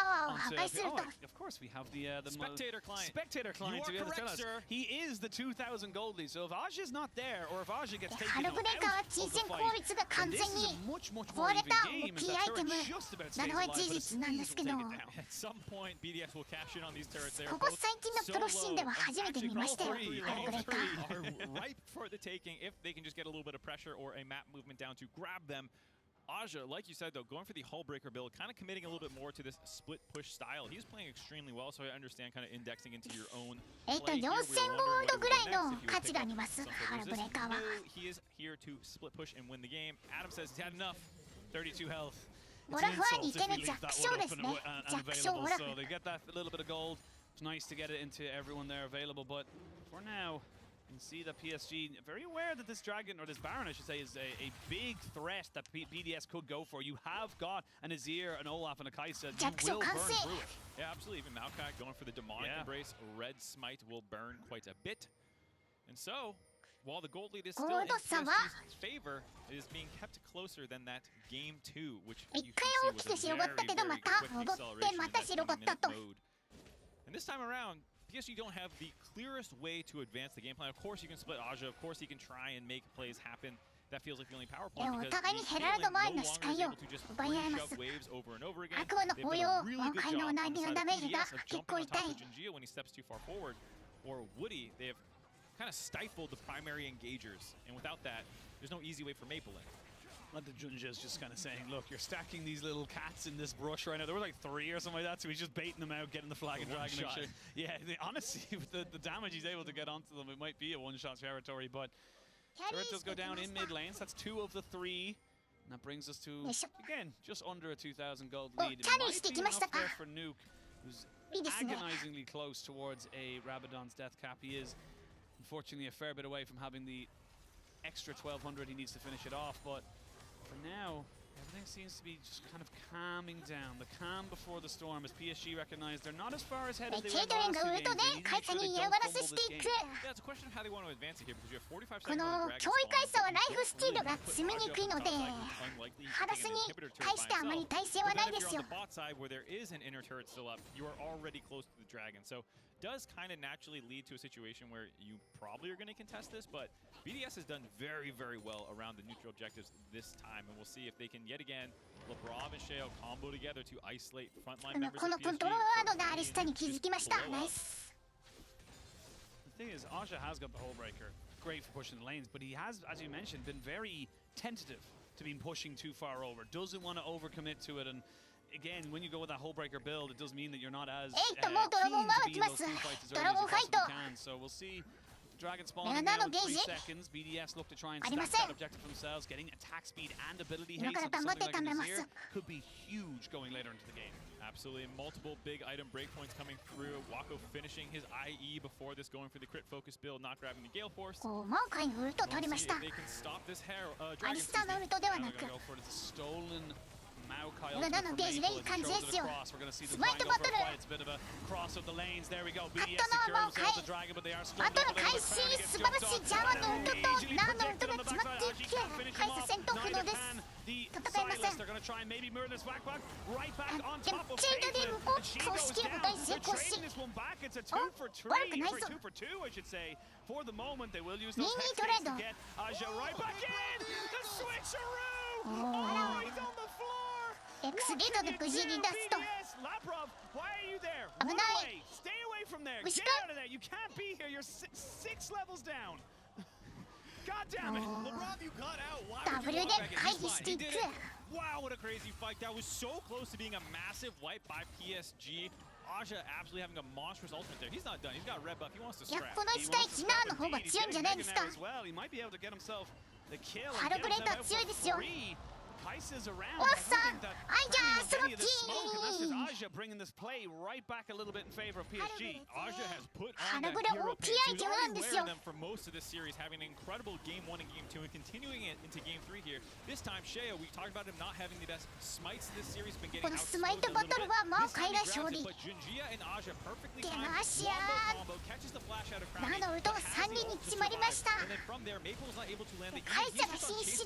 Of course, we have the spectator client. Spectator client to be able to tell us. He is the 2,000 gold lead. So if Aja's not there, or if Aja gets taken out of the fight, then this is a much more even game. As that turret just about stays alive, but it will take it down. At some point, BDS will cash in on these turrets. They are ここ最近のプロシーンでは初めて見ましたよ。 all three are ripe for the taking if they can just get a little bit of pressure or a map movement down to grab them. Aja, like you said though, going for the hull breaker build, kind of committing a little bit more to this split push style. He's playing extremely well, so I understand kind of indexing into your own play here. 4000ゴールドぐらいの価値があります。ハルブレーカーは。 He is here to split push and win the game. Adam says he's had enough. 32 health. オラフは似てる弱小ですね。弱小オラフ。 So they get that little bit of gold. It's nice to get it into everyone there available, but for now, you can see that PSG very aware that this dragon, or this Baron I should say, is a big threat that BDS could go for. You have got an Azir, an Olaf, and a Kai'Sa. You will burn through it. Yeah, absolutely. Even Maokai going for the demonic embrace. Red Smite will burn quite a bit. And so, while the gold lead is still in PSG's favor, it is being kept closer than that game 2, which you can see was a very, very quick acceleration in that 20-minute mode. And this time around, PSG don't have the clearest way to advance the game plan. Of course, you can split Aja. Of course, he can try and make plays happen. That feels like the only power point because he's no longer is able to just shove waves over and over again. They've done a really good job on the side of BDS of jumping on top of Jinjia when he steps too far forward. Or Woody, they have kind of stifled the primary engagers. And without that, there's no easy way for Maple in. Like the Junja is just kind of saying, look, you're stacking these little cats in this brush right now. There were like 3 or something like that, so he's just baiting them out, getting the flag and dragon. Sure. Yeah, honestly, with the damage he's able to get onto them, it might be a one-shot territory, but turret does go down in mid lanes. That's 2 of the 3. And that brings us to, again, just under a 2,000 gold lead. It might be enough there for Nuke, who's agonizingly close towards a Rabadon's death cap. He is, unfortunately, a fair bit away from having the extra 1,200 he needs to finish it off, but for now, everything seems to be just kind of calming down. The calm before the storm as PSG recognize they're not as far ahead as they were last 2 games. They need to make sure they don't fumble this game. Yeah, it's a question of how they want to advance it here because you have 45 seconds on the Dragon 脅威回数はライフスティールが積みにくいので、ハラスに対してあまり耐性はないですよ。 On the bot side where there is an inner turret still up, you are already close to the dragon. So does kind of naturally lead to a situation where you probably are going to contest this, but BDS has done very, very well around the neutral objectives this time, and we'll see if they can yet again LeBron and Sheo combo together to isolate frontline members of PSG. The thing is, Aja has got the hull breaker, great for pushing the lanes, but he has, as you mentioned, been very tentative to be pushing too far over. Doesn't want to overcommit to it, and again, when you go with that hull breaker build, it does mean that you're not as keen to be in those team fights as early as you possibly can. So we'll see. Dragon spawning now in 3 seconds. BDS look to try and stack that objective for themselves, getting attack speed and ability haste. Something like an Azir could be huge going later into the game. Absolutely, multiple big item breakpoints coming through. Wako finishing his IE before this, going for the crit focus build, not grabbing the Gale Force. Let's see if they can stop this Dragon. They're going to go for the stolen Maokai ultimate from Maple as he throws it across. We're going to see them try and go for a fight. It's a bit of a cross of the lanes. There we go. BDS secure themselves the dragon, but they are slowed up a little bit. Crown gets jumped on. Easily protected on the backside. He can't finish him off. Neither can the Silas. They're going to try and maybe murder this back right back on top of Caitlyn. And she goes down. They're trading this one back. It's a 2 for 2, I should say. For the moment, they will use those hex to get Aja right back in. The switcheroo. Oh, he's on the floor. X ゲートで無事に出すと。 Laprov, why are you there? 危ない。 Stay away from there. Get out of there. You can't be here. You're 6 levels down. God damn it. LeBron, you got out. Why ダブルで回避していく。 Wow, what a crazy fight. That was so close to being a massive wipe by PSG. Aja absolutely having a monstrous ultimate there. He's not done. He's got red buff. He wants to scrap. この1対1ナーの方が強いんじゃないですか。 He might be able to get himself the kill. ハルブレーター強いですよ。 Kai'Sa's around. おっさん、アイジャースロッキー。And that's just Aja bringing this play right back a little bit in favor of PSG. Aja has put on that hero pace. He's already wearing them for most of this series, having an incredible game 1 and game 2, and continuing it into game 3 here. This time, Sheo, we talked about him not having the best smites this series, been getting outspoken a little bit. This time he grabs it, but Junjia and Aja perfectly timed combo, catches the flash out of Crowny, and then from there, Maple's not able to land the chase down sequence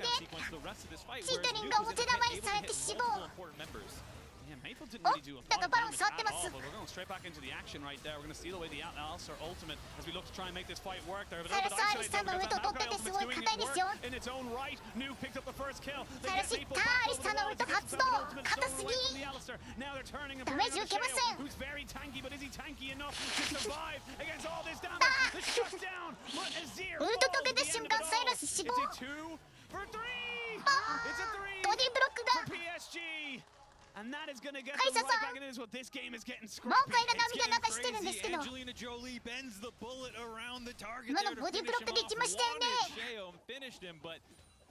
the rest of this fight, whereas Nuke was able to hit multiple important members. Yeah, Maple didn't really do a lot of damage at all, but we're going straight back into the action right there. We're going to steal away the Alistar ultimate as we look to try and make this fight work. They're a bit isolated because that Maokai ultimate's doing its work in its own right. Nuke picked up the first kill. They get Maple back over the wall, gets the ultimate stolen away from the Alistar. Now they're turning and bringing up Sheo, who's very tanky, but is he tanky enough to survive against all this damage? The shutdown! Azir falls at the end of it all. It's a 2 for 3! It's a 3 for PSG! And that is going to get them right back into this. Well, this game is getting scrappy. It's getting crazy. Angelina Jolie bends the bullet around the target there to finish him off. Wanted Sheo and finished him, but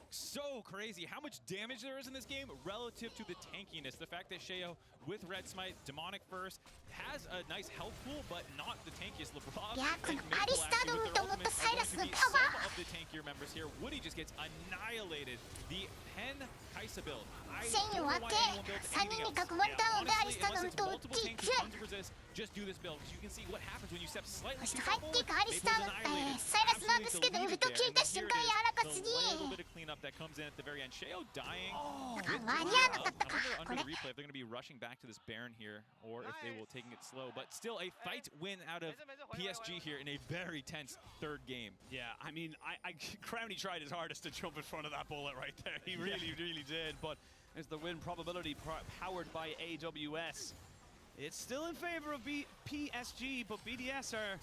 so crazy how much damage there is in this game relative to the tankiness. The fact that Sheo with Red Smite, Demonic first, has a nice health pool, but not the tankiest. LeBron and Maple actually with their ultimates are going to be some of the tankier members here. Woody just gets annihilated. The Pen Kaisa build. I don't know why anyone builds anything else. Honestly, unless it's multiple tanks with tons of resist, just do this build. Because you can see what happens when you step slightly too far forward. Maple's annihilated. Absolutely deleted there. And then here it is, the little bit of cleanup that comes in at the very end. Sheo dying. I wonder under the replay if they're going to be rushing back to this Baron here, or if they will taking it slow. But still a fight win out of PSG here in a very tense third game. Yeah, I mean, Crowny tried his hardest to jump in front of that bullet right there. He really, really did. But there's the win probability powered by AWS. It's still in favor of PSG, but BDS are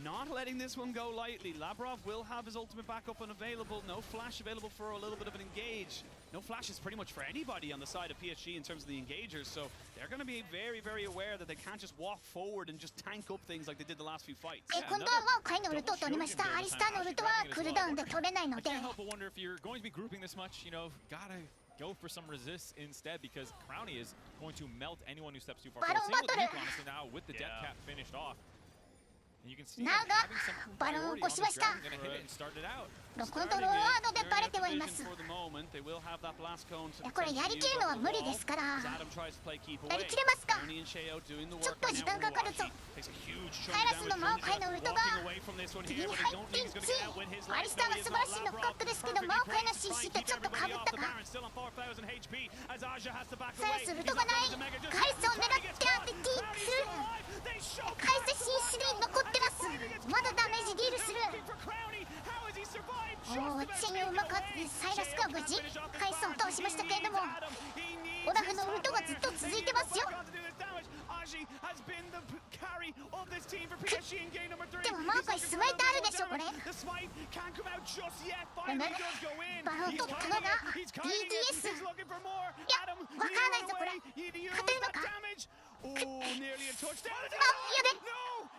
not letting this one go lightly. Labrov will have his ultimate back up and available. No flash available for a little bit of an engage. No flash is pretty much for anybody on the side of PSG in terms of the engagers, so they're going to be very, very aware that they can't just walk forward and just tank up things like they did the last few fights. Yeah, I can't help but wonder if you're going to be grouping this much, you know, gotta go for some resist instead, because Crowny is going to melt anyone who steps too far forward. Same with Nuke, honestly, now with the death cap finished off. And you can see having some priority on this dragon, gonna hit it and start it out. コントロールワードでバレてはいます。これやりきるのは無理ですから。やりきれますか？ちょっと時間かかるぞ。サイラスのマオカイのウルトが次に入っていって、アリスターが素晴らしいノックアップですけど、マオカイの CC とちょっとかぶったか。サイラスウルトがない。カイスを狙って当てていく。カイス CC で残ってます。まだダメージディールする。おー、チェンうまかったです。サイラスが無事回数を通しましたけれども、オラフのウルトがずっと続いてますよ。でもマーカイスマイターあるでしょ、これ。バロン取ったのが BDS。いや、わからないぞ、これ。勝てるのか。あ、やべ。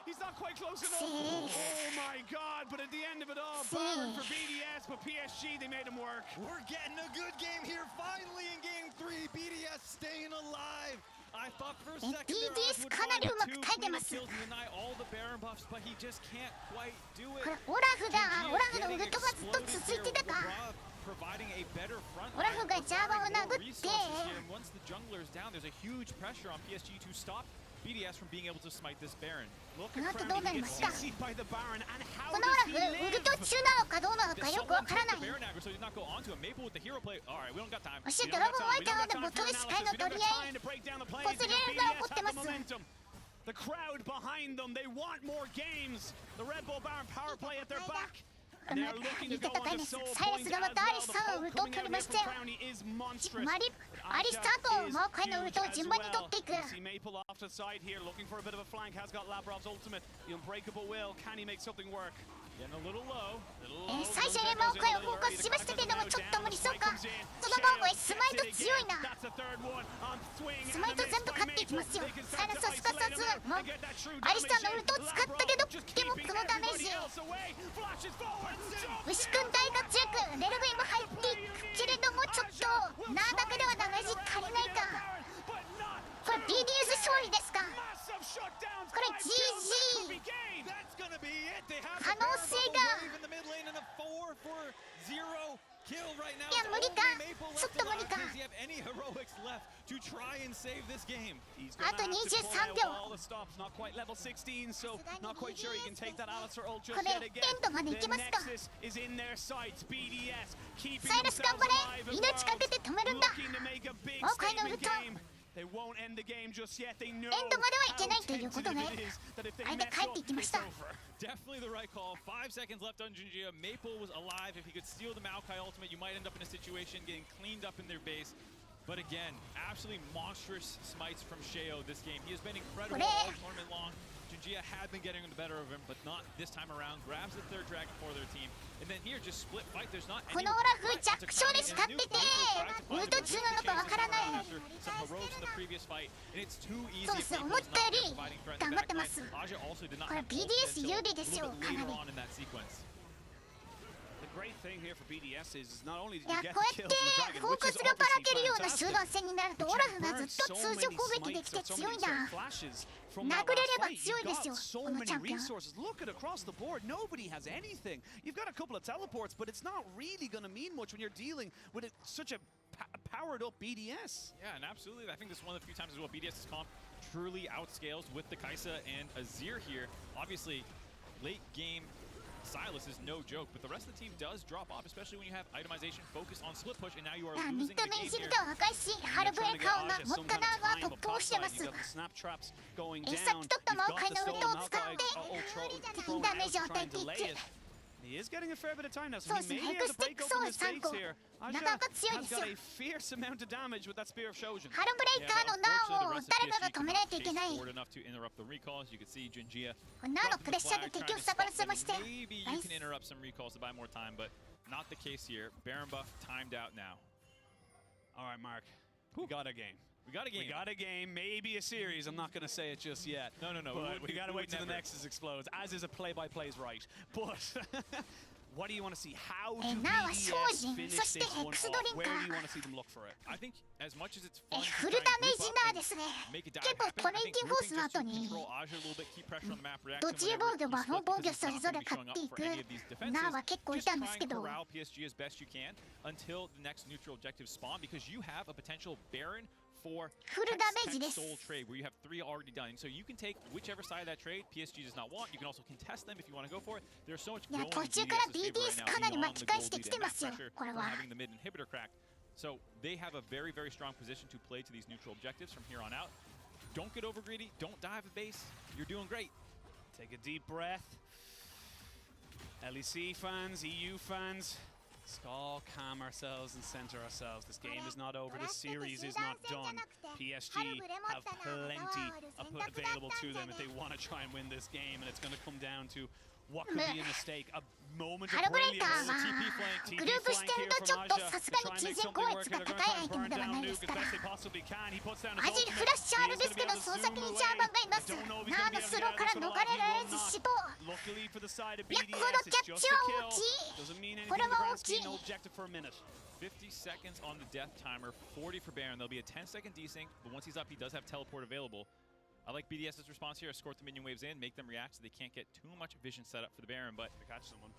He's not quite close enough. Oh my god, but at the end of it all, Baron for BDS, but PSG, they made him work. We're getting a good game here, finally in game 3. BDS staying alive. I thought for a second BDS かなりうまく耐えてます。all the Baron buffs, but he just can't quite do it. これオラフだ。オラフのウルトがずっと続いてたか。オラフがジャーバを殴って。Once the jungler is down, there's a huge pressure on PSG to stop BDS from being able to smite this Baron. この後どうなりますか。このオラフウルト中なのかどうなのかよくわからない。おし、ドラゴンワイターでボトル視界の取り合い。コスレールが起こってます。The crowd behind them, they want more games. The Red Bull Baron power play at their back. いい戦いです。サイラスがまたアリスターのウルトを取りましたよ。つまりアリスターとマオカイのウルトを順番に取っていく。最初にマオカイをフォーカスしましたけども、ちょっと無理そうか。そのマオカイスマイト強いな。スマイト全部勝っていきますよ。サイラスはすかさずアリスターのウルトを使ったけど、でもこのダメージ。牛くん大活躍。レルグイも入っていくけれども、ちょっとナーだけではダメージ足りないか。これ BDS 勝可能性がいや無理かちょっと無理かあと23秒これエンドまで行きますかサイラス頑張れ命かけて止めるんだ崩壊のウルトエンドまではいけないということねあれで帰っていきました Definitely the right call. 5 seconds left on Jinjia. Maple was alive. If he could steal the Maokai ultimate, you might end up in a situation getting cleaned up in their base. But again, absolutely monstrous smites from Sheo this game. He has been incredible all tournament long. Jinjia had been getting the better of him, but not this time around. Grabs the third dragon for their team. And then here, just split fight. There's not このオラフ弱小で光っててウルト中なのかわからないそうです思ったより頑張ってますこれ BDS 有利ですよかなりいやこうやってフォーカスがばらけるような集団戦になるとオラフがずっと通常攻撃できて強いんだ殴れれば強いですよこのチャンピオン Look at across the board. Nobody has anything. You've got a couple of teleports, but it's not really going to mean much when you're dealing with such a powered up BDS. Yeah, and absolutely. I think this is one of the few times as well BDS's comp truly outscales with the Kaisa and Azir here. Obviously, late game Silas is no joke, but the rest of the team does drop off, especially when you have itemization focused on split push, and now you are losing the game here. ハルブレーカーを持ったナーは特攻してますさっき取ったマオカイのウルトを使って敵にダメージを与えていく He is getting a fair bit of time now, so そうで he すね may ヘ be ク able ス to ティッ break クソ open ー the 3 space 個 here. なかなか強い Has です got よ a fierce amount of damage with that Spear of Shojin. ハルブレーカーのナーを誰かが止めないといけないこんなのプレッシャーで敵を塞がらせまして Maybe you can interrupt some recalls to buy more time, but not the case here. Baron buff timed out now. All right, Mark. We got a game. We got a game. We got a game, maybe a series. I'm not going to say it just yet. No. But we got to wait till the Nexus explodes, as is a play-by-play's right. But what do you want to see? How do BDS finish this one off? Where do you want to see them look for it? I think as much as it's fun フルダメージナーですね結構トレイティフォースの後にどっちへボールはの防御それぞれ勝っていくナーは結構いたんですけど until the next neutral objective spawn because you have a potential Baron for soul trade where you have 3 already done. So you can take whichever side of that trade PSG does not want. You can also contest them if you want to go for it. There's so much going on in BDS's favor right now beyond having the mid inhibitor crack. So they have a very, very strong position to play to these neutral objectives from here on out. Don't get over greedy. Don't dive a base. You're doing great. Take a deep breath. LEC fans, EU fans. Let's all calm ourselves and center ourselves. This game is not over. This series is not done. PSG have plenty available to them if they want to try and win this game, and it's going to come down to what could be a mistake. A moment of brilliance. TP flank. TP flank here from Aja. Trying to make something work, and they're going to try and burn down Nuke as best they possibly can. He puts down his アジルフラッシュあるんですけどその先にジャーマンがいますナーのスローから逃れられず死亡 Luckily for the side of いや BDS, この it's キャッ just チ a は大 kill. きい Doesn't mean こ anything れ in the は大 grand きい scheme. No objective for a minute. 50 seconds on the death timer, 40 for Baron. There'll be a 10-second desync, but once he's up, he does have teleport available. I like BDS's response here. Escort the minion waves in, make them react so they can't get too much vision set up for the Baron, but To catch someone.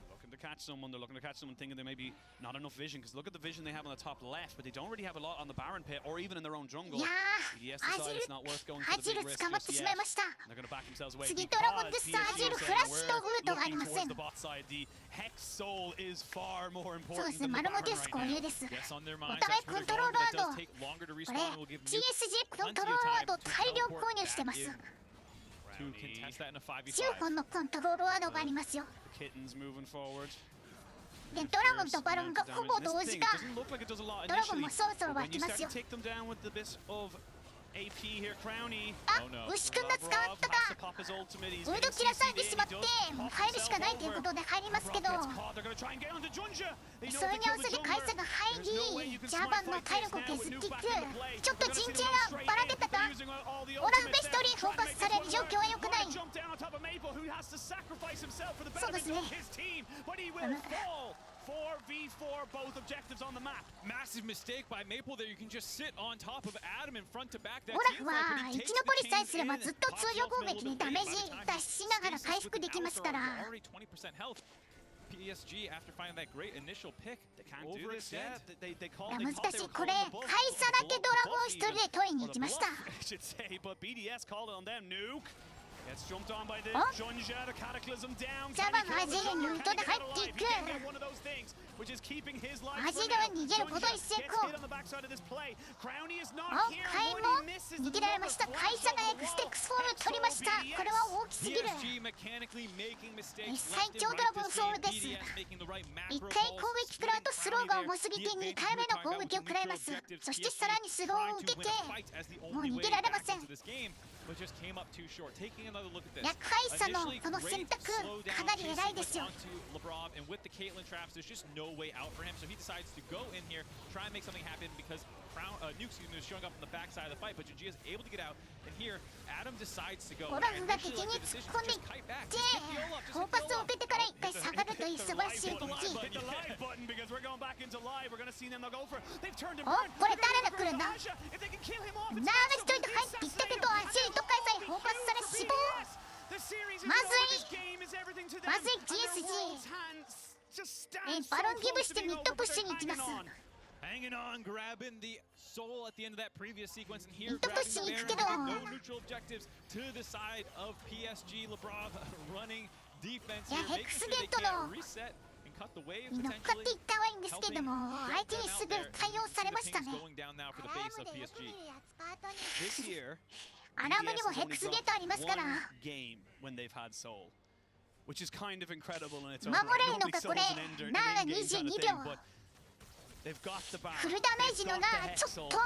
Looking to catch someone. They're looking to catch someone thinking there may be not enough vision, because look at the vision they have on the top left, but they don't really have a lot on the Baron pit or even in their own jungle. いや BDS ー decide it's not worth going ア for ジ the ル big risk 捕まって just しまい yet. ました They're going to back themselves away 次 because ドラゴンです PSG アジル is フラッ saying シュと we're ウルトがあり looking ませ towards ん the bot side. The Hex Soul is far more そうで important すね than the マルモ Baron デス right 購 now. 入です yes, on their お minds. 互い That's コ where ン they're トロー going, ラ but ー it ド does take longer to これ respawn and will give Nuke GSG コン plenty ト of ローラー time ド to 大量 teleport 購入して back ます in to contest that in a 9 5v5. 本のコントローラードがありますよ The Kittens moving forward. でドラゴンとバロンがほぼ同 This 時 thing か doesn't look like it does a lot ドラゴン initially, もそろそろ but 湧 when き you ま start すよ to take them down with the bit of AP here, Crowny. あ Oh no. 牛くんが捕まった Has to pop his ultimate. He's ウード getting 切らされ CC'd て in. しまっ He て does もう pop 入るしか himself ないというこ over. とで入りますけ Brock ど gets caught. They're gonna try and get onto Junja. They know それ they に合 kill わ the せてカイサ jungler. が入 There's no way り you can ジャーバン smite の fight 体 this 力を now 削 with ってい Nuke く back into play. ちょっと They're 陣 gonna 地 go が straight ばら in. けたか They're using all the オラフベ ultimates ス there. トリーフォー Trying カ to ス make さ this れ one る状 work. 況は良くない Jump down on top of Maple, who has to sacrifice himself for the そうです betterment ね of his team, but he will fall 4v4 both objectives on the map. Massive mistake by Maple there. You can just sit on top of Adam in front to back that オラフは生き残りさえすればずっと通常攻撃でダメージ脱しながら回復できますから。 PSG after finding that great initial pick, they can't do this yet. They call. 難しいこれ。カイサだけドラゴン一人で取りに行きました。 I should say, but BDS called it on them. Nuke gets jumped on by the Junja. The Cataclysm down. ジャバのアジールにウルトで入っていく。 which is keeping his life. アジールは逃げることに成功。カイも逃げられました。カイサがエクステックスフォール取りました。これは大きすぎる。最強ドラゴンソウルです。1回攻撃食らうとスローが重すぎて2回目の攻撃を食らいます。そしてさらにスローを受けてもう逃げられません。ヤクハイサのその選択かなり偉いですよ。no way out for him, so he decides to go in here, try and make something happen because Nuke was showing up on the backside of the fight, but Junji is able to get out, and here Adam decides to go. オラフが敵に突っ込んでいってフォーカスを受けてから一回下がるという素晴らしい動き。お、これ誰が来るんだ。ナーが一人で入っていったけどアジェイとカイサにフォーカスされ死亡。まずい GSG。バロンギブしてミッドプッシュに行きます。 Hanging on, grabbing the soul at the end of that previous sequence, and here ミッドプッシュに行くけど no neutral objectives to the side of PSG. LeBron running defense here, making sure they can reset and cut the wave 乗っかっていったはいいんですけども相手にすぐ対応されましたね。 This year, アラームにもヘックスゲートありますから。 game when they've had soul, which is kind of incredible in its own 守 right. れるのかこれ。ナーが22秒。 フルダメージのナーちょっと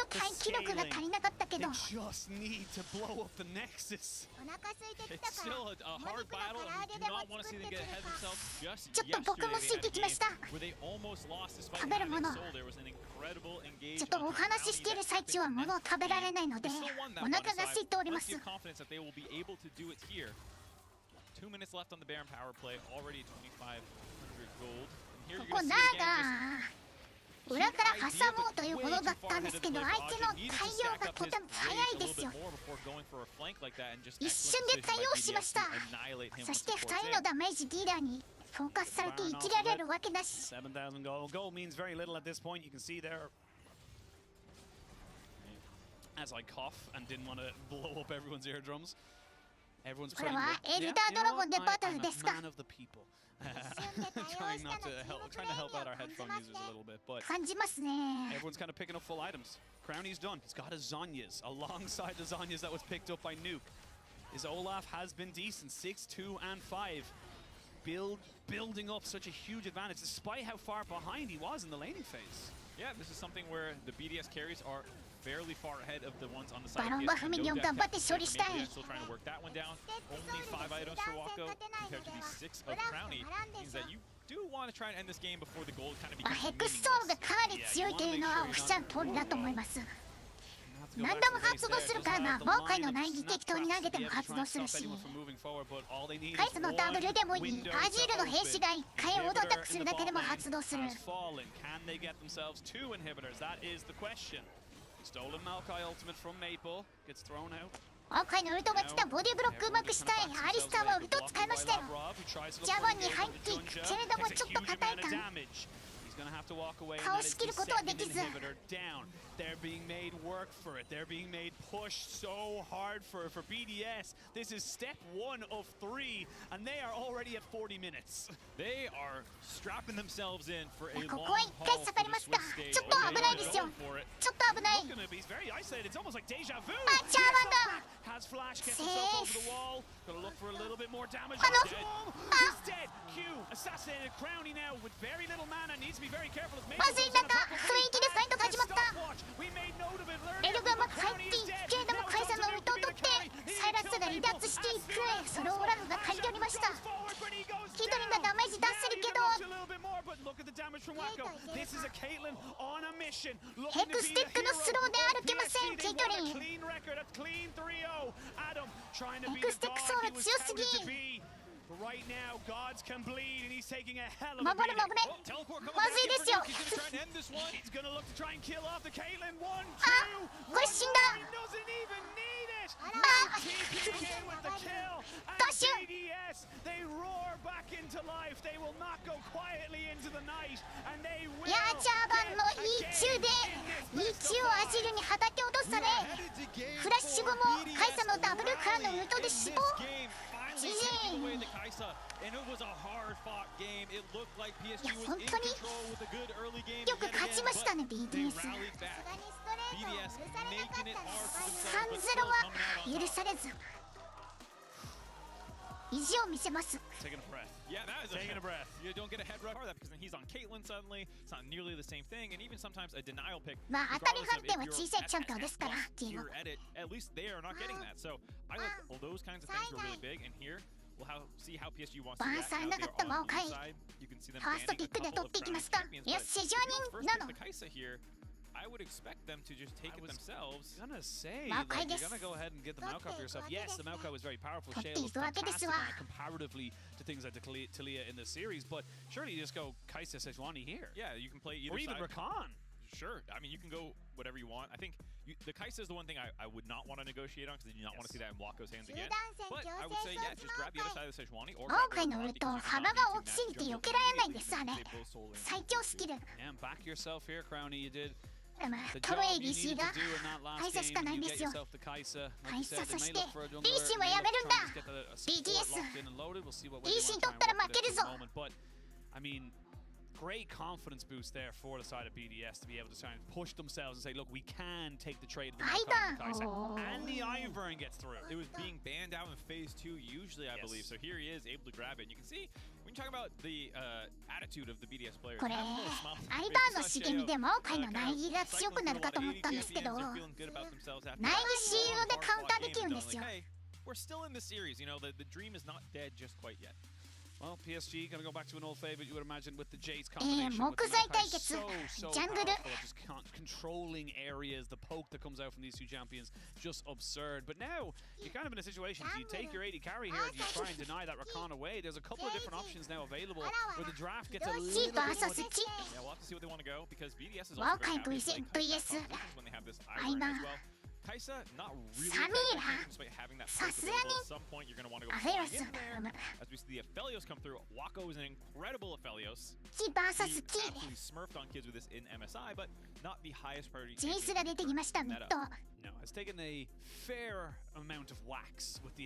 耐気力が足りなかったけど。 They just need to blow up the Nexus. お腹空いてきた It's から。 still a hard battle, and we do not want to see them get ahead of themselves. Just ちょっと僕もついてきました。 where they almost lost despite 食べるもの。 soul, there was an incredible ちょっとお話ししている最中は物を食べられないのでお腹が空いております。 2 minutes left on the Baron power play, already 2,500 gold. ここナーが裏から挟もうということだったんですけど相手の対応がとても早いですよ。一瞬で対応しました。そして2人のダメージディーラーにフォーカスされて生きられるわけだし。 7,000 gold. Gold means very little at this point. You can see there. As I cough and didn't want to blow up everyone's eardrums. Everyone's これはエルダードラゴンでバトルですか。 trying to help out our headphone users a little bit, but 感じますね。 everyone's kind of picking up full items. Crowny's done. He's got his Zhonya's alongside the Zhonya's that was picked up by Nuke. His Olaf has been decent, 6, 2, and 5. Building up such a huge advantage, despite how far behind he was in the laning phase. Yeah, this is something where the BDS carries are fairly far ahead of the ones on the side. バロンバフミニオン頑張って処理したい。 Still trying to work that one down. Only 5 items for Wako compared to the 6 of Crowny. Means that you do want to try and end this game before the gold kind of ヘ becomes ックスソールがかなり強いというのはおっしゃる通りだと思います。何度も発動するからな。魔王界の内に適当に投げても発動するし。カイサのダブルでもいい。アジールの兵士が1回オードアタックするだけでも発動する。 Stolen Maokai ultimate from Maple gets thrown out. 魔王界のウルトが来た。ボディブロックうまくしたい。アリスターはウルトを使いましたよ。ジャバンに入っていくけれどもちょっと硬い感。倒しきることはできず。 They're being made work for it. They're being made push so hard for BDS. This is step 1 of 3, and they are already at 40 minutes. They are strapping themselves in for a こ long こは一回 haul 下がりました。ちょっと危ないですよ。ちょっと危ない。 He's very isolated. It's almost like deja vu. あ、ジャーバンだ。 Has flash, gets himself over the wall. Gotta look for a little bit more damage. He's dead. Q assassinated Crowny now with very little mana. Needs to be very careful. まずい中、雰囲気でファイトが始まった。 エルガマ入っていくけれどもカイサのウルトを取ってサイラスが離脱していく。それをオラフが刈り取りました。キドリンがダメージ出せるけどヘクステックのスローで歩けません。キドリンヘクステックソウル強すぎ。But right now, gods can bleed, and he's taking a hell of a 守れ beating. 守れ Teleport coming ま back ずい in です for よ Nuke. He's gonna try and end this one. He's gonna look to try and kill off the Caitlyn. 1, 2. これ死んだ He doesn't even need it. あ TPing in with the kill. And ダッシュ BDS, they roar back into life. They will not go quietly into the night, and they will. いやーチャーバンの E 中で E 中をアジルにはたき落とされフラッシュ後もカイサのダブルカーのウルトで死亡 Finally taking away the Kaisa, and it was a hard-fought game. It looked like PSG was in control with a good early game よく yet 勝ち again, ましたね but they BDS rallied back. BDS making it hard for 3-0 themselves, but still は coming out on 許 top. されず意地を見せます Taking a breath. Yeah, that is Taking a breath. You don't get a head rub for that because then he's on Caitlyn suddenly. It's not nearly the same thing, and even sometimes a denial pick. まあ当たり Regardless 判 of 定 if は you're 小さい at- チャンピオンですから at ゲーム you're at it, at least they are not getting that. So I like all those kinds of things were really big, and here we'll see how PSG wants to バー react サー now な that か they're った魔 on を買い blue side. You can see them ファースト banning ピ a ックで couple 取ってい of きま crowning した champions, よ but し非 if 常 you に first な pick の the Kaisa here, I would expect them to just take I it was- themselves. Gonna say, Maokai like, you're です gonna go ahead and get the Maokai for yourself. Yes, the Maokai was very powerful. 取って Shale い was くわけです fantastic わ on it comparatively to things like Talia in the series, but surely you just go Kaisa Sejuani here. Yeah, you can play either Or even side. Rakan. Sure. I mean, you can go whatever you want. I think the Kaisa is the one thing I would not want to negotiate on because I do not want to see that in Waka's hands again. But I would say, yeah, just grab the other side of the Sejuani or マ grab オカイ the のウ Rakan ル because ト you 幅 cannot が need 大 to きすぎ match て jump 避けられないん immediately ですあれ because they both sold in. 最強スキル And back yourself here, Crowny. You did まあ the トロ job you ABC needed が to do in that last カイサしか game. ないん You で get すよ yourself the Kaisa. カ Like イ you サ said, そ they し may て look for a jungler. リーシン They は may やめ look るん to だ try and just get a support BDS locked in and loaded. We'll see what way リー they シン want to 取ったら try 負 and け work る with ぞ at the moment. But I mean, great confidence boost there for the side of BDS to be able to try and push themselves and say, look, we can take the trade of the Maokai and the Kaisa. Oh. And the Ivern gets through. It was being banned out in phase 2 usually, I Yes. believe. So here he is able to grab it. And you can see when you talk about the attitude of the BDS players. これ have a little smile on ア their イ face. バーの It's 茂み not で Sheo, マオカイの kind 苗 of 木が強く cycling な through る a か lot と of 思 AD ったんですけど champions. They're feeling good about themselves after 苗 that. 木シールドでカウンターできるんですよ Hey, we're still in the series. You know, the dream is not dead just quite yet. Well, PSG going to go back to an old favorite, you would imagine, with the Jace combination. 木 with the 材 Maokai. 対決 So ジャングル powerful at just controlling areas. The poke that comes out from these two champions, just absurd. But now, you're kind of in a situation. Do you take your AD carry here? Or do you try and deny that Rakan away? There's a couple of different options now available where the draft gets a little シ bit バ more ーサスチ Yeah, we'll have to see what they want to go because BDS is Wow, also very happy Kai to play VS Kaisa compositions when they have this Aiba. Ivern as well. Kaisa, not really Samira. effective despite having that poke available. Sasugani. At some point, you're going to want to go アフェロ flying ス in there. As we see the Aphelios come through, Wako is an incredible Aphelios. キバーサ He スキ absolutely smurfed on kids with this in MSI, but not the highest priority. ジェイスが出てきましたミッ meta. ド No, has taken a fair amount of wax with the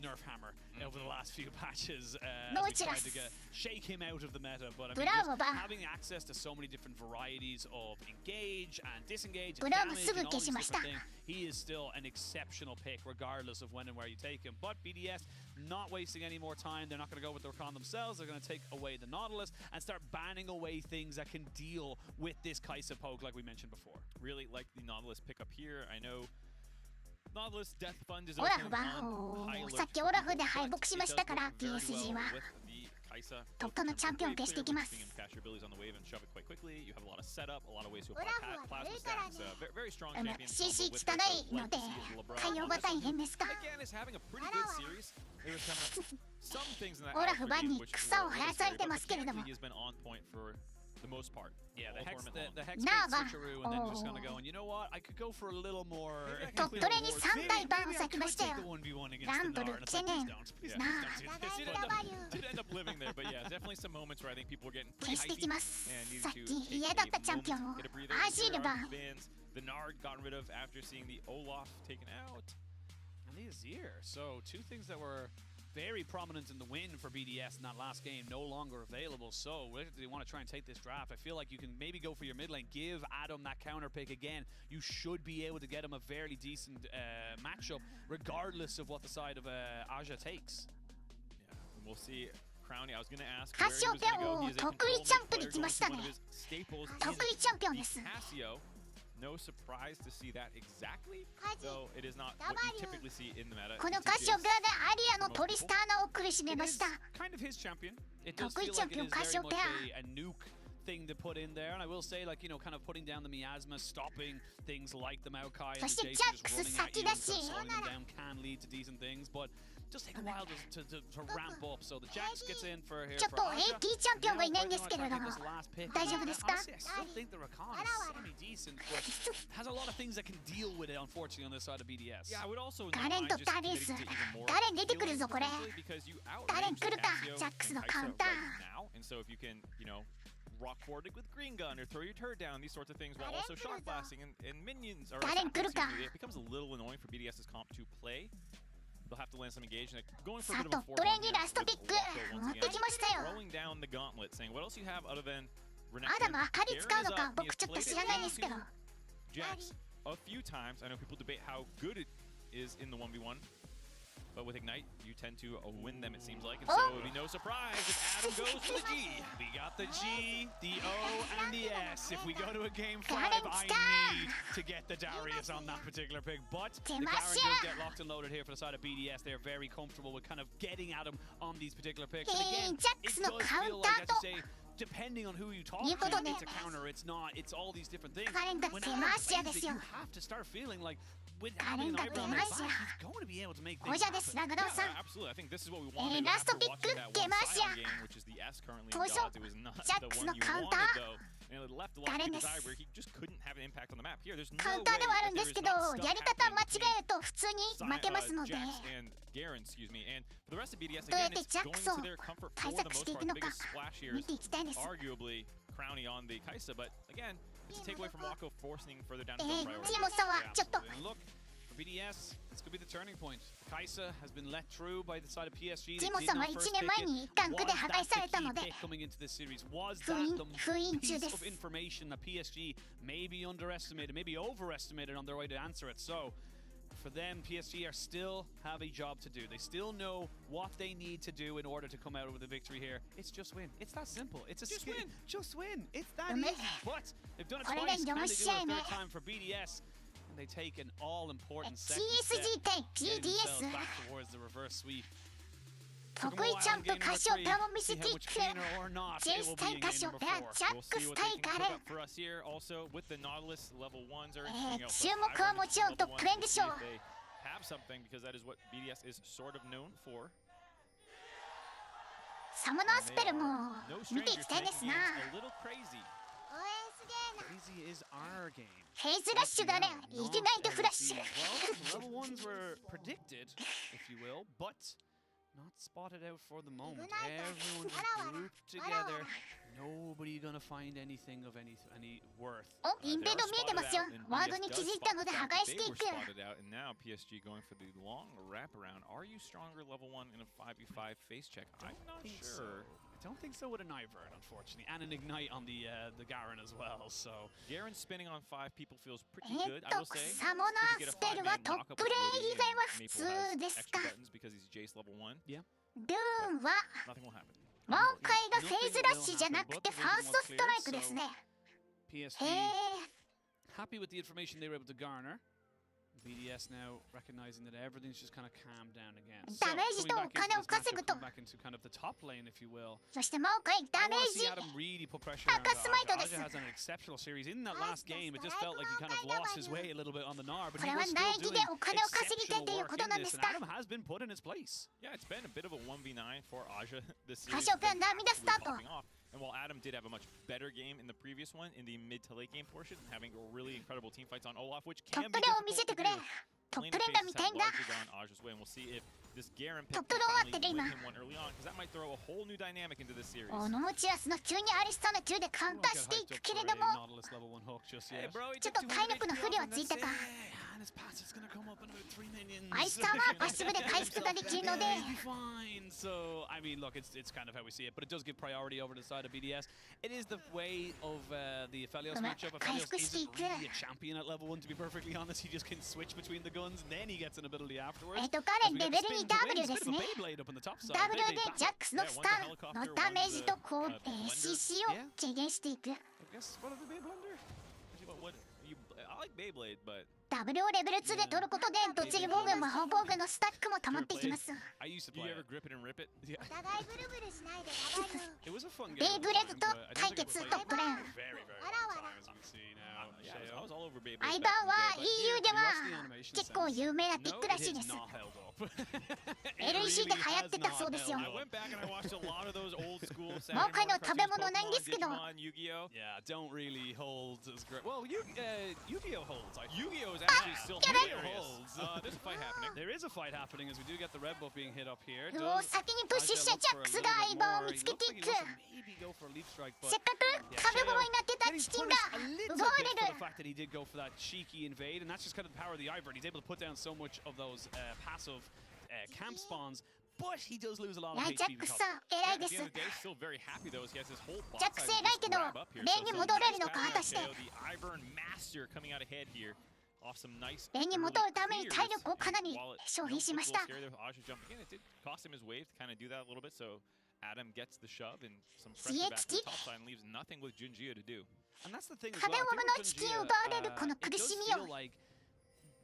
Nerf hammer over the last few patches. No As we tried to chiras. shake him out of the meta, but I mean, Bravo, just ba. having access to so many different varieties of engage and disengage and Bravo, damage and all these すぐ消しました different things, he is still an exceptional pick regardless of when and where you take him. But BDS not wasting any more time. They're not going to go with the Rakan themselves. They're going to take away the Nautilus and start banning away things that can deal with this Kaisa poke like we mentioned before. Really like the Nautilus pickup here. I know Nautilus Death Fund is オラ open フは on high お alert さっきオラフで敗 but 北し it ま does したから work very PSG well は with the Kaisa. トップのチャンピオンを消していきます You can catch your abilities on the wave and shove it quite quickly. You have a lot of setup, a lot of ways to apply plasma stacks. Very strong あの champion. CC combo 汚 with いので LeBron. 対応が大変ですか Again, is having a pretty good series. There was some things in that オラフ Alpha バ game に which 草を were 生や really され scary, て but ますけれども mechanically he has been on point for the most part. Yeah, the all hex, tournament long. the hex Nava. switcheroo, and then just kind of going, you know what? I could go for a little more. Maybe I 鳥 can 取に3体バーン Maybe I 咲きま could したよ take the 1v1 against ラン the ブル Gnar, and it's チェ like, ネ please ン don't, please な don't あ do this. Did end up, did end up living there, but yeah, definitely some moments where I think people were getting 消 pretty してき hypey ます and さっ needed き to take 嫌だったチャン a ピオンを moment, get a breather. アジ Here ル are バ the bans. The Nard gotten rid of after seeing the Olaf taken out. And the Azir. So two things that were very prominent in the win for BDS in that last game, no longer available. So whether they want to try and take this draft, I feel like you can maybe go for your mid lane, give Adam that counter pick again. You should be able to get him a fairly decent matchup, regardless of what the side of Aja takes. Yeah, and we'll see. Crowny, I was going to ask where he Casio was going to go. He is a 得意 control チャンプ mid に player 来ま going し to た one ね of his staples 得 in 意チャンピオンです Casio. No surprise to see that exactly, though it is not what you typically see in the meta. この It's カシオ just- がアリアのトリスターナを苦しめ It ま is した kind of his champion. It does Tokui feel like it champion is very Casio much pair. a nuke thing to put in there, and I will say, like, you know, kind of putting down the miasma, stopping things like the Maokai and the Jason just running at you and slowing them down can lead to decent things, but just take a while to ramp up. So the Jax gets in for here. ちょっと AD チャンピオンがいないんですけれども、大丈夫ですか？ Honestly, I still think the Rakan is semi-decent, but has a lot of things that can deal with it, unfortunately, on this side of BDS. Yeah, I would also ガレンとダレス、ガレン出てくるぞこれ。ガレン来るか、ジャックスのカウンター。 And so if you can, you know, rock forward with green gun or throw your turret down, these sorts of things, while also shock blasting and minions are. It becomes a little annoying for BDS's comp to play. They'll have to land some engagement. Going for a bit of a トレにラストピック持ってきましたよ。 Throwing down the gauntlet, saying, "What else do you have other than?" アダム明かり使うのか、僕ちょっと知らないんですけど。 Jax a few times. I know people debate how good it is in the 1v1. But with Ignite, you tend to win them, it seems like. And so it would be no surprise if Adam goes for the G. We got the G, the O, and the S. If we go to a game 5, I need to get the Darius on that particular pick. But the Garen does get locked and loaded here for the side of BDS. They're very comfortable with kind of getting at him on these particular picks. And again, it does feel like, as you say, depending on who you talk to, it's a counter, it's not, it's all these different things. When Adam plays it, you have to start feeling like, with having an eyebrow on their back, he's going to be able to make things happen. Absolutely. I think this is what we wanted after watching that one Sion game, which is the S currently in dots. It was not the one you wanted, though. And it left a lot of people's eye where he just couldn't have an impact on the map. Here, there's no way that there is not stuff happening between Jax and Garen, excuse me. And for the rest of BDS, again, it's going to their comfort for the most part. The biggest splash here is arguably crowning on the Kaisa, but again, it's a takeaway from Wako forcing further down his own priority. And look, for BDS, this could be the turning point. Kaisa has been let through by the side of PSG. They did not first pick it. Was that the key pick coming into this series? Was that the piece of information that PSG maybe underestimated, maybe overestimated on their way to answer it? So, for them, PSG are still have a job to do. They still know what they need to do in order to come out with a victory here. It's just win. It's that simple. It's a just win. Just win. It's that easy. But they've done it twice. Can they do it a third time for BDS? And they take an all-important second step, getting themselves back towards the reverse sweep. 得意ちゃんとカシオペアも見せていく。ジェイス対カシオペア、ジャックス対ガレン。注目はもちろんトップレーンでしょう。サムナースペルも見ていきたいですな。フェイズラッシュがね、イグナイトフラッシュ。Level 1s were predicted, if you will, but not spotted out for the moment. Everyone just grouped together. Nobody gonna find anything of any worth. お、インベード見えてますよ。ワードに気づいたので破壊していく。And now PSG going for the long wraparound. Are you stronger level 1 in a 5v5 face check? I'm not sure. I don't think so with an Ivern, unfortunately, and an Ignite on the Garen as well. So Garen spinning on 5 people feels pretty good. I will say. サモナースペルはトップレーン以外は普通ですか。because he's Jace level 1. Yeah. ドゥーンは Nothing will happen. モーカイがフェイズラッシュじゃなくてファーストストライクですね。PSG happy with the information they were able to garner. BDS now recognizing that everything's just kind of calmed down again. So coming back into kind of the top lane, if you will. そしてモーカイダメージ。 Adam really put pressure on Aja. Aja has an exceptional series. In that last game, it just felt like he kind of lost his way a little bit on the Gnar, but he was still doing exceptional work in this, and Adam has been put in his place. Yeah, it's been a bit of a 1v9 for Aja this series. カシオペア涙スタート。 And while Adam did have a much better game in the previous one, in the mid to late game portion, having really incredible team fights on Olaf, which can be difficult to do. トップレーンが見たいんだ。 And we'll see if this Garen pick can finally win him one early on, because that might throw a whole new dynamic into this series. オノモチアスの急にアリスタの2でカウンターしていくけれども、ちょっと体力の不良はついたか。アイスターはパッシブで回復ができるので。 So, I mean, look, it's kind of how we see it, but it does give priority over to the side of BDS. It is the way of the Aphelios matchup. Aphelios isn't really a champion at level 1, to be perfectly honest. He just can switch between the guns, and then he gets an ability afterwards. ガレンレベル2 W ですね。W でジャックスのスタンのダメージとこう CC を軽減していく。I like Beyblade, but ダダブルをレベル2で取ることで栃木防具魔法防具のスタックも溜まってきます。 I used to Do you play ever it. grip it and rip it? Yeah. お互いブルブルしないで長いの。 It was a fun game. ベイブレードと but I don't 対 think 決 I've ト played ップレーン。 it very, very long time, as you can see now. Yeah, I was all over Beyblade 相 back 葉 in は the day, EU では Watch the animation 結構 sense. 有名なティッ No, クら it しいで has す。 not held up. LEC で流行ってたそうですよ。 I went back and I watched a lot of those old school もう Saturday 他の morning 食べ cartoons, 物ないんですけど。 Pokemon, Yu-Gi-Oh! Yeah, don't really hold as great. Well, Yu-Gi-Oh holds. I think. Yu-Gi-Oh is actually still Yu-Gi-Oh hilarious. holds. There's a fight happening. There is a fight happening as we do get the red buff being hit up here. もう先にプッシュしたジャックスが相葉を見つけていく。せっかく壁ボーイになってたチキンが奪われ for the る。 fact that he did go for that cheeky invade, and that's just kind of the power of the Ivern. He's able to put down so much of those passive camp spawns, but he does lose a lot い of や、ジャ HP ック because さん偉い At で the す。 end of the day, still very happy though. He has his whole bot ジャック side 性 to ないけ just ど grab up here. レーンに戻れるのか nice 果たして pass by Sheo, the Ivern master coming out ahead here. Off some nice レーンに戻るために体力をかなり While it 消費しました。 looked a little scary there with Aja jumping in, it did cost him his wave to kind of do that a little bit. So Adam gets the shove and some pressure back to the top side and leaves nothing with Junjia to do. And that's the thing as 壁 well. ボ I ム think の with チキン Junjia, 奪われるこの it 苦 does しみ feel を。 like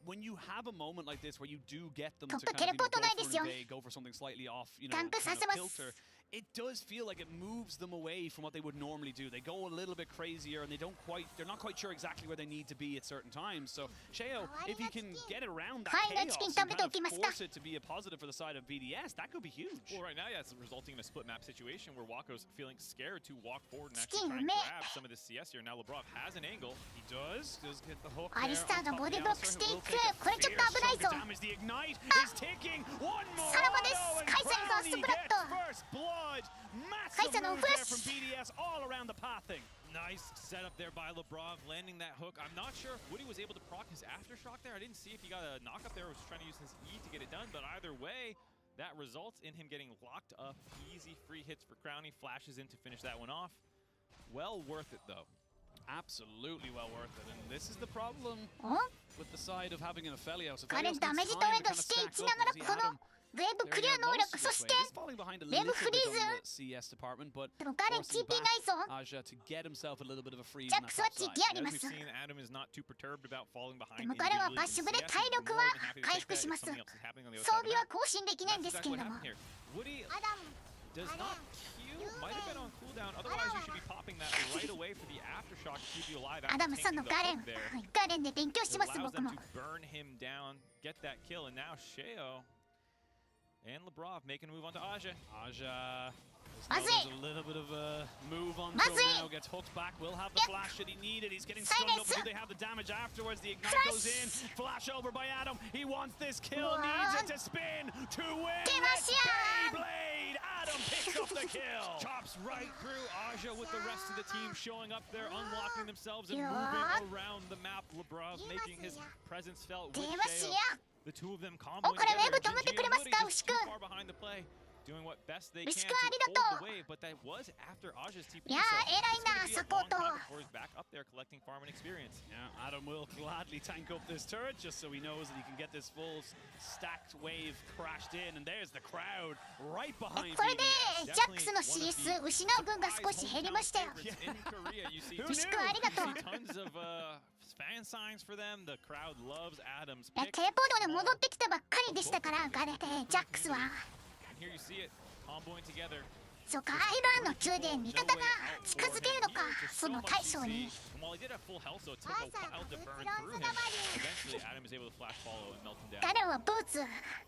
when you have a moment like this where you do get them ト to ップ kind テレ of ポートないで go す for よ。 an invade, go for something slightly off, you know, ジャンプ kind さ of せます。 kilter, it does feel like it moves them away from what they would normally do. They go a little bit crazier and they're not quite sure exactly where they need to be at certain times. So Sheo, if he can get around that はい、chaos チキン and 食べ kind て of おきました。 force it to be a positive for the side of BDS, that could be huge. Well, right now, yeah, it's resulting in a split map situation where Wako's feeling scared to walk forward and Chicken actually try and me. grab some of this CS here. Now Lebrov has an angle. He does get the hook アリ there スター on が top ボ of ディ the ブロックしてい Alistair, く who will take a これちょっと fierce 危ない chunk ぞ。 of damage. The ignite is ticking. One more さらばです。 auto, and カイサルが Crowny スプラッ gets ト。 first blood. カイ Massive サルの move フラッ there シ from ュ。 BDS all around the pathing. Nice setup there by Lebrov, landing that hook. I'm not sure if Woody was able to proc his aftershock there. I didn't see if he got a knock up there or was trying to use his E to get it done, but either way, that results in him getting locked up. Easy free hits for Crowny, flashes in to finish that one off. Well worth it though. Absolutely well worth it. And this is the problem お with the side of having an Aphelios. 彼 Aphelios ダメー needs ジ time トレ to ード kind of してい stack き up ながら because こ Adam のウェーブクリア能力そして He's falling behind a little bit on the CS department, but でもガレン forcing TP ないぞ。 back Aja to get himself a little bit of a freeze ジャ on ッ that クスは top チ side. キあり As ま we've す。 seen, Adam is not too perturbed about falling behind でも彼は individually バッ in シュブで CS. 体 He's 力 more は than happy to 回 take 復 that し if ます。 something else is happening on the other 装 side of 備 the は map. 更新できないんで That's すけれ exactly ど what も happened here. Woody アダム does not Q, might have been on cooldown. Otherwise, you should be popping that right away for the aftershock to keep you alive ア after ダムさん taking の the ガレン hook there. はいガレンで勉強します Allows 僕 them も to burn him down, get that kill, and now Sheo and Lebrov making a move onto Aja. Aja. Mazzy. There's a little bit of a move on Mazzy. now. Gets hooked back. Will have the Yep. flash that he needed. He's getting stunned up. Silence. Do they have the damage afterwards? The ignite Flash. goes in. Flash over by Adam. He wants this kill. What? Needs it to spin to win. Demasiado. Beyblade. Adam picks up the kill. Chops right through Aja with the rest of the team showing up there, unlocking themselves and Yeah. moving around the map. Lebrov making his presence felt with 出ますよ Sheo. The two of them comboing これウェ together. ブ止めてくれました Gingy and Woody just too 牛久 far behind the play, doing what best they can 牛 to 久あり hold がとう the wave, but that was after Aja's TP. いや so ー偉い it's な gonna be a サポー long ト time before he's back up there collecting farm and experience. Yeah, Adam will gladly tank up this turret just so he knows that he can get this full stacked wave crashed in. And there's the crowd right behind これで BDS. ジャックスの CS 失う分が少し減りましたよ In Korea, you see Who 牛久ありがとう tons of fan signs for them. The crowd loves Adam's いや pick. テレポートで戻ってきたばっかりでしたからガレジャックスは And here you see it, comboing together. そうかアイバーンの中で味方が近づけるのかその大将に And while he did have full health, so it took a while to burn through him. Eventually, Adam is able to flash follow and melt him down. ガレはブーツ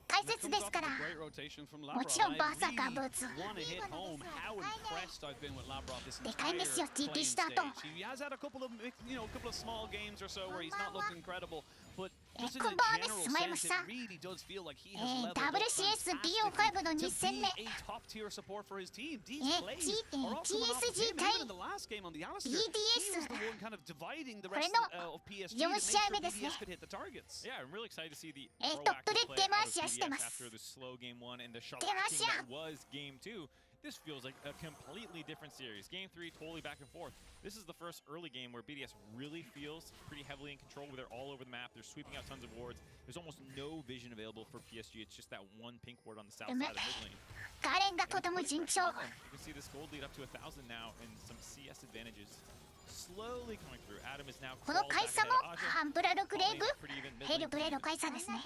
大 That 切 comes です off から a great rotation from も Lavrov. ちろん I バーサーカー really ブーツ want to hit home how impressed I've been with Lavrov this でかいん entire ですよ playing TP した後 stage. He has had a couple of small games or so where he's not looked incredible, but just in こ a んばんはです general すまいま sense, し it た really does feel like he has leveled up WCS fantastically BO5 の2 to 戦 be 目 a top tier support for his team. These え plays T are all coming off of TSG him. 対 Even in the last game on the Alistair, he BDS was the one kind of dividing the これ rest の of PSG 4 to make 試合 sure 目ですね BDS could hit the targets. Yeah, I'm really excited to see the トップ proactive で play 出ま out of しやしてま BDS す after the slow game 1 and the 出まし shellacking や that was game 2. This feels like a completely different series. Game 3, totally back and forth. This is the first early game where BDS really feels pretty heavily in control, where they're all over the map. They're sweeping out tons of wards. There's almost no vision available for PSG. It's just that one pink ward on the south side of mid lane. ガレンがとても順調 You can see this gold lead up to 1,000 now and some CS advantages slowly coming through. Adam is now この crawled 回 back 差も ahead of Aja. ハンブラルグレーブ Pretty even mid ヘルブレロ開催ですね。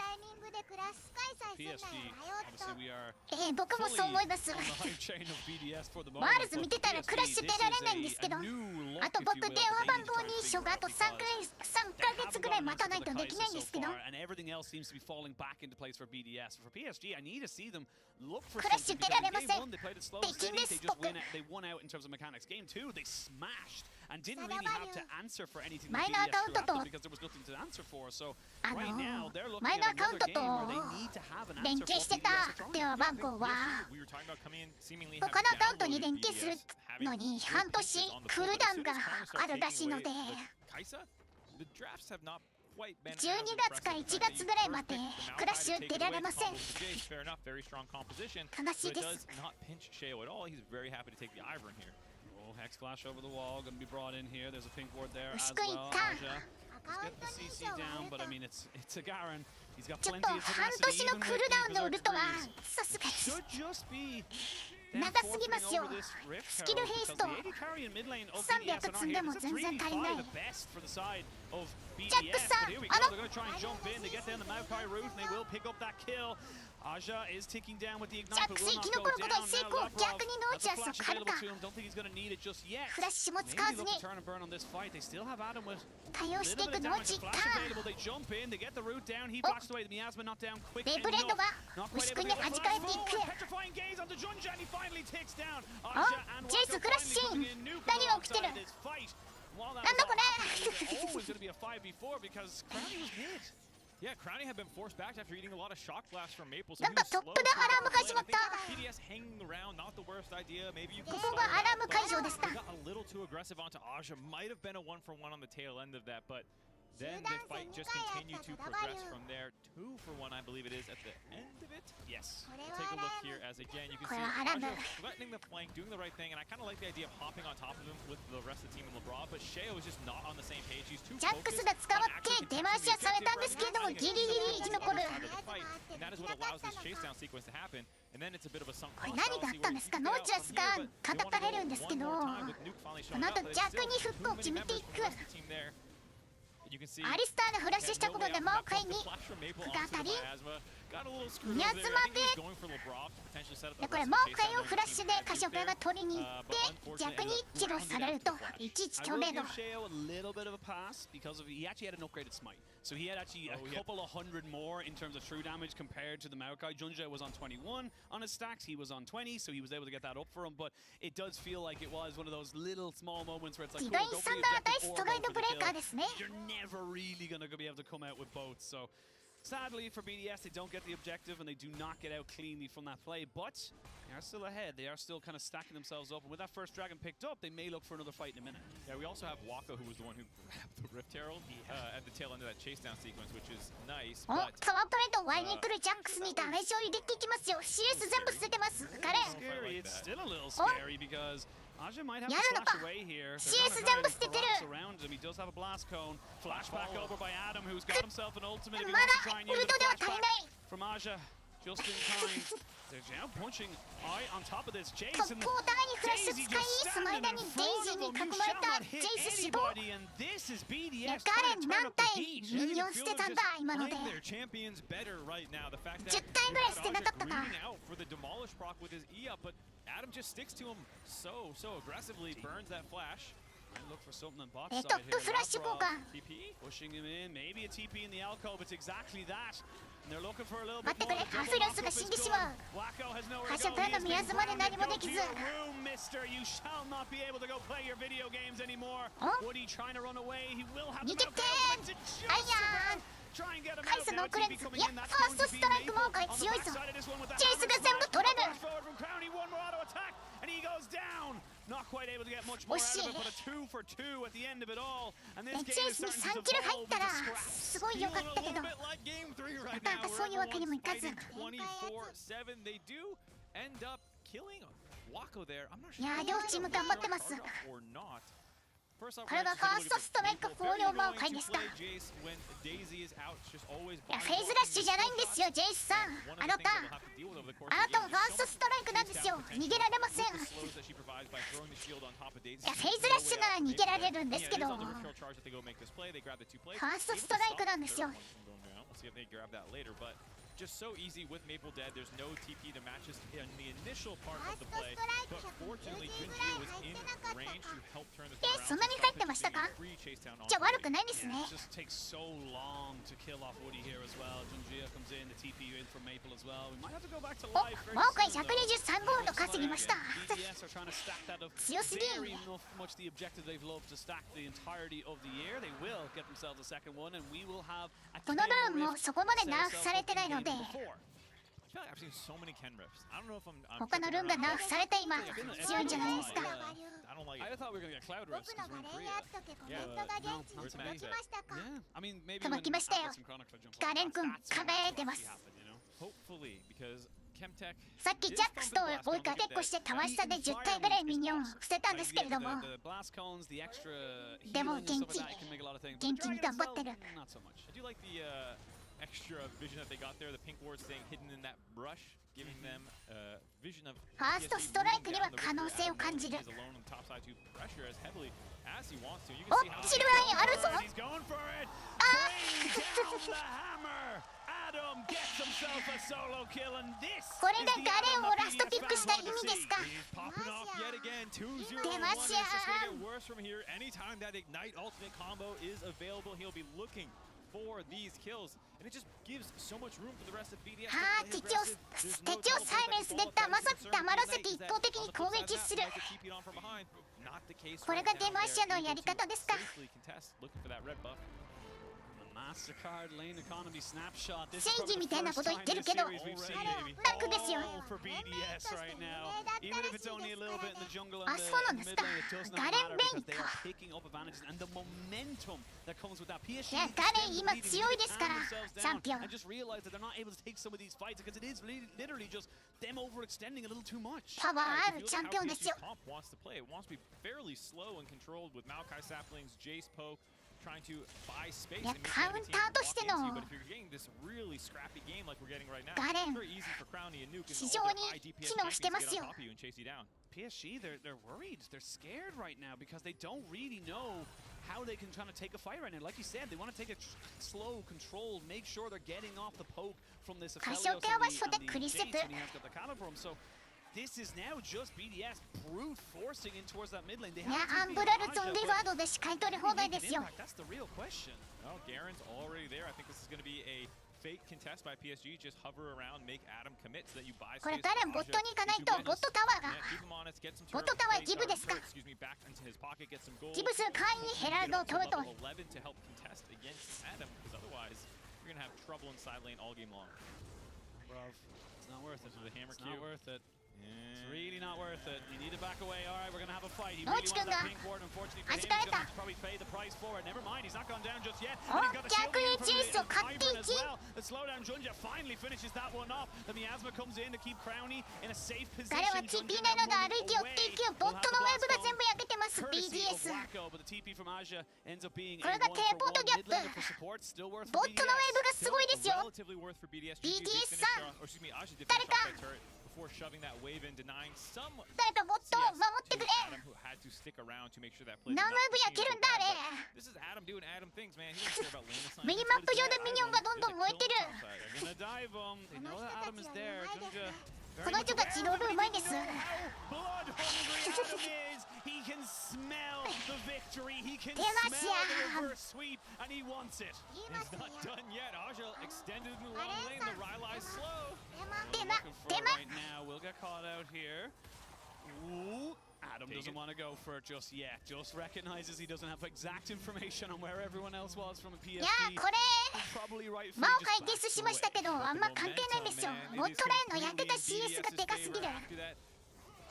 僕もそう思います。ワールズ見てたらクラッシュ出られないんですけど、あと僕電話番号認証があと3ヶ月ぐらい待たないとできないんですけど、クラッシュ出られません。できんです僕。前のアカウントと前のアカウントと連携してた電話番号は他のアカウントに連携するのに半年クールダウンがあるらしいので、12月か1月ぐらいまでクラッシュ出られません。悲しいです。Hex flash over the wall, going to be brought in here. There's a pink ward there as well. Aja, let's get the CC down, but I mean, it's a Garen. He's got plenty of tenacity. Even with should just be 長すぎますよ。スキルヘイスト300積んでも全然足りない。ジャックさん、Aja is ticking down with the ignite, ジャックス生き残ることに成功。逆にノーチャスを狩るか。フラッシュも使わずに対応していくノーチか。ベイブレードが牛久に弾かれていく。ジェイスフラッシュ何が起きてる。なんだこれ。Yeah, Crowny had been forced back after eating a lot of shock blasts from Maple. So なんかトップでアラームが始まった。BDS hanging around, not the worst idea. Maybe you ここがアラーム解除でした。 got a little too aggressive onto Aja. Might have been a 1-for-1 on the tail end of that, but then the fight just continued to progress from there. 2-for-1, I believe it is, at the end of it. Yes. We'll take a look here as again you can see Aja threatening the flank, doing the right thing, and I kind of like the idea of hopping on top of him with the rest of the team in LeBron, but Sheo is just not on the same page. He's too focused. ジャックスが捕まって出回しはされたんですけど、ギリギリ生き残る。 And that is what allows this chase down sequence to happen. And then it's a bit of a sunk cost. 何があったんですか。ノーチャスが叩かれるんですけど、この後逆にフックを決めていく。アリスターのフラッシュしたことでもう回にが当たり宮妻で、これもう回をフラッシュでカシオペアが取りに行って逆にキルされるといちいち強めの。So he had actually a couple of hundred more in terms of true damage compared to the Maokai. Junja was on 21 on his stacks, he was on 20, so he was able to get that up for him, but it does feel like it was one of those little small moments where it's like, cool, go for the objective or go for the kill. You're never really going to be able to come out with both, so sadly for BDS, they don't get the objective and they do not get out cleanly from that play, but they are still ahead. They are still kind of stacking themselves up, and with that first dragon picked up, they may look for another fight in a minute. Yeah, we also have Wako, who was the one who grabbed the Rift Herald at the tail end of that chase down sequence, which is nice. お、パワープレートワイに来るジャックスにダメージを入れていきますよ。CS 全部捨ててます。カレン。 Scary. It's still a little scary because Aja might have to slash away here. CS 全部捨ててる。 Around him. He does have a blast cone. Flashback over by Adam, who's got himself an ultimate. If he ま wants to だ try and ウ use ル the トでは足り flashback ない。 from Aja, just in time. They're now punching right on top of this Jace. 特攻台にフラッシュ使い、その間にデイジーに囲まれたジェイス死亡。ガレン何体ミニオン捨てたんだ今ので。10体ぐらい捨てなかったか。Adam just sticks to him so aggressively, burns that flash. Look for something on bot ト side ップ here. フラッシュ交換。 TP pushing him in, maybe a TP in the alcove. It's exactly that. And they're looking for a little 待 bit ってくれ、 more. アフィラスが死んでしまう。 Wacko has nowhere カ to シオ go. ペア He の has 宮 been 妻で何も grounded. でき Go ず。 to your room, mister. You shall not be able to go play your video games anymore. Woody trying to run away. He will have to 逃げて just アイアン。 try and get him カイ out ス now. の遅れ TP ず。 coming いや、 in. フ That's ァー going スト to ス be トライク Maple. もう回 On the 強いぞ。 backside of this one with the ジェイスが hammer. 全部取れる。 Flash forward from Crowny. One more auto attack. And he goes down. Not quite able to get much more out of it, but a 2 for 2 at the end of it all. And this ジ game ェイ is スに starting 3 to キル入 devolve ったら into scraps. すごい良かったけど、なかなかそういうわけにもいかず。 24-7 they do end up killing Wako there. I'm not sure いや、両チーム頑張ってます。 or not. First off, これがファーストストライクフォーリョーマー回でした。いや、フェイズラッシュじゃないんですよ、ジェイスさん。あなたはファーストストライクなんですよ。逃げられません。いや、フェイズラッシュなら逃げられるんですけど、ファーストストライクなんですよ。see if they grab that later, but just so easy with Maple Dead. There's no TP to match us in the initial part of the play, but fortunately Junji was in range to help turn this around. そんなに入ってましたか？じゃあ悪くないですね。It just takes so long to kill off Woody here as well. Junji comes in, the TP in from Maple as well. We might have to go back to life. 今回123ゴールド稼ぎました。 BDS are trying to stack that up very much the objective they've loved to stack the entirety of the year. They will get themselves a second one, and we will have a このルーンもそこまでナーフされてないので。 I feel like I've seen so many Ken rips. I don't know if I'm 他のルーンがナーフされて今強いんじゃないですか。 I don't like I it. thought we were gonna get cloud rips because we're in Korea. Yeah, I mean maybe 届きましたよ。ガレン君輝いてます。 Hopefully, because Chemtech さっきジャックスと追いかけっこしてたわしさで10体ぐらいミニオン捨てたんですけれども、でも元気に頑張ってる。 I do like the extra vision that they got there, the pink ward staying hidden in that brush, giving them vision of ファーストストライクには可能性を感じる。 He's alone on the top side to pressure as heavily as he wants to. You お can see how シルアインあるぞ。 He's going for it. あ Bring down the hammer. Adam gets himself a solo kill, and this これでガレンをラストピックした意味ですか。 He's popping off yet again. 2-0-1. It's just 出まし gonna ゃ get worse from here. Anytime that Ignite ultimate combo is available, he'll be looking for these kills, and it just gives so much room for the rest of BDS. ああ、敵をサイレンスで黙らせて一方的に攻撃する。これがデマッシャのやり方ですか。 Mastercard lane economy snapshot. セイジみたいなこと言ってるけど、楽ですよ。 For BDS right now. Even if it's only a little bit in the jungle and あ、そうなんで the す mid か。 lane, it does not ガレン matter ベ because イ they か。 are picking up advantages and the momentum that comes with that. PSG いや、ガレン今強いですから、チャンピオン。 and just realize that they're not able to take some of these fights because it is literally just them overextending a little too much. パワーあるチャンピオンですよ。 wants to play. It wants to be fairly slow and controlled with Maokai saplings, Jace poke, trying to buy space. いや、カウンターとしての But if you're getting this really scrappy game like we're getting right now, ガレン it's very easy for Crowny and Nuke and 非 all 常 their に high DPS 機能してま champions す to よ。 get on top of you and chase you down. PSG, they're worried. They're scared right now because they don't really know how they can try to take a fight right now. Like you said, they want to take it slow, controlled, make sure they're getting off the poke from this Aphelios and the Jace when he has got the caliber. So this is now just BDS brute forcing in towards that mid lane. They いや、 have アンブラルツォンリワードで視界取り放題ですよ。 That's the real question. Well, Garen's already there. I think this is going to be a fake contest by PSG. Just hover around, make Adam commit so that you buy これ space. ガレンボットに行かないとボットタワーが Yeah, keep him honest, get some ボットタワーギブですか。 excuse me, back into his pocket, get some gold. ギブス会員ヘラルドを取ると。 Level 11 to help contest against Adam, because otherwise you're going to have trouble in side lane all game long. Bruv, it's not worth it. This is a hammer It's Q. not worth it. Yeah. It's really not worth it. You need to back away. All right, we're gonna have a fight. He ノ really ーチ wants 君が that pink ward. Unfortunately for him, he's 預かれた。 gonna probably pay the price for it. Never mind, he's not gone down just yet. Oh, And he's got the shield逆に in from ジェイスを the 買ってい Ivern as き well. The slowdown Junja finally finishes that one off. The miasma comes in to keep Crowny in a safe ガレンは position. TP ないので歩いて寄っていきよ。ボットのウェブが全部焼けてます。 Courtesy of BDS。 Wacko, but the TP from Aja ends up being a これが one テレポー for ト one ギャッ mid プ。 laner for support. Still worth ボ for ットのウェ BDS. ブがすごいですよ。 Relatively worth for BDS. BDS Finish, さん。 or excuse me, Aja did 誰 finish か off that turret before shoving that wave in, denying some 誰かボットを守ってくれ。 Adam who had to stick around to make sure that play did 何 not ムーブ焼け continue る to んだあ go れ。 bad. But This is Adam doing Adam things, man. He doesn't care about lane assignments. ミニマップ上でミニオンがどんどん燃えてる。 They're gonna dive him. They know that Adam is there. Junja この人たちロールうまいです。 blood hungry Adam is. He can smell the victory. He can smell the reverse sweep, and he wants it. He's not done yet. Aja extended in the long lane. The Rylai's slow. 出ま Looking for 出 it ま right now. We'll get caught out here. Ooh. Adam Take doesn't it. want to go for it just yet. Just recognizes he doesn't have exact information on where everyone else was from a い PSG. やこれ Probably rightfully マオ just カイディス backed しましたけど away. あんま関係ないんですよ。ボットレーンの焼けた CS がでかすぎる。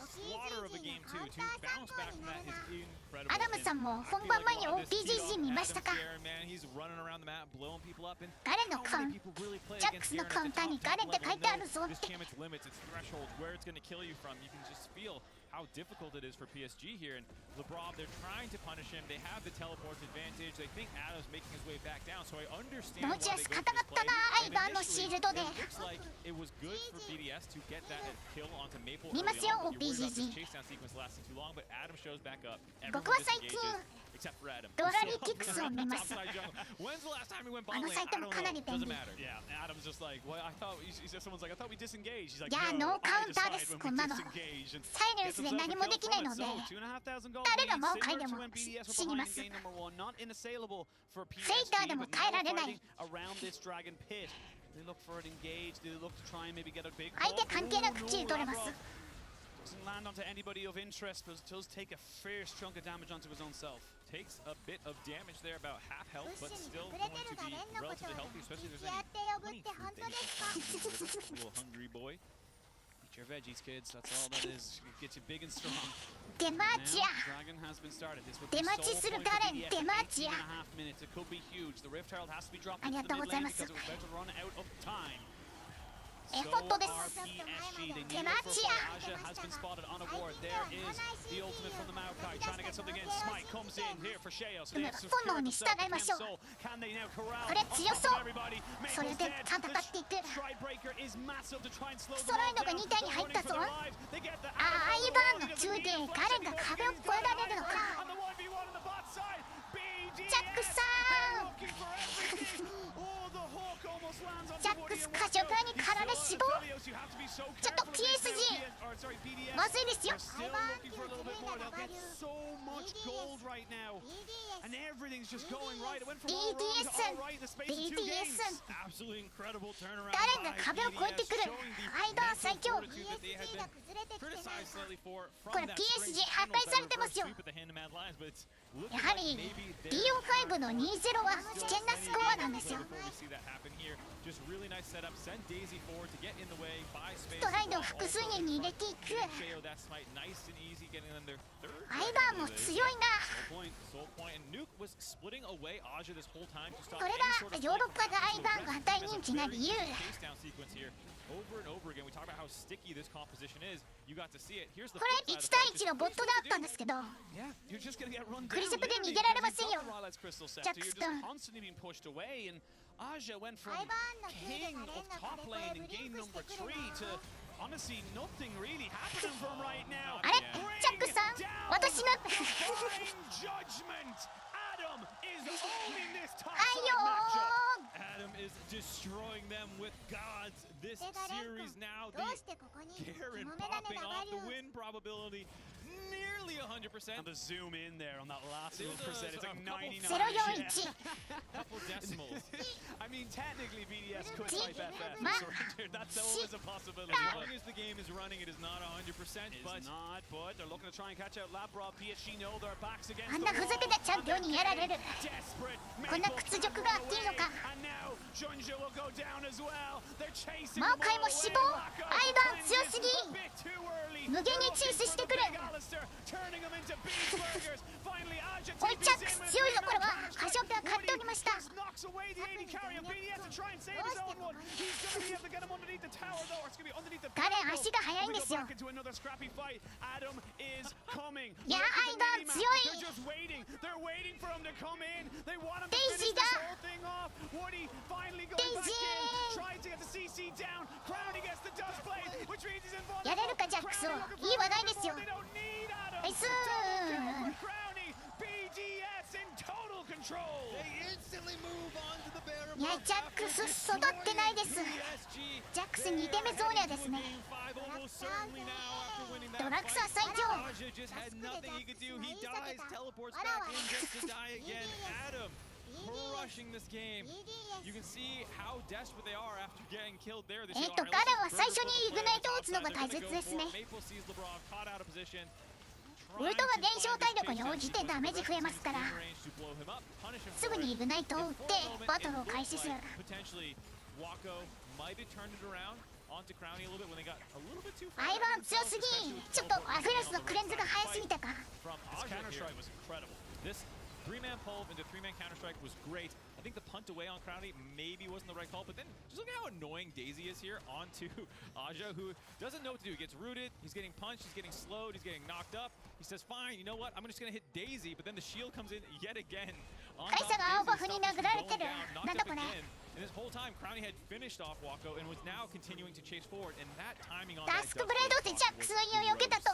Slaughter of a game too. To bounce back from that is incredible. アダムさんも本番前に OPGG 見ましたか。 Man, he's running around the map, blowing people up, and ガレンの how カウ many ン people really play ジャック against スの Garen カウ at ン the ターに top ガレンって level 書いてある know ぞっ this て。 game, its limits, its threshold, where it's going to kill you from. You can just feel how difficult it is for PSG here. And LeBron, they're trying to punish him. They have the teleport advantage. They think Adam's making his way back down. So I understand ノ why ーチア they ス go 硬 for か this ったな play. アイバーのシールドで。looks like it was good for BDS to get that kill onto Maple 見 early ますよ on. But you're worried about this OPGG chase down sequence lasting too long, but Adam shows back up. 僕 Everyone は最近 disengages, except for Adam. ドラリキックスを見ます Topside jungle. When's the last time he went bot あ lane? のサイトも I don't かなり know. 便 Doesn't 利 matter. Yeah, and Adam's just like, well, I thought, someone's like, I thought we disengaged. He's like, Yeah, no, no I counter decide です when こ we んなの disengage. And サイレン gets スで himself a 何も kill できない from の it. で So 2,500 gold 誰が lead, 魔を嗅いで similar も to when BDS were 死にま behind す game number 1, not inassailable for フェイター PSG, でも but 耐えら now れない fighting around this dragon pit. They look for an engage, they look to try and maybe get a big 相手 ball. 関係なく Oh, キル no, 取れます Lavrov doesn't land onto anybody of interest, but does take a fierce chunk of damage onto his own self. Takes a bit of damage there, about half health, but still going to be relatively healthy, especially if there's any honey fruit that you can find in the river. Little hungry boy. Eat your veggies, kids. That's all that is. Get you big and strong. デマーチ Now, や Dragon has been started. This would be 出待ち sole する point ガ for レン BDS 出 in 待ちや 18.5 minutes. It could be huge. The Rift Herald has to be dropped あり into がと the うご mid ざい lane ます because it was about to run out of time. エ So フォットです are PSG. They need 出 to 待 look ち for や Aja has been spotted on a ward. There is the ultimate from the Maokai trying to get something in. Smite comes in here for Sheo. So they have 本能に従いましょう Can they now corral これ on 強 top そう of everybody? それ Maple's で dead. 戦っていく Stride breaker is massive to try and slow ス them トライ all ドが down. 2体に入ったぞ They get the ああアイバーンの 2D ガレンが壁を越えられるのか on the 1v1 on the bot side. BDS ジャックさん looking for everything. Oh, the hawk almost lands on ジャックス過剰に駆られ死亡ちょっと PSG まずいですよ Still looking for a little bit more. They'll get so much gold right now. And everything's just going right. It went from all wrong to all right in the space of 2 games. BDS Absolutely incredible turnaround ガレンが by 壁を越えてくる BDS, showing the アイバーン最強 mental fortitude that they had been criticized slightly for これ from that PSG spring 破 finals 壊さ that れてますよ reverse sweep at the hand-to-man lines, but it's looking やは like り maybe they're BO5 の2-0は危険なスコアなんですよ before we see that happen here. Just really nice setup. Send Daisy forward to get in the way, buy ス space. トライドを複数人に入れていく Sheo that smite nice and easy, getting them their third. アイバーンも強いな Soul point, and Nuke was splitting away Aja this whole time to stop これ any が sort of ヨーロッパがアイバーンが大人気な理由 chase down sequence here. Over and over again, we talk about how sticky this composition is. You got to see it. Here's the これ flip 1 side 対 of 1のボットであったんですけど Yeah, you're just gonna get run down. クリシェプで逃 literally, げられま because せん you've よ got the Rylai's Crystal Scepter. Jack You're just Stone. constantly being pushed away, and Aja went from king of top lane in game number 3 to honestly nothing really happening for him right now. あれジャックさん私の Divine judgment. Adam is owning this top あ side いよ matchup. Adam is destroying them with gods. This series now, the どうしてここに Karen モメラネ popping が off 我 the 流 win probability nearly 100%. And the zoom in there on that last There's little percent, it's like a couple 99. 041 Couple decimals. I mean, technically, BDS could See? type FF and Ma- surrender. That's always a possibility. As But long as the game is running, it is not 100%. But it's not, but they're looking to try and catch out Lavrov. PSG know their backs against あん the なふざけ wall. たチャンピオンにやられる Desperate. こんな屈辱があっていいのか And now Junja will go down as well. They're chasing マオ them カイ all も死 away. 亡 Lacko アイバーン finds 強 it すぎ a bit too early. 無限にチェイスしてくる Big Alistair turning them into beast burgers. Finally, Aja おい takes チャッ this ク in with 強いぞ three これは man カシオペア買っておりました Just knocks away the AD carry of BDS to try and save his own one. He's going to be able to get him underneath the tower though, or it's going to be underneath the ガレン pinnacle. 足が速いん We で go すよ back into another scrappy fight. Adam is coming. いや Look at the アイバーン minimap. 強い They're just waiting. They're waiting for him to come in. They want him to Daisy finish this だ whole thing off. Woody finally going back Daisy in. Trying to get the CC down. Crowny gets the dust blade, which means he's invulnerable. やれるかジャックスを Crowny looking for いい話題ですよ They don't need Adam. ナイス Double kill for Crowny. BDS in total control. they instantly move on to the bear いやジャックス育ってないです PSG. ジャックス2点目ゾーニャですね Almost certainly now after winning that ドラクサ fight. 最強 Aja just had nothing he could do. He dies, teleports back in just to die again. Adam crushing this game. You can see how desperate they are after getting killed there. They say, "All right, ガレンは let's 最初 burn に the イグナイトを打 players つのが outside. 大 They're 切 gonna です go ね for it. Maple sees LeBron caught out of position. ウルトは燃焼体力に応じてダメージ増えますからすぐにイグナイトを打ってバトルを開始する Potentially, Wako might have turned it around onto Crowny a little bit when they got a little bit too far. アイバーン強すぎちょっとアフレスのクレンズが早すぎたか From His Aja counter here. strike was incredible. This three-man pull into three-man counter-strike was great. I think the punt away on Crowny maybe wasn't the right call, but then just look at how annoying Daisy is here onto Aja, who doesn't know what to do. He gets rooted, he's getting punched, he's getting slowed, he's getting knocked up. He says, fine, you know what, I'm just gonna hit Daisy, but then the shield comes in yet again. On カイサが青バフに殴られてる going down, knocked なんだ up これ again. And this whole time, Crowny had finished off Wako and was now continuing to chase forward, and that timing on ダ that スクブレードでジャックスの意を避けたと。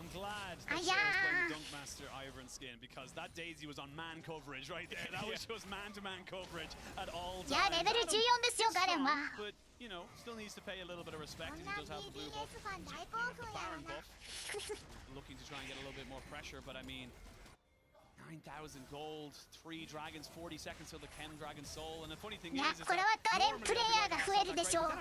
I'm glad that Yeah. Shay's playing the Dunkmaster Ivern skin because that Daisy was on man coverage right there. That was just man-to-man coverage at all いや times. レベル14ですよガレンは。 But, you know, still needs to pay a little bit of respect as he does have the blue buff. ファン大興 The 奮や Baron ろな。 buff. Looking to try and get a little bit more pressure, but I mean, 9,000 gold, 3 dragons, 40 seconds till the Chem Dragon Soul. And the funny thing いや is これはガレンプレイヤーが増えるでしょう。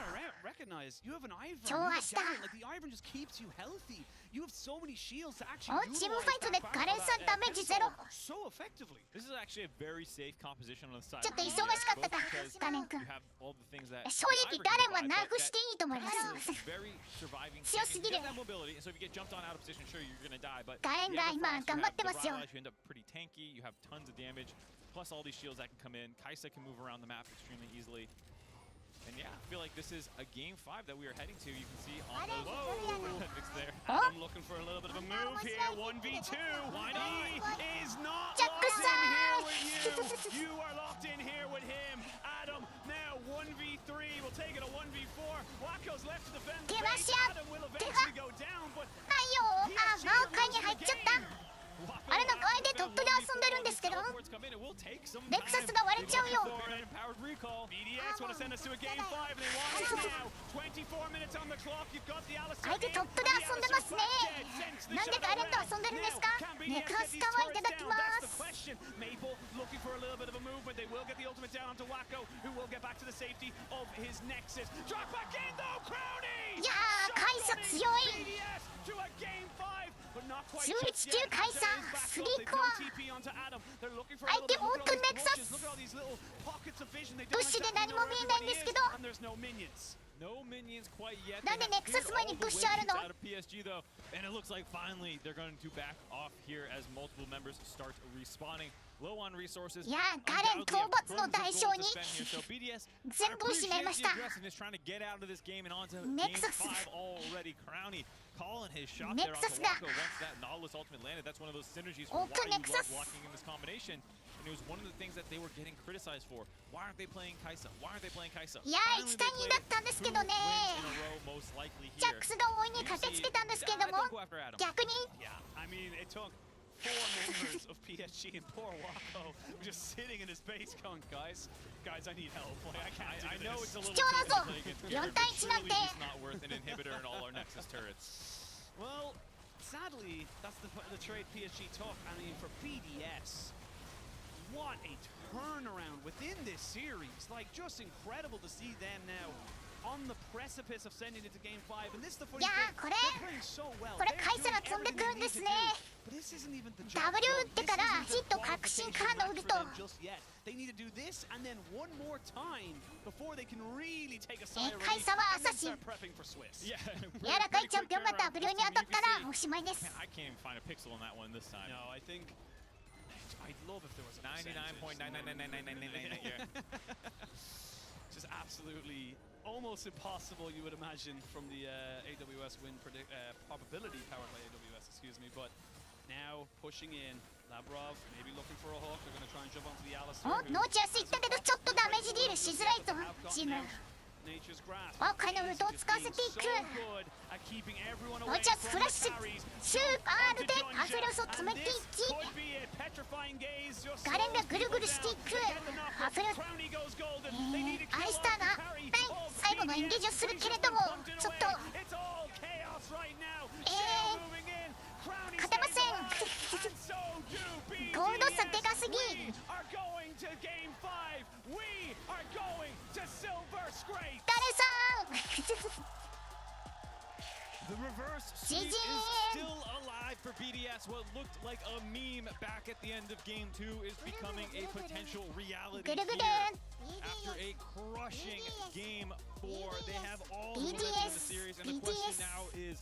recognize you have an Ivern. 超 You 明 have 日。 Garen, like the Ivern just keeps you healthy. You have so many shields to お actually チーム utilize ファイトで that ガレンさんダメージゼロ。 so effectively. This is actually a very safe composition on the side. ちょっと忙しかったかガレン君。 You have all the things that 正直ガレンはナーフしていいと思います。 very surviving. 強すぎる。 You have that mobility, and so if you get jumped on out of position, sure you're gonna die. But ガレンが今頑張ってますよ。 you end up pretty tanky. You have tons of damage, plus all these shields that can come in. Kaisa can move around the map extremely easily. And yeah, I feel like this is a game 5 that we are heading to. You can see on those graphics there. I'm looking for a little bit of a move here. 1v2. Why not? He is not Jack locked in here Kusa. with you. You are locked in here with him. Adam now 1v3. We'll take it a 1v4. Waco's left to defend the base. Adam will eventually go down, but ないよ。あ、マオカイに入っちゃった。あれなんか相手トップで遊んでるんですけど。レクサスが割れちゃうよ。 BDS want to send us to a game 5 and they want it now. 24 minutes on the clock. You've got the Alistair. 相手トップで遊んでますね。なんでガレンと遊んでるんですか。ネクラスタワーいただきます。 Maple looking for a little bit of a movement. They will get the ultimate down onto Wako, who will get back to the safety of his Nexus. Drop back in though, Crowny! いやー、カイサ強い。 BDS to a game 5, but not quite 中 just 1 yet. 中カイサ、スリーコア。 TP onto Adam. They're looking for 相手オープンネクサス。 Look at all these little pockets of vision. They ブッ don't シュで何も見えないんですけど。 and there's no minions. No minions quite yet. なんでネクサス前にプッシュあるの。 Out of PSG though, and it looks like finally they're going to back off here as multiple members start respawning. Low on resources. いやー、ガレン討伐の代償に全部失いました。 trying to get out of this game and onto Nexus. game 5 already. Crowny calling his shot Nexus there ontoだ。 Wako once that Nautilus ultimate landed. That's one of those synergies Open for why you Nexus. love walking in this combination. And it was one of the things that they were getting criticized for. Why aren't they playing Kaisa? Why aren't they playing Kaisa? いやー、1対2だったんですけどね。 most likely ジャッ here. クスが大いに駆けつけたんですけども、 逆に Yeah, I mean, it took 4 members of PSG and poor Wako just sitting in his base going, guys, I need help. Like, I can't do I know it's this. a little 貴重だぞ。 tricky to play against 4 Garen, 対 but 1なん surely て。 he's not worth an inhibitor in all our Nexus turrets. Well, sadly, that's the trade PSG took. I mean, for BDS, what a turnaround within this series. Like, just incredible to see them now on the precipice of sending it to game 5. And this is the funny いや thing. ー、これ They're playing so well. これ They're カイサが doing 飛んでくるん everything で they す need ね。 to do. But this isn't even the job. W 打ってから This ヒッ isn't ト the 確信 qualification からのウ match ル for ト。 them just yet. They need to do this and then one more time before they can really take a sigh of カイ relief サはア and サ then シン。 start prepping for Swiss. Yeah. 柔らかいチャンピオンが W に当たったらおしまいです。 I can't even find a pixel on that one this time. No, I think I'd love if there was a 99.9999999 here. Just absolutely almost impossible, you would imagine, from the AWS win probability powered by AWS, excuse me. But now pushing in, Labrov maybe looking for a hook. They're going to try and jump onto the Alistair. お、ノーチャスいったけどちょっとダメージディールしづらいぞ、チーム。 Nature's grasp. あ、彼のウルトを使わせていく。 So good at keeping everyone ノ away ーチャス from フラッ the シュ、 carries. スーパー R でアフロスを詰めていき、 Could be it. Petrifying gaze just ガレンがぐるぐるしていく。アフロ、 Crowny goes golden. They need to ア kill イスターが off the carry. 最後のエンゲージをするけれども、ちょっと It's all chaos right now. え Shell moving in. Crowny 勝てません。 stays alive. And so do ゴールド差でかすぎ。 BDS. We are going to game 5. We are going to Silver Scrape. 誰さん The reverse sweep is still alive for BDS. What looked like a meme back at the end of game 2 is becoming a potential realityぐるぐる here. After a crushing game 4, they have all the momentum in the series, and the question now is,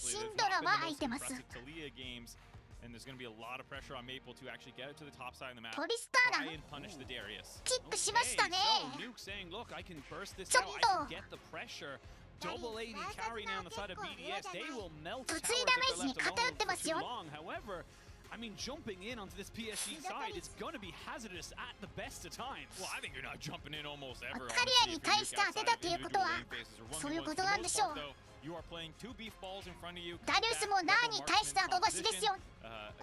シンドラは空いてます。And there's going to be a lot of pressure on Maple to actually get it to the top side of the map. トリスター Try ラ and punish the Darius. キックしましたね。 So Nuke saying, look, I can burst this ちょ out. っ I と can get the pressure. Double AD carry now on the side of BDS. They will melt 物 towers 理 if ダメー they're ジに left 偏 alone ってま for す too よ。 long. However, I mean, jumping in onto this PSG side is going to be hazardous at the best of times. Well, I think you're not jumping in almost ever. カリアに対して当てたということはそういうことなんでしょう。 You are playing two beef balls in front of you. ダリウスもナーに対して後出しですよ。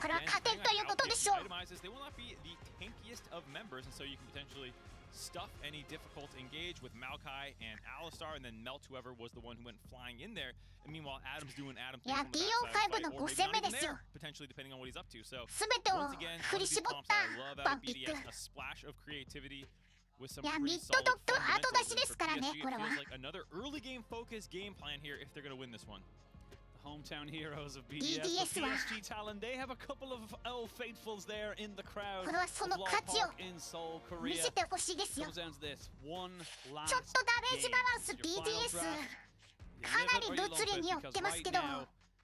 これは加点ということでしょう。 They will not be the tankiest of members, and so you can potentially stuff any difficult engage with Maokai and Alistar, and then melt whoever was the one who went flying in there. And meanwhile, Adam's doing Adam things on the backside of the fight, or maybe not even there, potentially depending on what he's up to. So すべてを once again, 振 one り of these 絞っ comps that I た love バ out ン of ピック。 BDS, a splash of creativity with some いや、 pretty ミッ solid ドドッグ後出 fundamentals. しですからね、 And こ for れ PSG, は it。feels like another early game focused game plan here if they're going to win this one. Hometown heroes of BDS. BDS The は PSG Talon, they have a couple of L faithfuls there in the crowd. これはその of 価値を Lawpark in Seoul, 見 Korea. せてほしいですよ。 Comes down to this one last ちょっとダメージ game. バランス Your final BDS draft. かなり物理に寄ってますけど、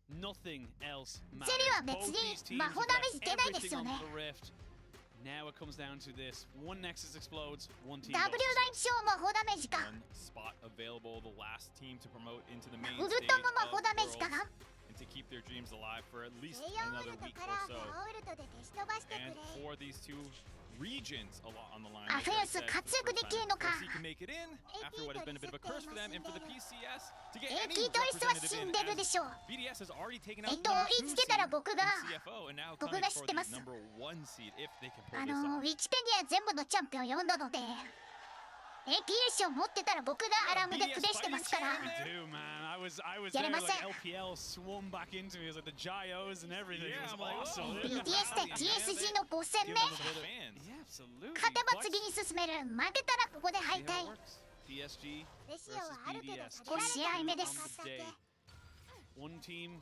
Nothing else ゼリは別に魔法ダメージ出ないですよね。 Now it comes down to this. One Nexus explodes, one team W ライ goes. ン賞魔法ダメージか。 One spot available, the last team to promote into the main ウル stage トも魔 of 法ダメージ Worlds かな。 and to keep their dreams alive for at least 栄養ウ another ルト week から or フェ so. アウルトで消し飛ばしてく And れ for these two regions a lot on the line. あ、 as フェ I アス said 活 for the 躍で first きる time. のか。 We'll see if he can make it in after what has been a bit of a curse for them and for the PCS to get any AT トリスは死 representative ん in でるで as しょう。 BDS has already taken out 追 number い 2 seed つけたら僕が in CFO and now 僕 coming が知 for って the ます。 number 1 seed if they can pull this ウ off. ィキペディア全部のチャンピオン読んだので、AT 賞持ってたら僕がアラームでプレイしてますから。 We do, man. I was や there れま like せん。 LPL swung back into me. It was like the gyos and everything. Yeah, It was I'm like, awesome. oh. BDS で TSG の5戦 Give 目。 them a bit of fans. Yeah, absolutely. 勝てば But 次に進める。負けたらここで see 敗 how 退 it。works. PSG レシオは versus ある程度 BDS. 下げられ5試合目です。 On the day. One team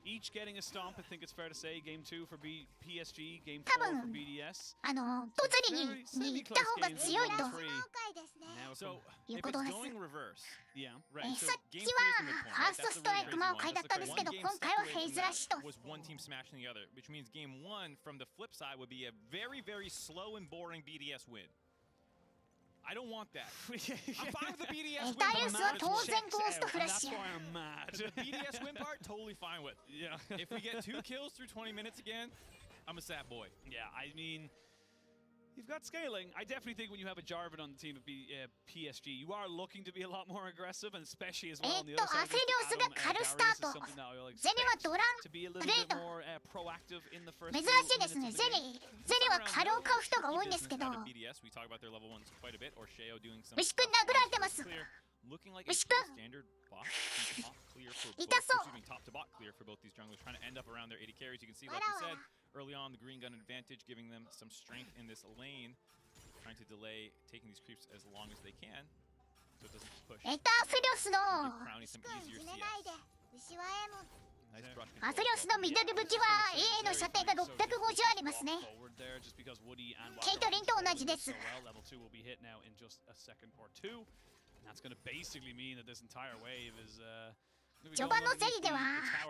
each getting a stomp. I think it's fair to say. Game 2 for PSG. Game 4 多分 for BDS. 突理に行った方が強いと。回ですね Now So いう if こと it's です。 going reverse, yeah. right? さ So っき game 3 is は the midpoint, ファ right? ースト That's ス the トラ really イク crazy 魔を one. 買いだ That's ったん like です one けど、 game 今回は separated フェイ from ズラッ that シュと。 was one team smashing the other, which means game 1 from the flip side would be a very, very slow and boring BDS win. I don't want that. I'm fine with the BDS win, ダ but リウ I'm スは not 当 as 然 well. ゴーストフラッ That's シュ。 why I'm mad. The BDS win part, totally fine with. Yeah. If we get 2 kills through 20 minutes again, I'm a sad boy. Yeah, I mean, you've got scaling. I definitely think when you have a Jarvan on the team of PSG, you are looking to be a lot more aggressive, and especially as well on the other side. アフェリオスが狩るスタート。 ゼリはドラン to be a little プレー bit ト。 more proactive in the first 珍 few しいですね。 minutes ゼ of the リ game. は狩るを買う人が多いんですけど、 BDS, we talk about their level 1s quite a bit, or Sheo doing some 牛くん殴られてます。 clear, looking like a Wishくん standard bot top clear for both, 痛そう。 excuse me, top to bot clear for both these junglers, trying to end up around their 80 carries. You can see, like we said early on, the green gun advantage, giving them some strength in this lane, trying to delay taking these creeps as long as they can, so it doesn't push. アフェリオスの Give Crownie some くん easier 決めないで CS. 牛は M Nice brush ア control フェリオスのミドル武器は A の射程が650ありますね。ケイトリンと同じです。 Level 2 will be hit now in just a second or two. And that's going to basically mean that this entire wave is 序盤のゼリでは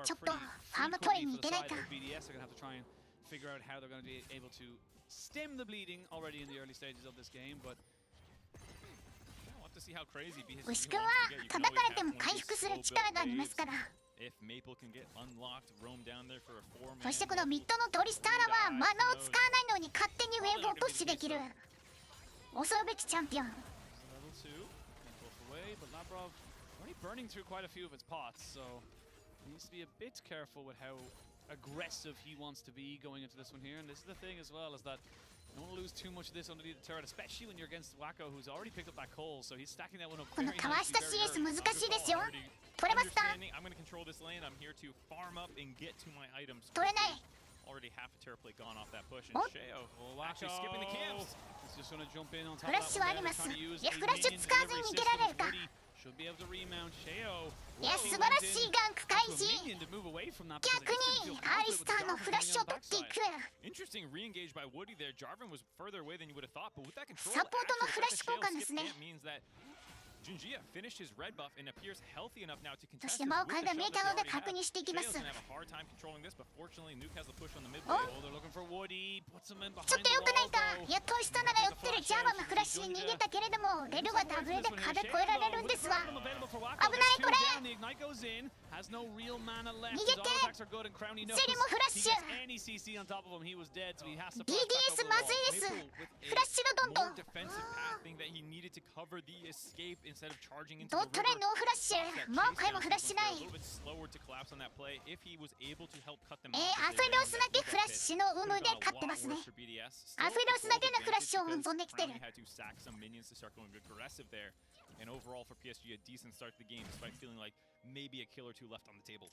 ちょっとファーム取りに行けないか。 BDS are going to have to try and figure out how they're going to be able to stem the bleeding already in the early stages of this game, but I want to see how crazy PSG 牛 wants くんは to get. You 叩 can か always れて have も one of 回 these 復する slow 力があり build ますから。 If Maple can get unlocked, roam down there for a 4-man. そしてこのミッドのトリスターラはマナを使わないのに勝手にウェーブをプッシュできる恐るべきチャンピオン。 level 2 can push away, but Labrov already burning through quite a few of its pots, so he needs to be a bit careful with how aggressive he wants to be going into this one here. And this is the thing as well, is that you don't want to lose too much of this underneath the turret, especially when you're against Wacko, who's already picked up that coal, so he's stacking that one up この very かわした nicely, CS very early. 難しいですよ。取れました。 Understanding, I'm going to control this lane. I'm here to farm up and get to my items. 取れない。 Already half a turret plate gone off that push, and Oh. Sheo Oh, actually skipping the camps. He's just going to jump in on top フラッ of シ that ュはあ one り there, ます。 trying to use いや a フラッシュ minion 使わず delivery に逃げら system れる as か。 Woody should be able to remount. Sheo いや素晴らしいガンク開 to a 示。 minion to move away from that 逆 because it に didn't feel アリ confident ス with ター the の Jarvan フラッ coming シュを on the 取ってい backside. く。 Interesting re-engage by Woody there. Jarvan was further away than you would have thought, but with that control, サポートの actually, フラッシュ交換 Sheo ですね。 skip camp means that Junjia finished his red buff and appears healthy enough now to そ contest して this 魔 with を the 体 shove 見 that えた they ので already 確 have. 認していきま Shayo's す。 gonna have a hard time controlling this, but fortunately Nuke has the push on the mid Oh. lane. Oh, they're looking for Woody. Puts him in ちょっ behind と the 良くない wall, か。 though. やっとトリスタナが寄ってる。ジャーマンがフラッシュに逃げたけれども、レルはダブルで壁越えられるんですわ。危ないこれ。 Has no real mana left. 逃げて。 His auto attacks are good and Crowny knows セリもフラッ he シ gets ュ。 any CC on top of him, he was dead, so he has to flash back BDS over the まず wall. いです。 Maple with フラッシュのどんど more ん。 defensive path, being that he needed to cover the escape instead of charging into ド the ットレ river. ノーフラッシュ。もう一回もフラッシュない。 A little bit slower to collapse on that play. If he was able to help cut them ア off, フェロスだけフラッシュの有無で勝ってますね。 アフェロスだけのフラッシュを温存できてる。 had to sack some minions to start going aggressive there. And overall for PSG, a decent start to the game, despite feeling like maybe a kill or two left on the table.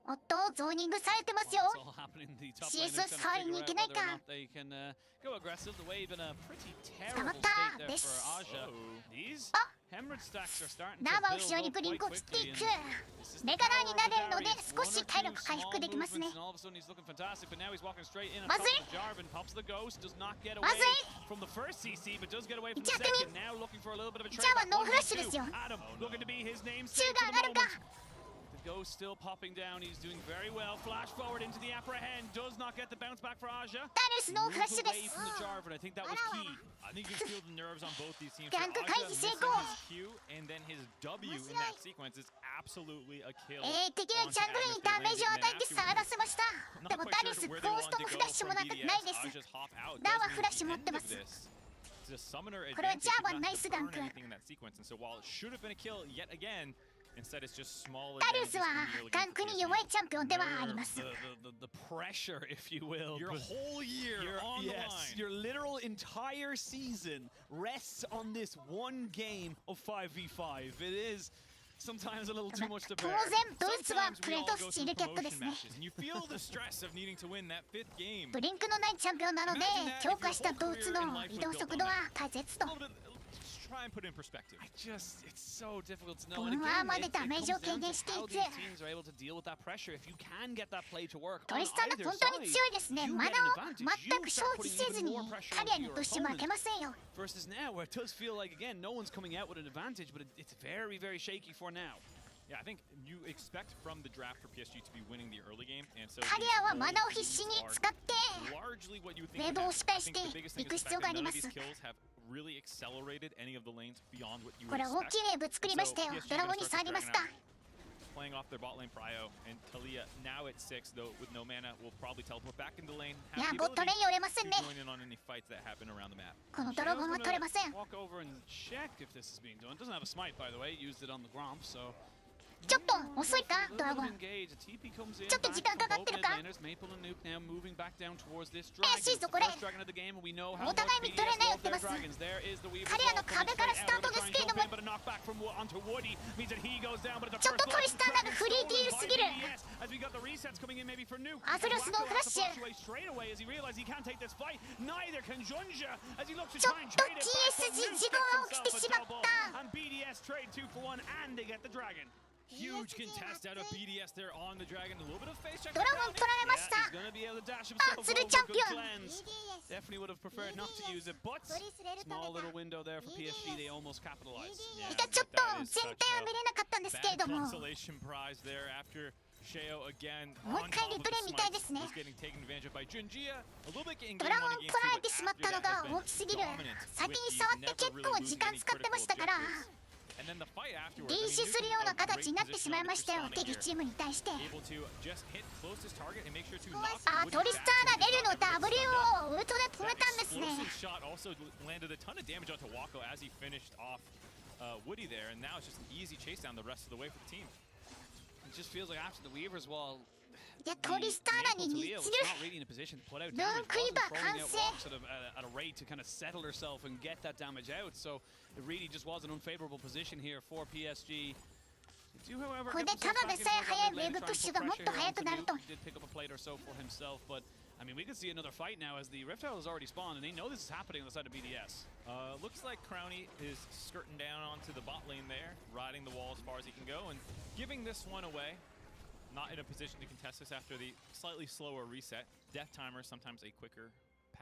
おっと、ゾーニングされてますよ。 It's all happening in the top CS lane. They're trying to 触りに figure 行け out ない whether か。 or not they can go aggressive. The wave in a pretty terrible 捕まった state there で for す。 Aja. Oh. These あ hemorrhage stacks are starting ナーバ to 後ろ build に up ブリン quite クを釣って quickly. い And く。 this is the メガラー power に of な the れるので carries. 少 One し or 体 two 力回 small 復できますね。 movements, and all of a sudden he's looking fantastic. But now he's walking straight in on ま top ずい。 of the Jarvan. Pops the ghost. Does not get away まずい。 from the first CC, but does get away from the 逆に。 second. Now looking for a little bit of a ジ trade. ャーマンノーフラッシュですよ。 Adam looking to be his name 宙 save が for 上が the るか。 moment. The ghost still popping down. He's doing very well. Flash forward into the apprehend. Does not get the bounce back for Aja. ダルスノーフラッ Moves シュで away す。 from the Jarvan. I think that was key. I think you can feel the nerves on both these teams. ガンク Aja 回避成 missing 功。 his Q and then his W in that sequence is absolutely a kill. 敵のジャングルにダメージを与えて下がらせました。でもダリス、ゴーストもフラッシュもないです。ダーはフラッシュ持ってます。これはジャーマンナイスダンク。 So while it should have been a kill yet again, instead it's just small ダリスはガンクに弱いチャンピオンではあります。 The pressure, if you will. Your whole year on the line. Yes, your literal entire season rests on this one game of 5v5. It is sometimes a little too much to 当 bear. 然ドイツは Sometimes プ we レー all ト go スチ through ルキャットです promotion ね。 matches, and you feel the stress of needing to win that fifth game. ブリンクのないチャンピオンなので強化したドイツの移動速度は大絶と。 Try and put it in perspective. It's so difficult to know. ボ And ンワー again, まで it ダメー comes ジを down 軽 to 減してい how く。 these teams are able to deal with that pressure. If you can get that play to work ト on リスタナ either 本当に side, 強いですね。 you マナ get an を advantage. 全 You く start 消費 putting せず even に more pressure キャリア onto に your として負 opponent. けませんよ。 Versus now, where it does feel like, again, no one's coming out with an advantage, but it's very, very shaky for now. Yeah, I think you expect from the draft for PSG to be winning the early game, and so キャリアはマナを必死に使って largely what you think. ウェーブを押し返して I think the biggest thing いく is the 必要 fact があ that り none ま of す。 these kills have really accelerated any of the lanes beyond what you こ would れ大 expect. きいウェーブ作りましたよ。ドラゴンに触りました。 Playing off their bot lane Pryo, and Talia now at 6, though with no mana, will probably teleport back into lane. いや、 Have the ボット ability レーン寄れませ to んね。 join in on any fights that happen around the map. このドラゴンは取れません。 Walk over and check if this is being done. Doesn't have a smite, by the way. Used it on the Gromp, so. ちょっと遅いか、ドラゴン。 Engage. A TP comes in. ちょっと時間かかってるか。 Maple and Nuke now moving back down towards this 怪しい dragon. ぞこれ。 First dragon of the game, and we know how お互いミッドレーン狙ってます。 There is the Weaver. キャリアの壁からスタートですけれども。 But a knockback from onto Woody means that he goes down. But it's a ちょっとトリスターナがフリーディールすぎる。 as we got the resets coming in, maybe for Nuke. アフロスのフラッシュ。 Straight away as he realized he can't take this fight. Neither can Junja as he looks to ちょ try っ and と trade it back. TSG 事故が起きてしまった。 And BDS trade 2 for 1, and they get the dragon. Huge contest out of BDS there on the dragon. A little bit of face check. ドラゴン取られました。 He's gonna be able to dash himself ツル over. チャンピ Good オン。 cleanse. Definitely would have preferred not to use it, but small little window there for PSG. They almost capitalized. いたちょっと全体は見れなかったんですけれども。 Consolation prize there after Shayo again もう一回リプレイ見たいですね。 was getting taken advantage of by Junjia. A little bit in ド game ラゴ 1 ン against 取ら 2, れて but しまった after の that has が been 大きすぎる。 dominant 先 with に these 触って never 結 really 構 losing 時間 any 使ってましたから。 critical And then the fight afterwards, I mean, 臨死するような形になってしまいましたよ。 Nuke 敵チームに対して。 able to just hit closest target and make sure to knock あ、 Woody トリス back ター to ナ the レルの top. W をウルトで止めたんですね。 Explosive shot also landed a ton of damage onto Wako as he finished off Woody there, and now it's just an easy chase down the rest of the way for the team. It just feels like after the Weaver's wall, いや、トリスターナに似 Talia す was る。 not really in a position to put out ロン damage. クイ Wasn't バー throwing 完 out 成。 rocks at a rate to kind of settle herself and get that damage out. So it really just was an unfavorable position here for PSG. Do, however, これでただでさえ速いウェーブプッシュがもっと速くなると。 He did pick up a plate or so for himself, but I mean, we could see another fight now as the Rift Isle has already spawned, and they know this is happening on the side of BDS. Looks like Crowny is skirting down onto the bot lane there, riding the wall as far as he can go, and giving this one away. Not in a position to contest this after the slightly slower reset. Death timer, sometimes a quicker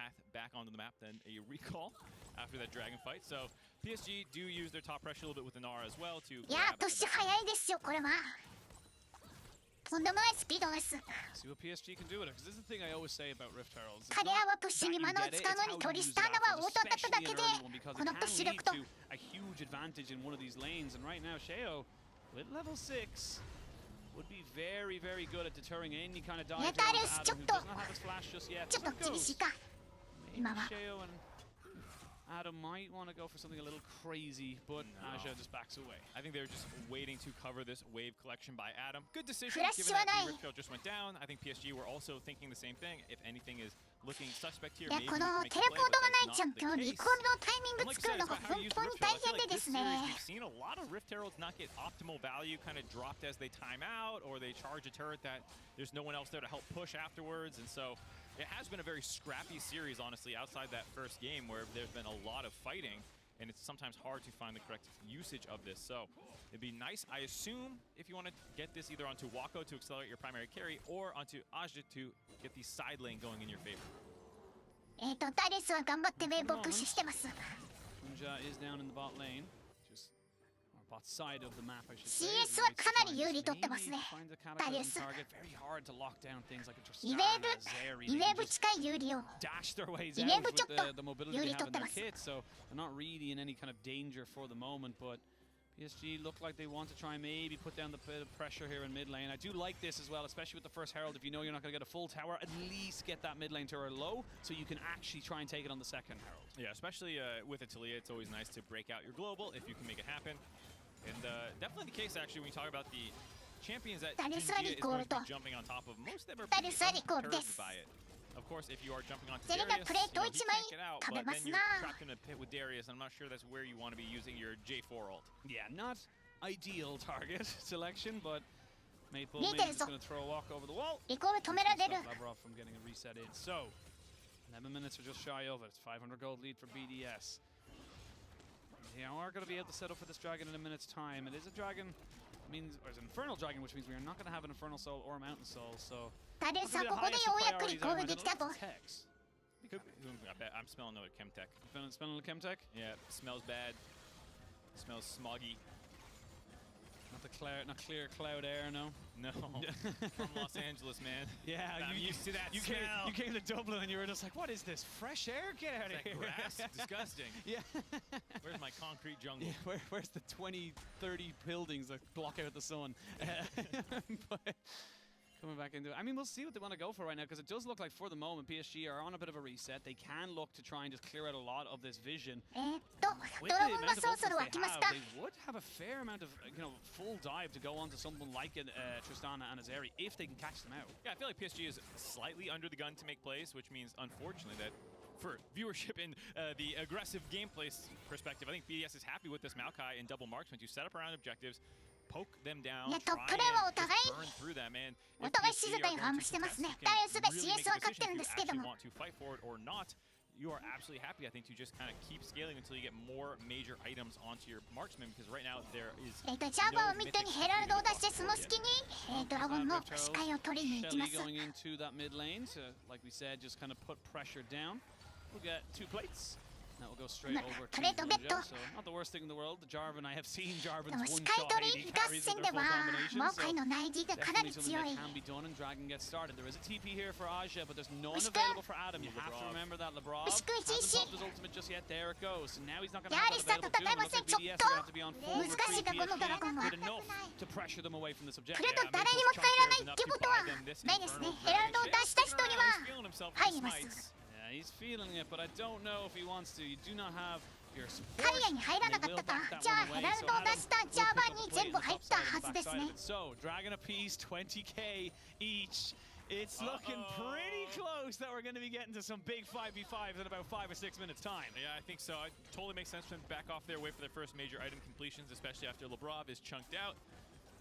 path back onto the map than a recall after that dragon fight. So PSG do use their top pressure a little bit with the Nara as well to いや年早いですよこれはとんでもないスピードです See what PSG can do with it, because this is the thing I always say about Rift Heralds. 彼らはプッシュに間の使うのにトリスターナはオートアタックだけでこのプッシュ力と a huge advantage in one of these lanes, and right now Sheo with level 6 would be very, very good at deterring any kind of dodge. Yeah, that is Adam, who does not have his flash just yet. ちょっと厳しいか Maybe 今は Sheo and Adam might want to go for something a little crazy, but Aja just backs away. I think they're just waiting to cover this wave collection by Adam. Good decision, Flash given that はない the Rift Trail just went down. I think PSG were also thinking the same thing. If anything is looking suspect here, いや maybe こ we の can make テ a レ play, ポー but トが that's ないチャン not ピオン the リ case. コールのタイミン I'm グ like 作る excited のが about how 本 you use 当に Rift 大 Trail. I 変 feel で like す this ね series we've seen a lot of Rift Heralds not get optimal value kind of dropped as they time out, or they charge a turret that there's no one else there to help push afterwards, and so it has been a very scrappy series, honestly, outside that first game where there's been a lot of fighting, and it's sometimes hard to find the correct usage of this. So it'd be nice, I assume, if you want to get this either onto Wako to accelerate your primary carry, or onto Aja to get the side lane going in your favor. ダレスは頑張ってウェーブをプッシュしてます Unja is down in the bot lane, just or bot side of the map, I should say. CS はかなり有利取ってますね Finds a ダ catapult レ and ス target. Very hard to lock down things like a イ Tristana, ウェーブ Zeri. イウ They ェー can ブ just 近い有利を dash their ways You out never with took the mobility you they have in their took kit, so they're not really in any kind of danger for the moment, but PSG look like they want to try and maybe put down the bit of pressure here in mid lane. I do like this as well, especially with the first Herald. If you know you're not going to get a full tower, at least get that mid lane turret low so you can actually try and take it on the second Herald. Yeah, especially with Italia, it's always nice to break out your global if you can make it happen. And definitely the case, actually, when you talk about the champions that That is Jinjia is going to be record. jumping on top of, most of them are That pretty is record, unperturbed yes. by it. Of course, if you are jumping onto セリ Darius, ナプレート he 1枚 can't get out, 食べ but ま then す you're な trapped in a pit with Darius, and I'm not sure that's where you want to be using your J4 ult. Yeah, not ideal target selection, but Maple Need maybe it, just so- going to throw a walk over the wall. リコール止められる Stop Lavrov from getting a reset in. So, 11 minutes are just shy of it. It's 500 gold lead for BDS. They are going to be able to set up for this dragon in a minute's time. It is a dragon, means or it's an infernal dragon, which means we are not going to have an infernal soul or a mountain soul. So, ダレスは the ここで highest よ of うやくリ priorities, コー I ルで imagine. きたと Hex. I bet I'm smelling another Chemtech. Spelling the Chemtech. Yeah, smells bad. Smells smoggy. Not clear cloud air, no. No, from Los Angeles, man. Yeah, I'm you used to that you smell. came to Dublin and you were just like, what is this? Fresh air? Get out of That here. grass, disgusting. Yeah. Where's my concrete jungle? Yeah, where's the 20, 30 buildings that block out the sun? But coming back into it. I mean, we'll see what they want to go for right now, because it does look like for the moment PSG are on a bit of a reset. They can look to try and just clear out a lot of this vision. ド With ド the ラゴン amount が of そろそろ ultimates 湧き they まし have, た they would have a fair amount of, full dive to go onto someone like Tristana and Azeri if they can catch them out. Yeah, I feel like PSG is slightly under the gun to make plays, which means, unfortunately, that for viewership and the aggressive gameplay perspective, I think BDS is happy with this Maokai and double marksman to set up around objectives, poke them down, Yeah, try top playerはお and 互い just burn through them. And お if 互い PSG 静か are にファ going ーム to してます contest, ね you can ダイヤスで really make CS は a 勝って decision るん if で you すけど actually も want to fight for it or not. You are absolutely happy, I think, to just kind of keep scaling until you get more major items onto your marksman, because right now there is ジャバを見てにヘラルドを出してその隙にドラゴンの視界を取りに行きま Shelly す going into that mid lane to, like we said, just kind of put pressure down. We'll get 2 plates. That will go straight Look, over to Toretto Ninja, Betto. so not the worst thing in the world. The Jarvan, I have seen で Jarvan's も one 視界 shot 取り AD 合 carries 戦 with で their full は combination. マオ So カイの内地がかなり definitely 強 something い that can be done, and Dragon gets started. There is a TP here for Aja, but there's none Ushka. available for Adam. You have to remember that Labrov Ushka hasn't GC. popped his ultimate just yet. There it goes. So now he's not going to Ya, have that Arisa, available to him. It looks like tatagae BDS masen. are going to have to be on full Chotto. retreat.難しいか、このドラゴンは。 PSG with enough to pressure them away from this objective. 来ると Yeah, 誰に Maple's も入らない chunk って there こと is は enough to buy them this ないですね infernal ヘラルドを dragon 出した人 chase. に He's は feeling himself with 入 the ります smites. Yeah, he's feeling it, but I don't know if he wants to. You do not have your カ support. リアに入らなかったかじゃあヘラルドを出したジャーバーに全部入ったはずですね So, Dragon apiece, 20k each. It's looking pretty close that we're going to be getting to some big 5v5s in about 5 or 6 minutes time. Yeah, I think so. It totally makes sense for them to back off their way for their first major item completions, especially after Labrov is chunked out.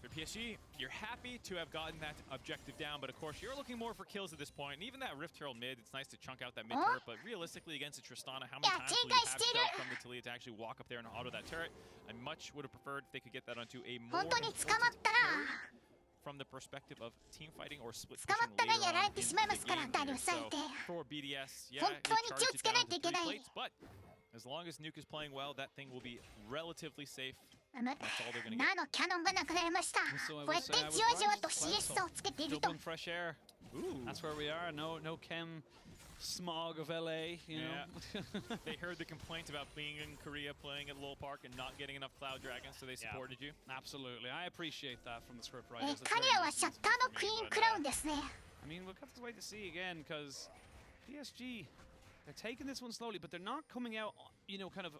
For PSG, you're happy to have gotten that objective down, but of course you're looking more for kills at this point. And even that Rift Herald mid, it's nice to chunk out that mid turret, but realistically against a Tristana, how many Yeah, times will you have Jinkai stuff from the Talia to actually walk up there and auto that turret? I much would have preferred if they could get that onto a more 本当に捕まったら from the perspective of team fighting or split 捕ま pushing ったら later やられ on て in しまいま the すから game ダリ here. ウス相 So 手 for BDS, yeah, 本 it 当に charged 気を it つけない down と to いけ 3 ない plates, but as long as Nuke is playing well, that thing will be relatively safe. な That's all they're gonna get. のキャノンがなくなりました So I こうや will って say I じ was わじわ right. と CS をつけていると Dublin fresh air. Ooh. That's where we are. No chem smog of LA, you know. They heard the complaint about being in Korea, playing at LoL Park, and not getting enough Cloud Dragons, so they Yeah. supported you. Absolutely. I appreciate that from the script え writers. That's カリ very アは nice シャッ and ター sweet の for クイ me, ーン but, クラウンですね I mean, we'll have to wait to see again because PSG, they're taking this one slowly, but they're not coming out, you know, kind of.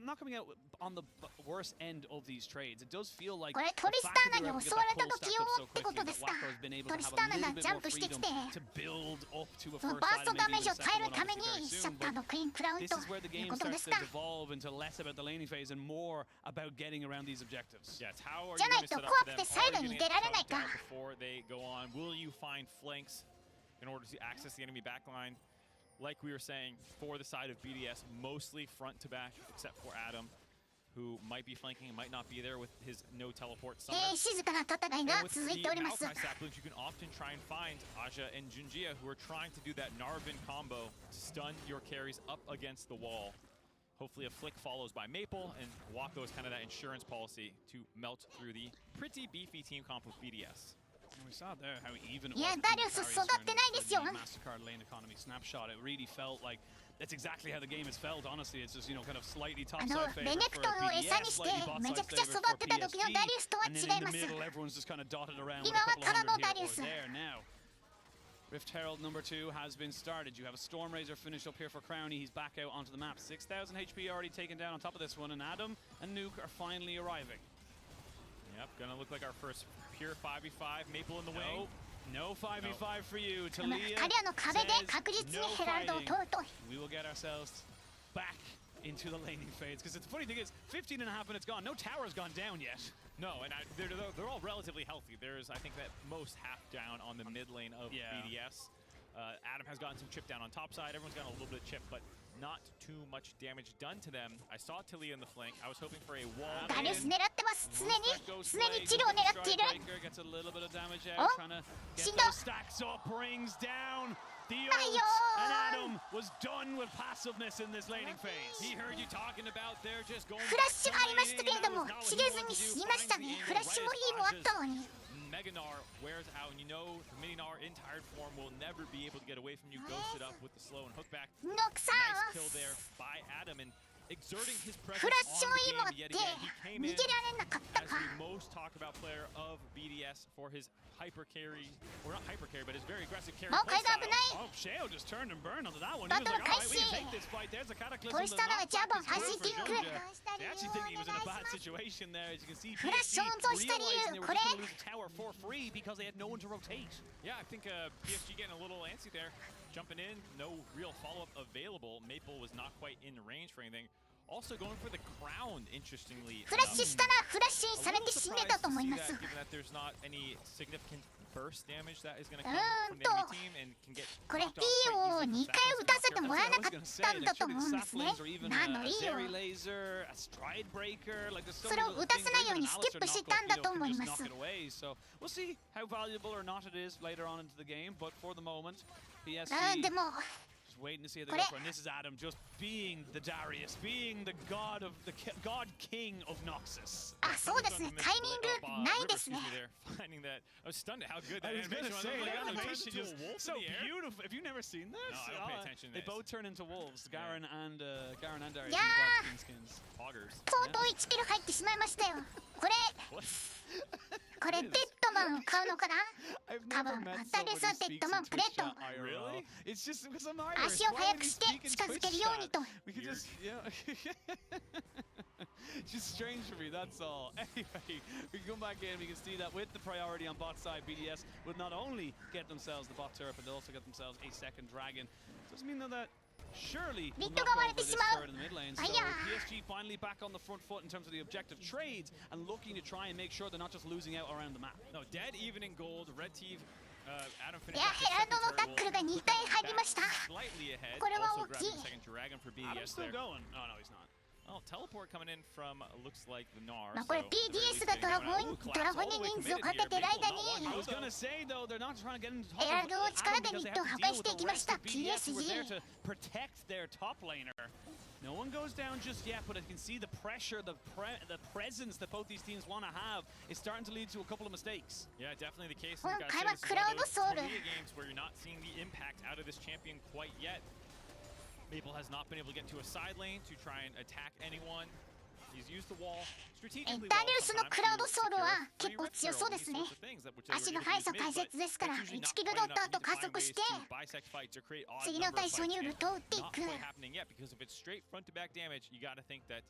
Not coming out on the worst end of these trades. It does feel like これ the トリス fact タ that ーナ they're に able to 襲 get わ that れた pull 時 stacked を up so ってこ quickly とで that すか Wacko has been able ト to リ have ス a ターナ little が bit ジャン more プしてき freedom て to build up to a その first バース item トダ maybe メー even ジ a を耐え second る one ため obviously に very シャッ soon, ター but のクイーンクラウン this と is where the いう game ことで starts す to か devolve into less about the laning phase and more about getting around these objectives. Yeah, it's how are じゃ you な going い to と set up 怖 for く them? て Are サイ you ド going に to 出 get られない choked か out before they go on? Will you find flanks in order to access the enemy backline? Like we were saying, for the side of BDS, mostly front to back, except for Adam, who might be flanking and might not be there with his no teleport 静 summoner. かな戦い And が with 続い the ております Maokai saplings, you can often try and find Aja and Junjia, who are trying to do that Narvin combo to stun your carries up against the wall. Hopefully a flick follows by Maple, and Wacko is kind of that insurance policy to melt through the pretty beefy team comp with BDS. And we saw there how even it いや was ダリウス carries 育ってないですよ for the Mastercard lane economy snapshot. It really felt like that's exactly how the game has felt. Honestly, it's just, you know, kind of slightly あ topside の favor レネク for トンを餌 BDS, にして slightly めちゃ bot くちゃ side 育 favor って for た時のダリウスとは PSG. 違 And then い in ま the す middle, everyone's just kind of dotted around with 今 a は couple から of の hundred ダリ here ウ or ス there now. Rift Herald number 2 has been started. You have a Storm Razor finished up here for Crownie. He's back out onto the map. 6,000 HP already taken down on top of this one, and Adam and Nuke are finally arriving. Yep, gonna look like our first pure 5v5. Maple in the wing. No 5v5 for you. カリ Talia アの壁で says 確実に no ヘラルドを fighting. 取ると We will get ourselves back into the laning phase. Because the funny thing is, 15 and a half minutes gone. No tower's gone down yet. No, and they're all relatively healthy. There's, I think, that most half down on the mid lane of Yeah. BDS. Adam has gotten some chip down on top side. Everyone's gotten a little bit of chip, but not too much damage done to them. I saw Talia in the flank. I was hoping for a wall. ダリウス in. 狙ってます常に Ghost 常に Blade チルを狙っている Strikebreaker gets a little bit of damage out, お trying to 死 get んだ those stacks up, brings down the ult, ないよ and Adam was done with passiveness in this laning phase. He heard you talking about they're just going フラッシュがありましたけれども切れずに死にましたねフラッシュもヒーもあったのに Meganar wears out, and you know Mininar in tired form will never be able to get away from you. Ghosted up with the slow and hook back. ノクサ Nice ン kill there by Adam, and exerting his フ presence ラッシュ on も the いいもあ game って yet again. He came 逃 in げられなかった as か the most talked about player of BDS for his hyper carry, or not hyper carry, but his very aggressive carry もう階段危 playstyle. ない Oh, Sheo just turned and burned onto that one. He was バトル like, all right, we can 開始 take this fight. There's a ト cataclysm. リスターナがジャブを走っていく They actually think he was in a bad situation there. As you can see, フラッシュ PSG 温存した理 realizing they 由 were こ just れ going to lose the tower for free because they had no one to rotate. Yeah, I think PSG getting a little antsy there. Jumping in, no real follow-up available. Maple was not quite in range for anything. Also going for the crown, interestingly フラッシュしたらフラッシュに A され little て死んで surprised たと to 思い see ます that, given that there's not any significant burst damage that is going to come from the と enemy team and can get これ knocked ピ off ー quite を easily 2 from 回 saplings 打たせて from も Kara. らえな I か was っ going to say, たん like, だと shooting 思うんですね saplings or even なの a いいよ Zeri laser, a stride breaker, like there's so それを many 打た things せないよう even に an スキッ Alistar プし knockoff, たんだ you と know, 思 can い just ます knock it away. So we'll see how valuable or not it is later on into the game. But for the moment, PSG でも just waiting to see how they こ go れ for it. And this is Adam just being the Darius, being the god of the god king of Noxus. あそうですねタイミングないですね Finding that, I was stunned at how good I that was going to animation was. say, I was like, that oh, it turns animation into a just wolf so in the air. beautiful. Have you never seen this? No, I don't pay attention to They this. both turn into wolves, Garen and Darius. Yeah. King skins. Poggers. とうとう1キル入ってしまいましたよこれ What? これデッドマンを買うのかな I've Come never on, met that is someone a who speaks bit in Twitch Tomato. chat IRL. Really? It's just because I'm Irish. 足を Why 速 would く we して speak in 近づ Twitch けるように chat? と We could just, yeah. It's just strange for me, that's all. Anyway, we can come back in, we can see that with the priority on bot side, BDS would not only get themselves the bot turret, but they'll also get themselves a second dragon. Doesn't mean though that surely will Riddle knockが割れ over て this しまう turret in the mid lane. So あいや PSG finally back on the front foot in terms of the objective trades and looking to try and make sure they're not just losing out around the map. No, dead even in gold. Red team, Adam い finished や off ヘラルドの the タ second ックルが turret. 2回入りました Slightly ahead. これは Also 大きい grabbing the second dragon for Adam's BDS still there. going. Oh no, he's not. Well, teleport coming in from looks like the Gnar. まあこれ BDS だとドラゴンに人数をかけてる間に I was gonna say though, they're not trying to get into top エラルドを力でミッドを破壊していきました BDS were there PSG to protect their top laner. No one goes down just yet, but I can see the pressure, the presence that both these teams want to have is starting to lead to a couple of mistakes. Yeah, definitely the case. 今回はクラウドソウル games where you're not seeing the impact out of this champion quite yet. Maple has not been able to get to a side lane to try and attack anyone. He's used the wall strategically. ダリウスのクラウドソウルは結構強そうですね足の速さ大切ですから1キル取った後加速して次の対象にウルトを打っていく because if it's straight front to back damage, you got to think that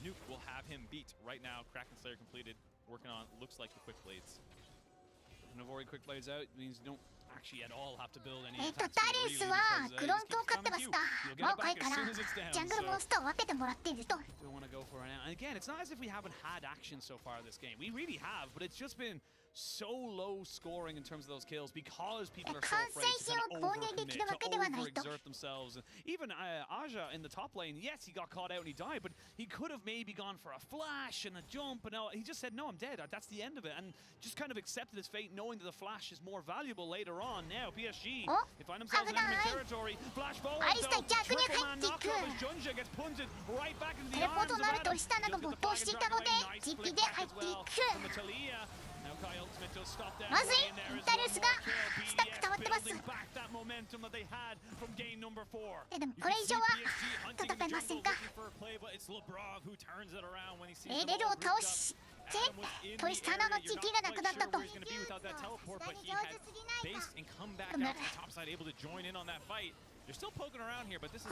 Nuke will have him beat right now. Kraken Slayer completed, working on looks like the quick blades. And avoid quick blades out means you don't actually at all have to build any ダリウスはグロントを飼ってました魔をかいからジャングルモンスターを分けてもらっていると Don't want to go for it now. And again, it's not as if we haven't had action so far this game. We really have, but it's just been so low scoring in terms of those kills because people are so afraid to kind of overcommit, to overexert themselves. And even Aja in the top lane, yes, he got caught out and he died, but he could have maybe gone for a flash and a jump, and he just said, no, I'm dead. That's the end of it. And just kind of accepted his fate, knowing that the flash is more valuable later on. Now, PSG, they find themselves in enemy territory. Flash forward, though. Triple man knocked off as Junja gets punted right back into the arms of Adam. Just get the flag and nice flick back as well from the Talia. まずいダリウスがスタック溜まってますでもこれ以上は戦えませんかエレルを倒してトリスターナの TP がなくなったと こ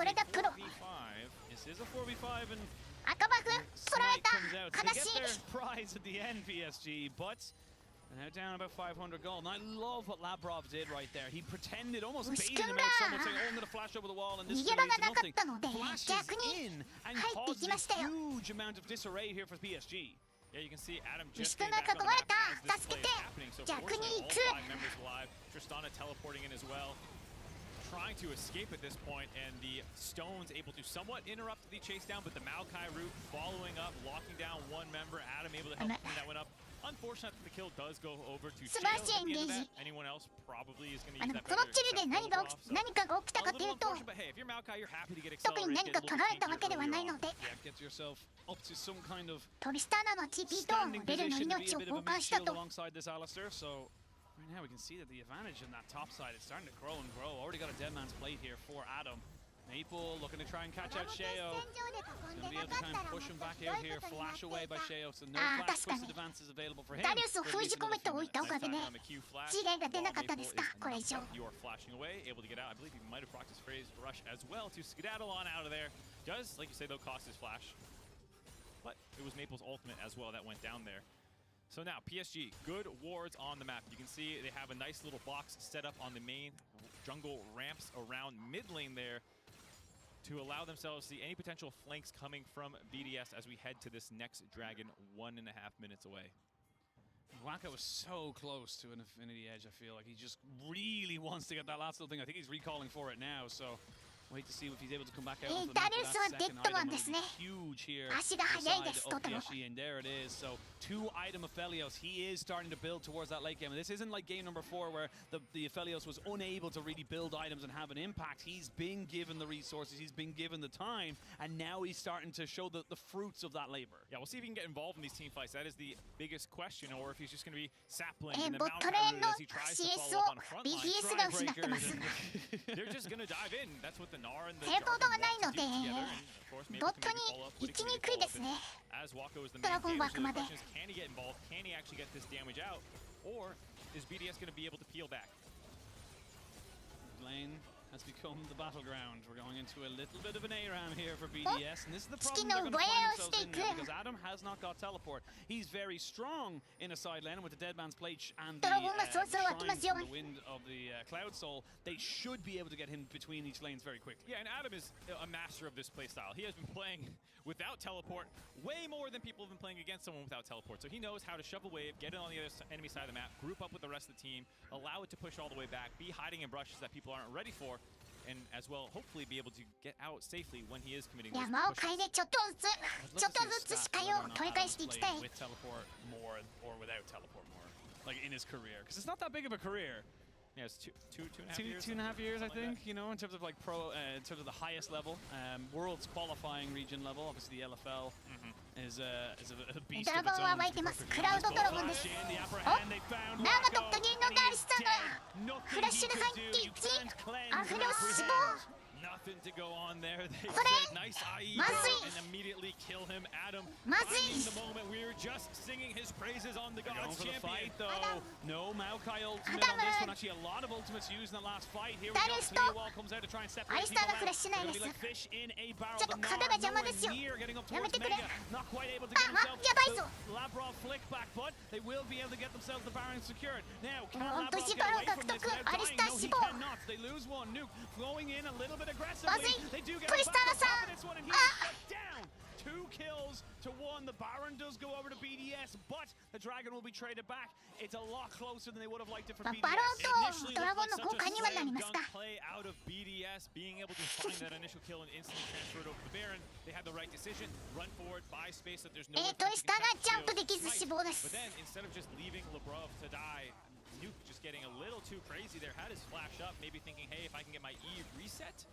れがプロ赤バフ取られた悲しい And now down about 500 gold. And I love what Labrov did right there. He pretended, almost baited him out somewhat, saying, oh, I'm going to flash over the wall, and this is nothing. Flashes in and causes a huge amount of disarray here for PSG. Yeah, you can see Adam just came back on the map as this play is happening. So fortunately, all 5 members alive. Tristana teleporting in as well. Trying to escape at this point, and the Stones able to somewhat interrupt the chase down, but the Maokai route following up, locking down one member. Adam able to help clean that one up. Unfortunate that the kill does go over to Cheo at the end of that. Anyone else probably is going to use that better. 何かが起きたかというと特に何か取られたわけではないのでトリスターナの TP とベルの命を交換したと Right now we can see that the advantage in that top side is starting to grow and grow. Already got a dead man's plate here for Adam. Maple looking to try and catch out Sheo. Gonna be able to kind of push him back out here, flash away by Sheo. So no flash twisted advances available for him. ダリウスを封じ込めておいたおかげで事例が出なかったですかこれ以上 You are flashing away, able to get out. I believe he might have practiced phrase rush as well to skedaddle on out of there. Does, like you say, though, cost his flash. But it was Maple's ultimate as well that went down there. So now, PSG, good wards on the map. You can see they have a nice little box set up on the main jungle ramps around mid lane there to allow themselves to see any potential flanks coming from BDS as we head to this next dragon 1.5 minutes away. Waka was so close to an Infinity Edge, I feel like. He just really wants to get that last little thing. I think he's recalling for it now, so wait to see if he's able to come back out with that second item. It would be huge here inside of PSG, and there it is. So 2 item Aphelios. He is starting to build towards that late game. And this isn't like game number 4 where the Aphelios was unable to really build items and have an impact. He's been given the resources, he's been given the time, and now he's starting to show the fruits of that labor. Yeah, we'll see if he can get involved in these team fights. That is the biggest question, or if he's just going to be sapling in the mountain as he tries to follow up on a front line. They're just going to dive in. That's what the Gnar and the Jarvan want to do together. And of course, maybe can follow up with as Wako is the main damage. So the question is, can he get involved? Can he actually get this damage out? Or is BDS going to be able to peel back? Lane has become the battleground. We're going into a little bit of an ARAM here for BDS, and this is the problem they're going to find themselves in now, because Adam has not got teleport. He's very strong in a side lane with the Dead Man's Plate and the shrines from the Wind of the Cloud Soul. They should be able to get him between each lanes very quickly. Yeah, and Adam is a master of this playstyle. He has been playing without teleport way more than people have been playing against someone without teleport. So he knows how to shove a wave, get it on the other enemy side of the map, group up with the rest of the team, allow it to push all the way back, be hiding in brushes that people aren't ready for, and as well, hopefully be able to get out safely when he is committing いや those 間を pushes. 変えてちょっとずつ視界を取り返していきたい。 With teleport more or without teleport more, like in his career, because it's not that big of a career. Yeah, it's two and a half years. 2.5 years, I something like think. You know, in terms of like pro, in terms of the highest level, world's qualifying region level. Obviously, the LFL is a beast ドラ of ゴ its ンは own. 湧いてます。クラウドドラゴンです。 The upper お hand, they found 長 Wacko, 特技の and ダ he リ is スタ dead. が Nothing フラッ he シュで could 入っ do. て You いき can't cleanse あフラッ that シュ hand. Nothing to go on there. They それ said nice IE まずい and immediately kill him. Adam まずい finding the moment. We were just singing his praises on the Going Gods for the champion. fight though. No Maokai ultimate on this one. Actually, a lot of ultimates used in the last fight. Here we go. Darius Clear wall comes out to try and separate Alistar people がフラッシュ out. ない They're で gonna す。 be like fish in a barrel. ちょっと壁が邪魔ですよ。 Near getting up やめ towards てくれ。 Mega. Not quite able to get あ、 himself やばいぞ。 the Labrov flick back, but they will be able to get themselves the Baron secured. Now, can 本 Labrov 当 get にバロン away from 獲 this 得。 without アリスタ dying? ー No, 死 he 亡。 cannot. They lose one. Nuke flowing in a little bit まず aggressively. い。 They do get クリ a スタ back ナさ on ん。 this one, and he あ is shut down. 2 kills to 1. The Baron does go over to BDS, but the Dragon will be traded back. It's a lot closer than they would have liked it for バ BDS. ロンと Initially ドラ looked ゴン like の such 交 a 換にはなり slam ました dunk。 play out of BDS, being able to find that initial kill and instantly transfer it over to the Baron. They had the right decision, run forward, buy space that there's no トリスターがジャンプできず死亡です。 But then instead of just leaving Labrov to die, Nuke just getting a little too crazy there, had his flash up, maybe thinking, hey, if I can get my E reset.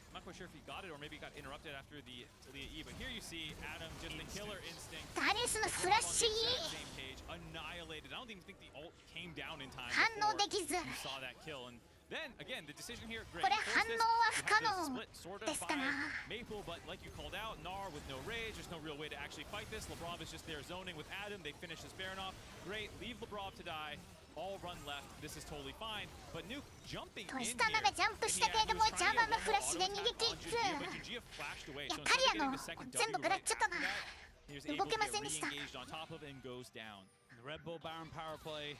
I'm not quite sure if he got it or maybe got interrupted after the Talia E, but here you see Adam, just the killer instinct. ダリスのフラッシュ Same page, annihilated. I don't even think the ult came down in time 反応 before できず。 you saw that kill. And then again, the decision here, great. これ Force 反 this, 応は不 you 可 have 能 this split sorted ですか by な。 Maple, but like you called out, Gnar with no rage, there's no real way to actually fight this. Labrov is just there zoning with Adam. They finish this Baron off. Great, leave Labrov to die. All run left. This is totally fine. But Nuke jumping ト in リ here. スターがジャンプしたけれどもジャーマンのフラッシュで逃げていく。 But Jujia flashed away. や So っぱ instead り of getting the second 全部 W 食らっ right ちゃったな。 after that, he was 動 able to けま get せんでした。 re-engaged on top of and goes down. The Red Bull Baron power play.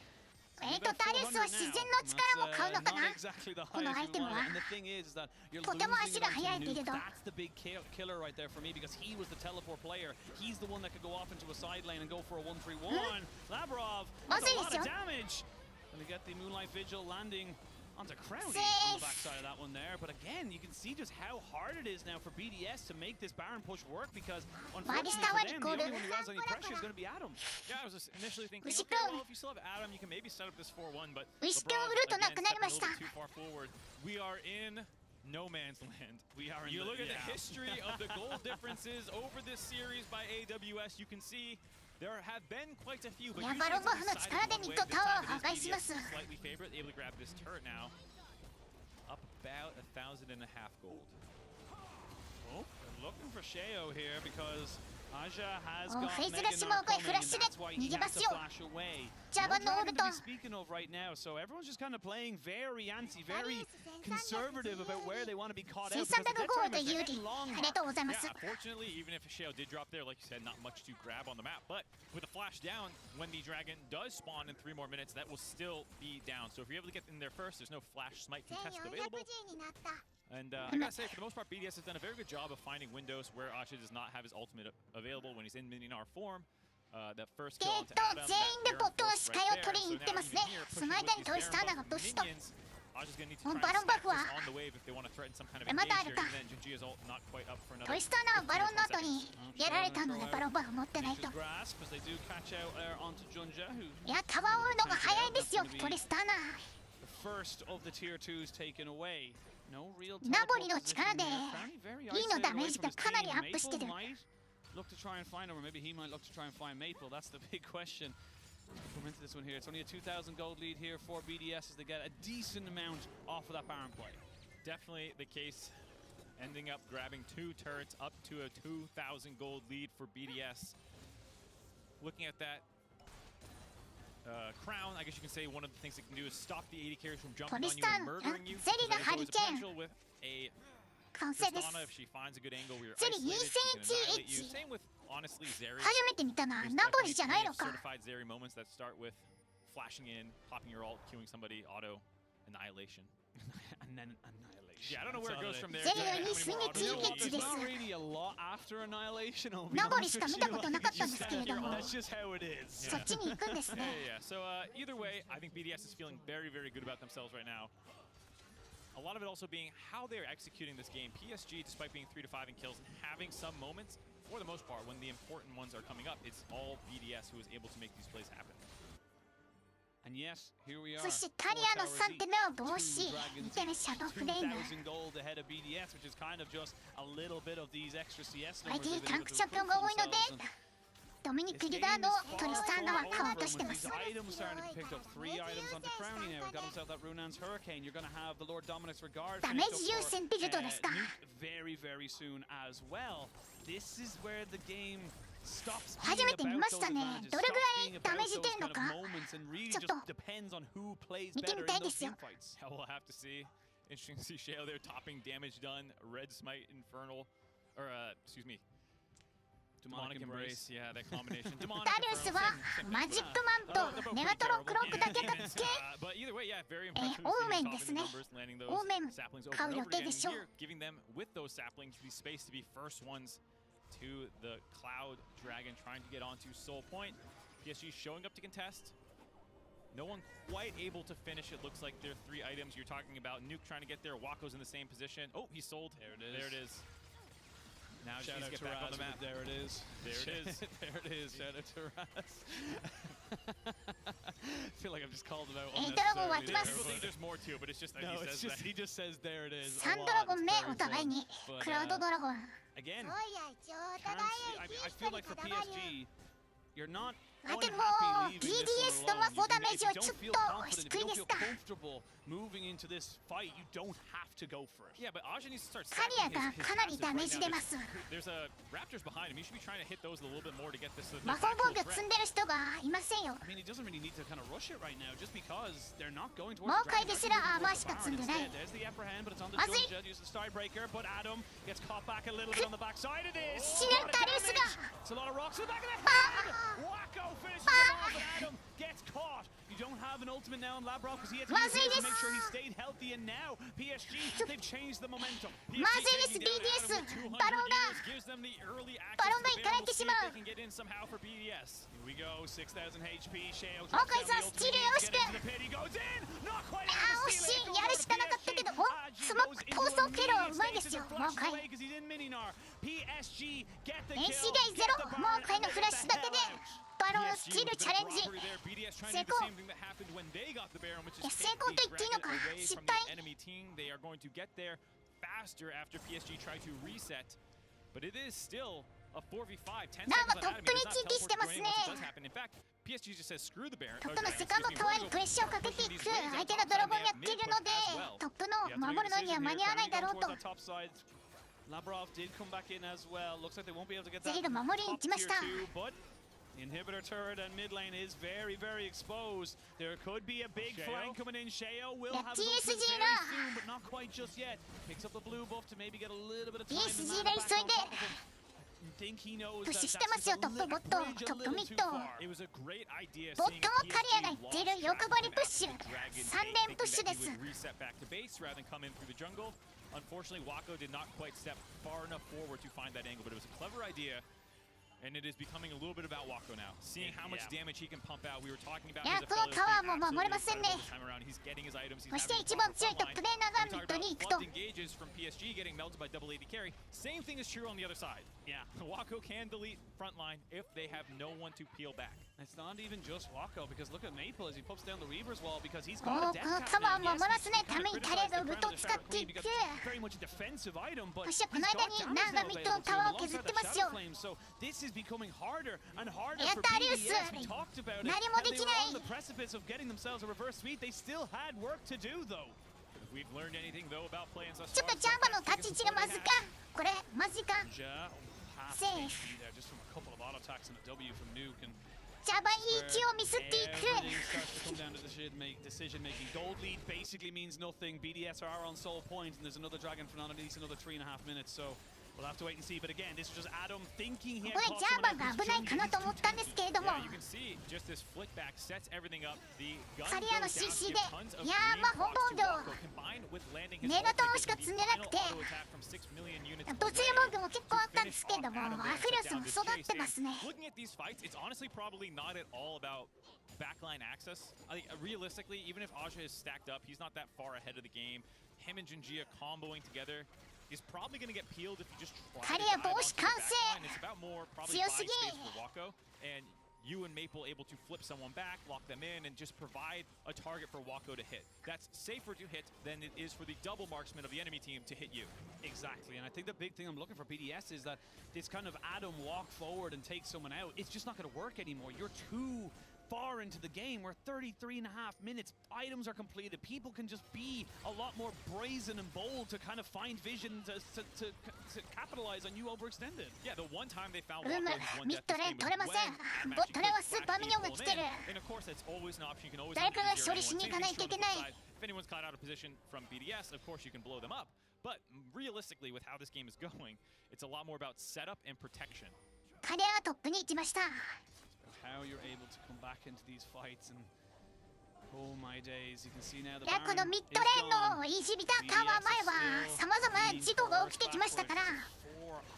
ダリスは自然の力も買うのかな。 このアイテムは。 And the thing is that you're とても losing 足が速いけれ Nuke. ど。 That's the big killer right there for me because he was the teleport player. He's the one that could go off into a side lane and go for a 1-3-1. Labrov, that's a lot of damage. And they get the Moonlight Vigil landing onto Crowdy on the backside of that one there. But again, you can see just how hard it is now for BDS to make this Baron push work because unfortunately for them, the only one who has any pressure is going to be Adam. Yeah, I was just initially thinking, Wish okay, it well, if you still have Adam, you can maybe set up this 4-1, but Wish it Labrov, would again, not stepping aなりました。 little bit too far forward. We are in no man's land. We are in You the, look at yeah. the history of the goal differences over this series by AWS, you can see there have been quite a few, but いや usually バロン it's ボフの decided 力で one ミ way. ッド This タワーを time 破 it 壊 is しま BDS す。 slightly favorite, able to grab this turret now. Up about 1,500 gold. Oh, they're looking for Sheo here because Aja has Oh, got face Mega ラッシュも Narc これ coming フラッ and シュで that's why he 逃げ has ま to すよ。 flash away. ジャーバンのオ No ール dragon と to be speaking of right now, so everyone's just kind of playing very anti, very conservative about where they want to be caught out. 1300 ゴールド Because the 有 dead 利 time is long ありがとうございま Yeah, す。 unfortunately, even if Sheo did drop there, like you said, not much to grab on the map. But with a flash down, when the dragon does spawn in 3 more minutes, that will still be down. So if you're able to get in there first, there's no flash smite contest available. 1400G になった And I gotta say, for the most part, BDS has done a very good job of finding windows where Asha does not have his ultimate available when he's in Mininar form. That first kill onto Adam, 全員で that ボットを Baron 視 force 界を right 取り there. に行ってます So ね now even here,。その間にトリスターナがブッシュと。 Asha's gonna need to もう try バロン and バ stack フは this on the wave if they want to threaten some kind of まだあ engage る here. か。 And then Jujia's ult not quite up for another トリスターナはバロンの後 15 に seconds. やられたのでバロンバフ持ってないと。 Nature's grasp as they do catch out there onto Junja, who いやタワーを追うのが早いんですよトリスターナ。 the first of the tier 2s taken away. No real ナボリの teleport 力で position there. Very リーの isolated ダメー away ジ from が his かなり team. アップして Maple る。 might look to try and find him, or maybe he might look to try and find Maple. That's the big question. Come into this one here. It's only a 2,000 gold lead here for BDS as they get a decent amount off of that Baron play. Definitely the case. Ending up grabbing 2 turrets up to a 2,000 gold lead for BDS. Looking at that crown, I guess you can say one of the things it can do is stop the 80 carries from jumping on you and murdering you. So Zeri が there's always a ハリケーン potential with a 完成です。 Tristana if she finds a good angle where you're ゼリ isolated, she can annihilate you. 2 Same with honestly Zeri. 初めて見たな。 There's ナボリ definitely じゃないの plenty か。of certified Zeri moments that start with flashing in, popping your ult, queuing somebody, auto annihilation. And then annihilation. Yeah, I don't know where it goes from there. Zeri Yeah, の how 2 ス many イ more ッチ autos You know エ what? ッジ There's です not。really a lot after annihilation. I'll be ナボリ honest しか with 見た you. ことなかったんですけれども。 That's just how it is. そっちに行くんですね。 Yeah. So either way, I think BDS is feeling very, very good about themselves right now. A lot of it also being how they're executing this game. PSG, despite being 3-5 in kills and having some moments, for the most part, when the important ones are coming up, it's all BDS who is able to make these plays happen. And yes, here we are. そしてタリアの3手目を防止。見てね、シャドウフレーム。 2,000 gold ahead of BDS, which is kind of just a little bit of these extra CS 相 numbers. 手にタンクチャンピオンが多いので、ドミニク・リガード、トリスタンドはカウントしてます。 Items starting to be picked up. 3 items onto Crowny now. Got himself that Runan's Hurricane. You're going to have the Lord Dominic's Regard. ダメージ優先ビルドですか。 Very, very soon as well. This is where the game stops. 初めて見ましたね。どれぐらいダメージ出るのか。ちょっと見てみたいですよ。 We'll have to see. Interesting to see Sheo there topping damage done. Red Smite Infernal. Or, excuse me. Demonic Embrace, yeah, that combination. ダリウスはマジックマンとネガトロンクロックだけだっけ。オーメンですね。オーメン買う予定でしょう。 Giving them with those saplings the space to be first ones to the Cloud Dragon trying to get onto Soul Point. PSG showing up to contest. No one quite able to finish. It looks like there are 3 items. You're talking about Nuke trying to get there. Wako's in the same position. Oh, he sold. There it is. There it is. Now Shout out get to back Raz, on the map. There it is. There it is. There it is. Shout out to Raz. I feel like I've just called him out. ドラゴン湧きます。 People think there's more to it, but it's just that No, he it's says just that. he just says there it is. 3ドラゴン目お互いに。クラウドドラゴン。 Again, そういや一応お互い I feel like for PSG, you're not でも unhappy leaving this BDS one とマ alone. フォーダメー If ジ you はちょ don't っ feel と confident, 低 if い you で don't すか。 feel comfortable moving into this fight, you don't have to go for it. Yeah, but Aja needs to start カリア stacking が his かなり passive ダメー right ジ now. 出ます。 There's a Raptors behind him. He should be trying to hit those a little bit more to get this. 魔法防御積んでる人がいませんよ。 I mean, he doesn't really need to kind of rush it right now, just because they're not going towards もう the 回 dragon. ですらアーマーしか積んでない。 There's the upper hand, but it's on the まずい。 Judge. Uses the Starbreaker, but Adam gets caught back a little bit on the backside of this. 死ねるダリウスが。 It's a lot of rocks in the back of the head. Wacko finishes it off, and Adam gets caught. You don't have an ultimate now on Labrov because he had to use his to make sure he stayed healthy, and now PSG, they've changed the momentum. まずいです BDS。バロンが gives them the early バロン access が to いかれてしまう。 they can get in somehow for BDS. Here we go, 6,000 HP. Sheo もう一回さスチールよろしく。 gets into the pit. He goes in. Not quite あ able ー to 惜し steal it. い。やるしかなかったけど、おスモーク逃走経路うまいですよ。もう一回。 Because he's in Mininar. PSG get the 電 kill. 子ゲイゼロ。もう一回のフラッシュだけでバロンスチールチャレンジ。 成功。 成功と言っていいのか。失敗。 They are going to get there faster after PSG try to reset, but it is still a 4v5. 10 なん seconds か on トッ Adam. プ It に does チン not キして teleport ます Drain ね。 once it does happen. In fact, PSG just says screw the Baron. トップのセカンドタワーにプレッシャーをかけていく。相手がドラゴンやっているので、トップの守るのには間に合わないだろうと。 Labrov did come back in as well. Looks like they won't be able to get that ゼリル守りに行きました。 top tier 2, but the inhibitor turret and mid lane is very, very exposed. There could be a big flank coming in. Sheo will have his ultimate TSG very な。 soon, but not quite just yet. Picks up the blue buff to maybe get a little bit of time. TSG and mana で back 急い on で。 top of him. Think he knows プッ that シュし that's てますよ just ト a ップ little ボット bridge ト a ップ little ミ too ッド。 far. It was a great idea ボッ seeing トもタリアが言っている横張りプッシュ。3連プッシュです。 reset back to base rather than come in through the jungle. Unfortunately, Wako did not quite step far enough forward to find that angle, but it was a clever idea. And it is becoming a little bit about Wako now. Seeing how much damage he can pump out. We were talking about his この ability タワーも守れませんね。 this time around. He's getting his items. He's そして having 一番強いトップレーナーがミッ we talked ド about に行くと。 flubbed engages from PSG getting melted by double AD carry. Same thing is true on the other side. Yeah. Wako can delete front line if they have no one to peel back. It's not even just Wako, because look at Maple as he pops down the Weaver's wall because he's お got ー a この death タ cap ワー now. を守ら Yes, せない he ため kind に of タレ criticized ー the ドルト crown を of 使って Shadow い Queen く。 because it's a very much a defensive item, but そしてこの he's 間 got に damage ナーが now ミッドの available to タ him ワーを削 alongside って the ますよ。 Shadow Flame. So this is becoming harder and harder やっ for たリウス。 BDS. We talked about it. 何も And で they き were ない。 on the precipice of getting themselves a reverse sweep. They still had work to do though. If we've learned anything though about playing thus ちょっ far, とジャンバの立ち位置がまずか。これマジか。 Ja, half Safe. HP there just from a couple of auto attacks and a W from Nuke. And ジャバいい位置をミスっていく。 everything starts to come down to decision making. Gold lead basically means nothing. BDS are on Soul Point, and there's another dragon for not at least another 3.5 minutes. So we'll have to wait and see. But again, this was just Adam thinking he こ had れ caught ジャー someone バ else. が危ないかなと思ったんですけれども。 yeah, you can see just this flick back sets everything up. The gun カリアの goes down to CC give で tons of いや green 魔法 blocks 防 to 御 Wako, combined with landing his メガトン ultimate, しか the 積んでなくて final auto attack from 6 million units 突入 away 防御も結構あったんですけれどもアフィリウスも育ってますね。 Looking at these fights, it's honestly probably not at all about backline access. I think realistically, even if Aja is stacked up, he's not that far ahead of the game. Him and Junjia comboing together. He's probably going to get peeled if you just try to dive onto the backline. It's about more probably buying space for Wako. And you and Maple able to flip someone back, lock them in, and just provide a target for Wako to hit. That's safer to hit than it is for the double marksman of the enemy team to hit you. Exactly, and I think the big thing I'm looking for BDS is that this kind of Adam walk forward and take someone out, it's just not going to work anymore. You're too far into the game. We're 33.5 minutes. Items are completed. People can just be a lot more brazen and bold to kind of find vision to capitalize on you overextended. Yeah, the one time they found Wako in one death this game was and of course, that's always an option. You can always if anyone's caught out of position from BDS, of course you can blow them up. But realistically, with how this game is going, it's a lot more about setup and protection. How you're able to come back into these fights and oh my days, you can see now the このミッドレーンのイージービターカーは前は様々事故が起きてきましたから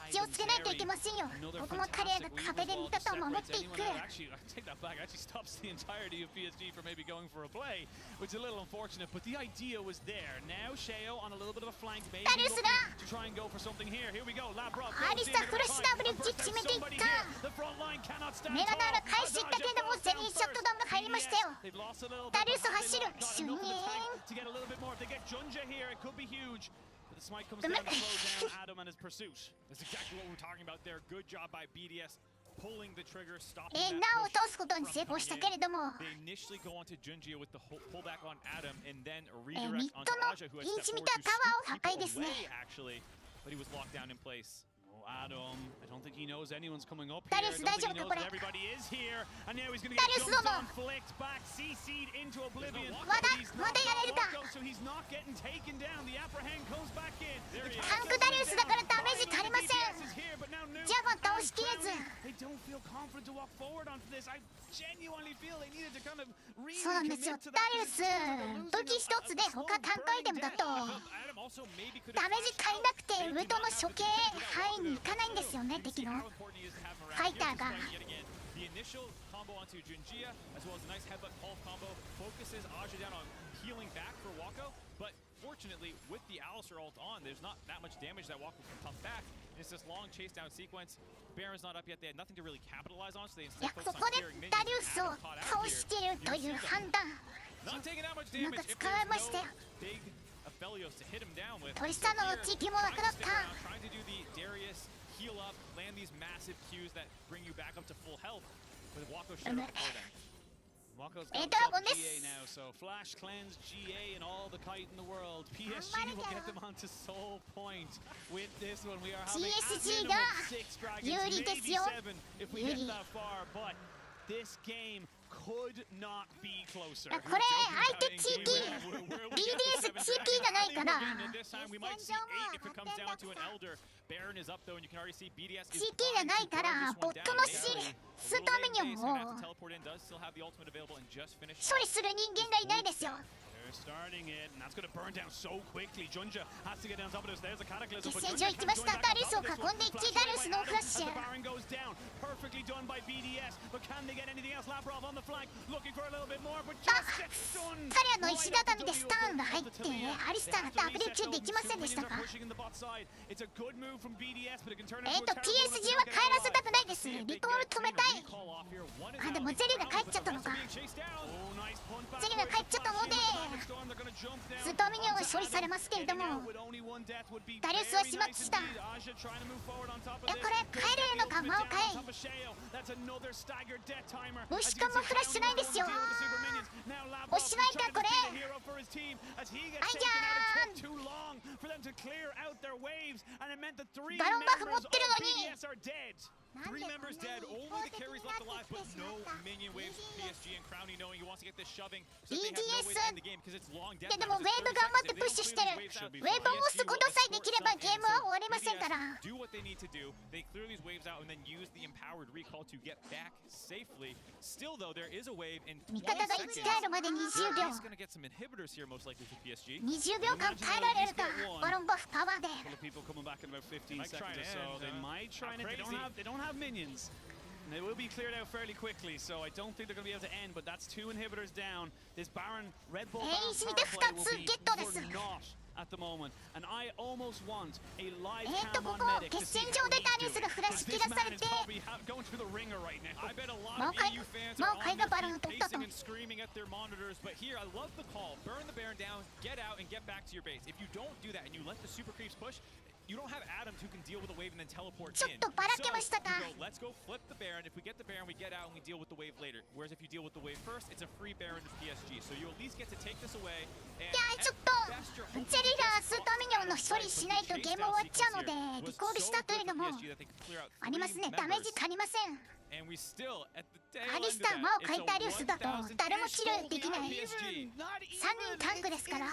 気をつけないといけませんよ。僕も彼らが壁で味方を守っていく。 Actually, I take that back. Actually stops the entirety of PSG from maybe going for a play, which is a little unfortunate, but the idea was there. Now Sheo on a little bit of a flank, maybe looking to try and go for something here. Here we go, Labrov. アリスタフラッシュダブル決めていった。 The front line cannot stand メラナーラ返していったけれどもゼリーショットダウンが入りましたよ。 They've lost a little ダ bit. リウス走る。シュイーン。 To get a little bit more. If they get Junja here, it could be huge. But the smite comes down to slow down Adam and his pursuit. That's exactly what we're talking about there. Good job by BDS pulling the trigger, stopping ナを落とすことに成功したけれども They initially go onto Junjia with the pullback on Adam and then ミ redirect ッ onto ドの Aja, who イ has ンチ stepped ミタ forward ータワーを to 破壊 sweep ですね away, actually. But he was locked down in place. Oh, Adam, I don't think he knows anyone's coming up Darius, here. I don't think he knows 大丈夫かこれ that everybody is here. And now he's going to get Darius jumped どうも on, flicked back, CC'd into oblivion.まだ He's ま not だやられた Wako, so he's not getting taken down. The apprehend comes back in. There he is. タンクダリウスだからダメージ足りません BDS is here, but now Nuke ジャバン倒しきれず They don't feel confident to walk forward onto this. I genuinely feel they needed to kind of そうなんですよ recommit to ダ that. リウス武器一つで他単価アイテムだと Adam also maybe could ダメージ足りなくてウルトの処刑範囲に行かないんですよね敵の Fighter The initial combo onto Junjia, as well as a nice headbutt pulse combo, focuses Aja down on peeling back for Wako. But fortunately, with the Alistar ult on, there's not that much damage that Wako can pump back. It's this long chase down sequence. Baron's not up yet. They had nothing to really capitalize on, so they い instead や focused こ on こで clearing ダリ minions. ウスを Adam caught 倒 out して here. るという判断 Not taking that much なん damage. か If 使われま there's したよ no big Aphelios to hit him down with. トリスタンの地域もなくなった Trying to do the Darius heal up, land these massive Qs that bring you back up to full health. With Wako shut up before then. Wako's Eh, got Dragon himselfです GA now, so Flash cleanse GA and all the kite in the world. PSG will get them onto Soul Point with this one. We are having a PSG minimum が of 6 dragons, 有利です maybe よ 7 if we get 有利 that far, but this game could not be closer. これ相手地域 BDS 地域じゃないから This time we might see 8 if it comes down to an Elder. Baron is up though, and you can already see BDS is 地域じゃないからボットのスタミニョンを teleport in, does still have the ultimate available and just finished. 処理する人間がいないですよ They're starting it, and that's going to burn down so quickly. Junja has to get on top of this. There's a cataclysm. 実 but 戦 Junja 場行き can't ました join ダ back リウ on スを top of 囲んでい this き one. ダリウスノーフラッシュ As the Baron goes down, perfectly done by BDS. But can they get anything else? Labrov on the flank, looking for a little bit more, but just gets stunned. 彼らの石畳でスタンが入ってアリスターがダブルキルできませんでしたか It's a good move from BDS, but it can turn PSG は帰らせたくないですリトール止めたいあでもゼリーが帰っちゃったのかゼリーが帰っちゃったのでスタミニョンは処理されますけれどもダリウスは始末したいやこれ帰れるのか魔を変えムシカもフラッシュないんですよおしまいかこれあいじゃーんバロンバフ持ってるのに Three members dead, only the carries left alive, but no minion waves for PSG and Crowny knowing he wants to get this shoving so that they have no way to end the game because it's long death. でもウェーブ頑張ってプッシュしてるウェーブを押すことさえできればゲームは終わりませんから Do what they need to do. They clear these waves out and then use the empowered recall to get back safely. Still though, there is a wave in 味方が生き返るまで20秒 He's going to get some inhibitors here most likely for PSG. 20秒間耐えられるかバロンバフパワーで People coming back in about 15 Might try seconds or it so. in, They might try it. crazy. They don't have minions. And they will be cleared out fairly quickly, so I don't think they're going to be able to end, but that's 2 inhibitors down. This Baron, Red Bull Baron power play will be for naught at the moment. And I almost want a live cam on Medic to see how he's doing. Because this man is probably going through the ringer right now. I bet a lot of EU fans are on their feet pacing and screaming at their monitors, but here, I love the call. Burn the Baron down, get out, and get back to your base. If you don't do that and you let the super creeps push, you don't have Adams who can deal with the wave and then teleport in. So you go, let's go flip the Baron. If we get the Baron, we get out and we deal with the wave later. Whereas if you deal with the wave first, it's a free Baron to PSG. So you at least get to take this away. And ちょっとジェリラースーパーミニオンの処理しないとゲーム終わっちゃうのでリコールしたというのもありますね。ダメージ足りません。And we still at the tail アリスター魔を書いたリウスだと誰も治療できない。3人タンクですから。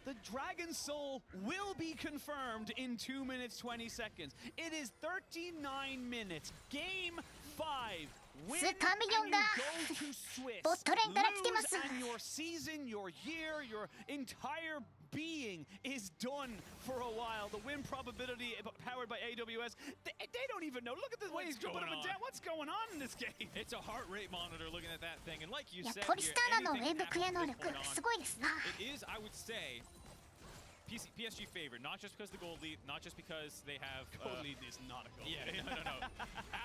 The Dragon Soul will be confirmed in 2 minutes 20 seconds. It is 39 minutes. Game 5. スーパーミニオンがボットレーンから来てます。 Your season, your year, your entire being is done for a while. The win probability powered by AWS, they don't even know. Look at the way he's jumping up and down. What's going on in this game? It's a heart rate monitor looking at that thing. And like you said, ポリスターナのウェーブクリア能力すごいですな。 It is, I would say, PSG favorite, not just because the gold lead, not just because they have gold lead is not a gold lead. Yeah, no.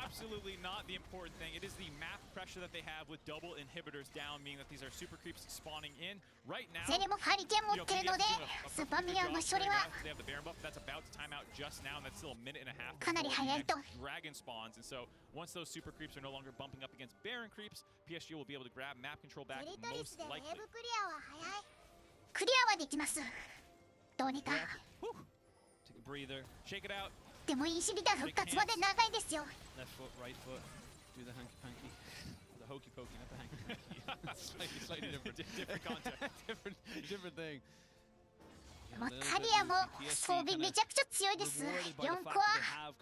Absolutely not the important thing. It is the map pressure that they have with double inhibitors down, meaning that these are super creeps spawning in right now. ゼレもハリケーン持ってるのでスーパーミニオンの処理は They have the Baron buff that's about to time out just now, and that's still a minute and a half かなり早いと。 Dragon spawns, and so once those super creeps are no longer bumping up against Baron creeps, PSG will be able to grab map control back テリトリス most でウェ likely. ーブクリアは早い。クリアはできます。どうにか。 Take a breather. Shake it out. でもインシビタ復活まで長いですよ。 Left foot, right foot. Do the hanky panky. The hokey pokey, not the hanky panky. slightly different context. different thing. まあカリアも装備めちゃくちゃ強いです。4個は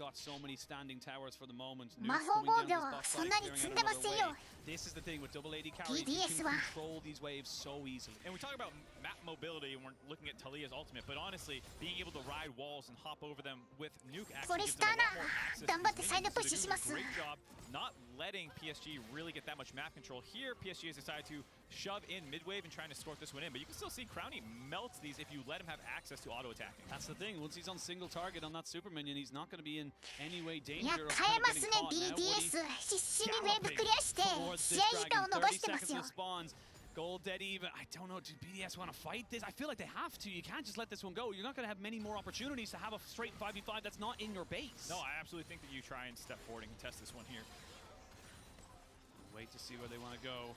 魔法防御そんなに積んでませんよ。BDS は And we talk about map mobility and we're looking at Talia's ultimate, but honestly, being able to ride walls and hop over them with nuke access ポリスターナ頑張ってサイドプッシュします。 great job not letting PSG really get that much map control. Here, PSG has decided to shove in mid-wave and trying to escort this one in, but you can still see Crowny melts these if you let him have access to auto-attacking. That's the thing. Once he's on single target on that super minion, he's not going to be in any way いや danger of 変え kind ま of す getting ね caught. Now BDS Woody 必死にウェーブクリアして towards 試 this 合時間を dragon. 伸ば 30してます seconds よ。 of spawns. Gold dead even. I don't know. Do BDS want to fight this? I feel like they have to. You can't just let this one go. You're not going to have many more opportunities to have a straight 5v5 that's not in your base. No, I absolutely think that you try and step forward and contest this one here. Wait to see where they want to go.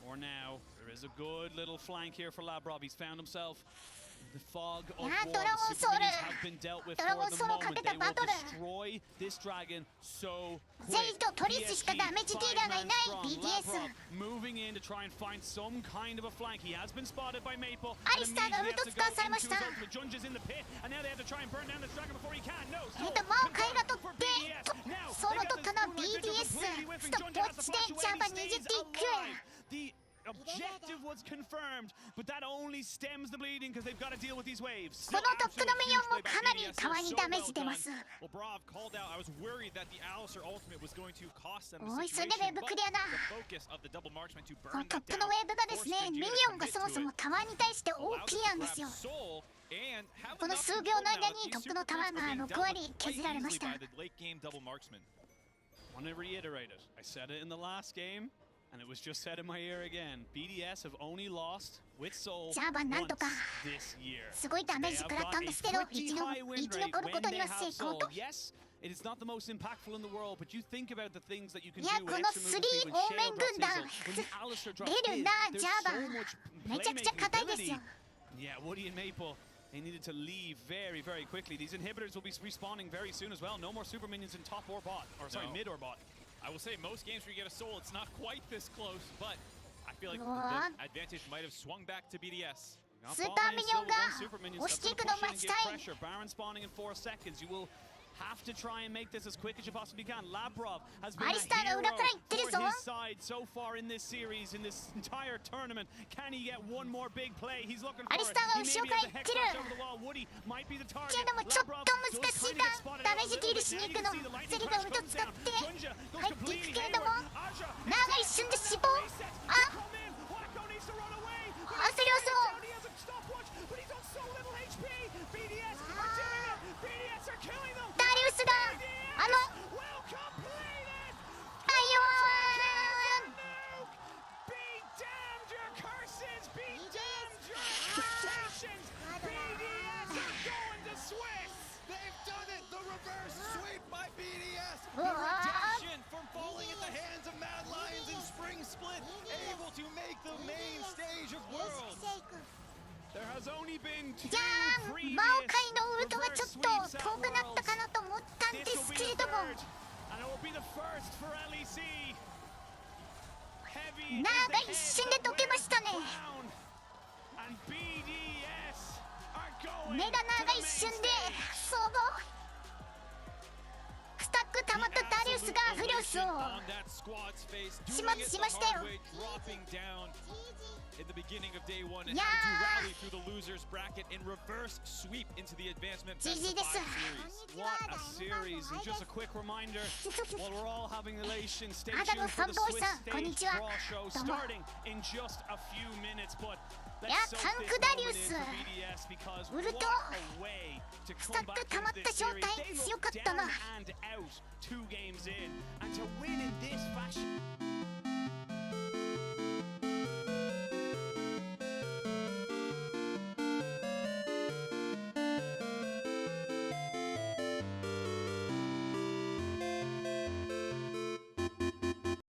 For now, there is a good little flank here for Labrov. He's found himself the fog of war. The super minions have been dealt with for the moment. They will destroy this dragon so quick. ゼイとトリスしかダメージディーラーがいない BDS。 Moving in to try and find some kind of a flank. He has been spotted by Maple. アリスターがウルト使わされました。 Junges in the pit, and now they have to try and burn down this dragon before he can. No, 魔をカイが取ってソロ取ったのは BDS。ストップウォッチでジャーバ20ティック。 The objective was confirmed, but that only stems the bleeding because they've got to deal with these waves. このトップのミニオンもかなり川にダメージ出ます。 Well, Brav called out. I was worried that the Alistair ultimate was going to cost them the おいそれ situation, でウェブ but クリアだ。 the focus of the double marksman to この burn トッ that プの down, ウェーブがですね ミニオンがそもそもタワーに対して OP なんですよ。 この数秒の間にトップのタワーが6割削られました。 I want to reiterate it. I said it in the last game, and it was just said in my ear again. BDS have only lost with Soul ジャーバンなんとか this year. すごいダメージ食らったんですけど生き残ることには成功と。 Yes, it is not the most impactful in the world, but you think about the things that you can いや do こ with の extra 3 movement speed when オーメ Shale ン drops 軍団 his ult, when the Alistair drops 出る his. な There's ジャーバ so ン much めちゃくちゃ硬いですよ。 Yeah, Woody and Maple, they needed to leave very, very quickly. These inhibitors will be respawning very soon as well. No more super minions in top or bot, or sorry, No. mid or bot. I will say most games where you get a soul, it's not quite this close, but I feel like What? the advantage might have swung back to BDS. Got スー bot パー lane ミニ still オン with が one super minion, 押 so してい that's くのを gonna push in 待 and ち give たい。 pressure. Baron spawning in 4 seconds. You will have to try and make this as quick as you possibly can. Labrov has been a アリスターが hero 裏から行ってる for ぞ。 his side so far in this series, in this entire tournament. Can he get one more big play? He's looking for アリスターが it. He 後ろ may か be ら able to 行っ hex てる。 flash over the wall. Woody might be the target. けどもちょっと難しいか。ダメージキールしに行くの。ゼリがウルト使って入っていくけれども、ナーが一瞬で死亡。あ、焦りそう。ダリウスがあのアイオン。They've done it! The reverse sweep by BDS! うわ Redemption from falling at the hands of Mad Lions in Spring Split, able to make the main stage of Worlds! There has only been じ two ゃあ previous 魔王界のウルトがちょっ reverse と sweeps at 遠くなったかなと思ったん This で will す be け the れども third, and it will be the first for LEC. Heavy ナ is ーが the 一 head 瞬で溶けましたね。 crown, and BDS are going メガナー to が the 一 main 瞬で stage. 総合スタック溜まったダリウスがフリオスを on that squad's face, 始 doing 末 it し the ましたよ。 hard way, dropping down in the beginning of day one and Yeah. having to rally through the losers bracket and reverse sweep into the advancement best GG of です 5 series. What a series, and just a quick reminder, while we're all having elation, stay アダム tuned ファ for ン the ボーイ Swiss さん、こんに Stage ちは。 Draw Show どうも。 starting in just a few minutes, but いや let's soak タン this クダリウ moment ス in for BDS because ウル what ト a way to ス come タッ back ク溜 into まった this 状 series. 態 They 強 look かったな down and out 2 games in, and to win in this fashion.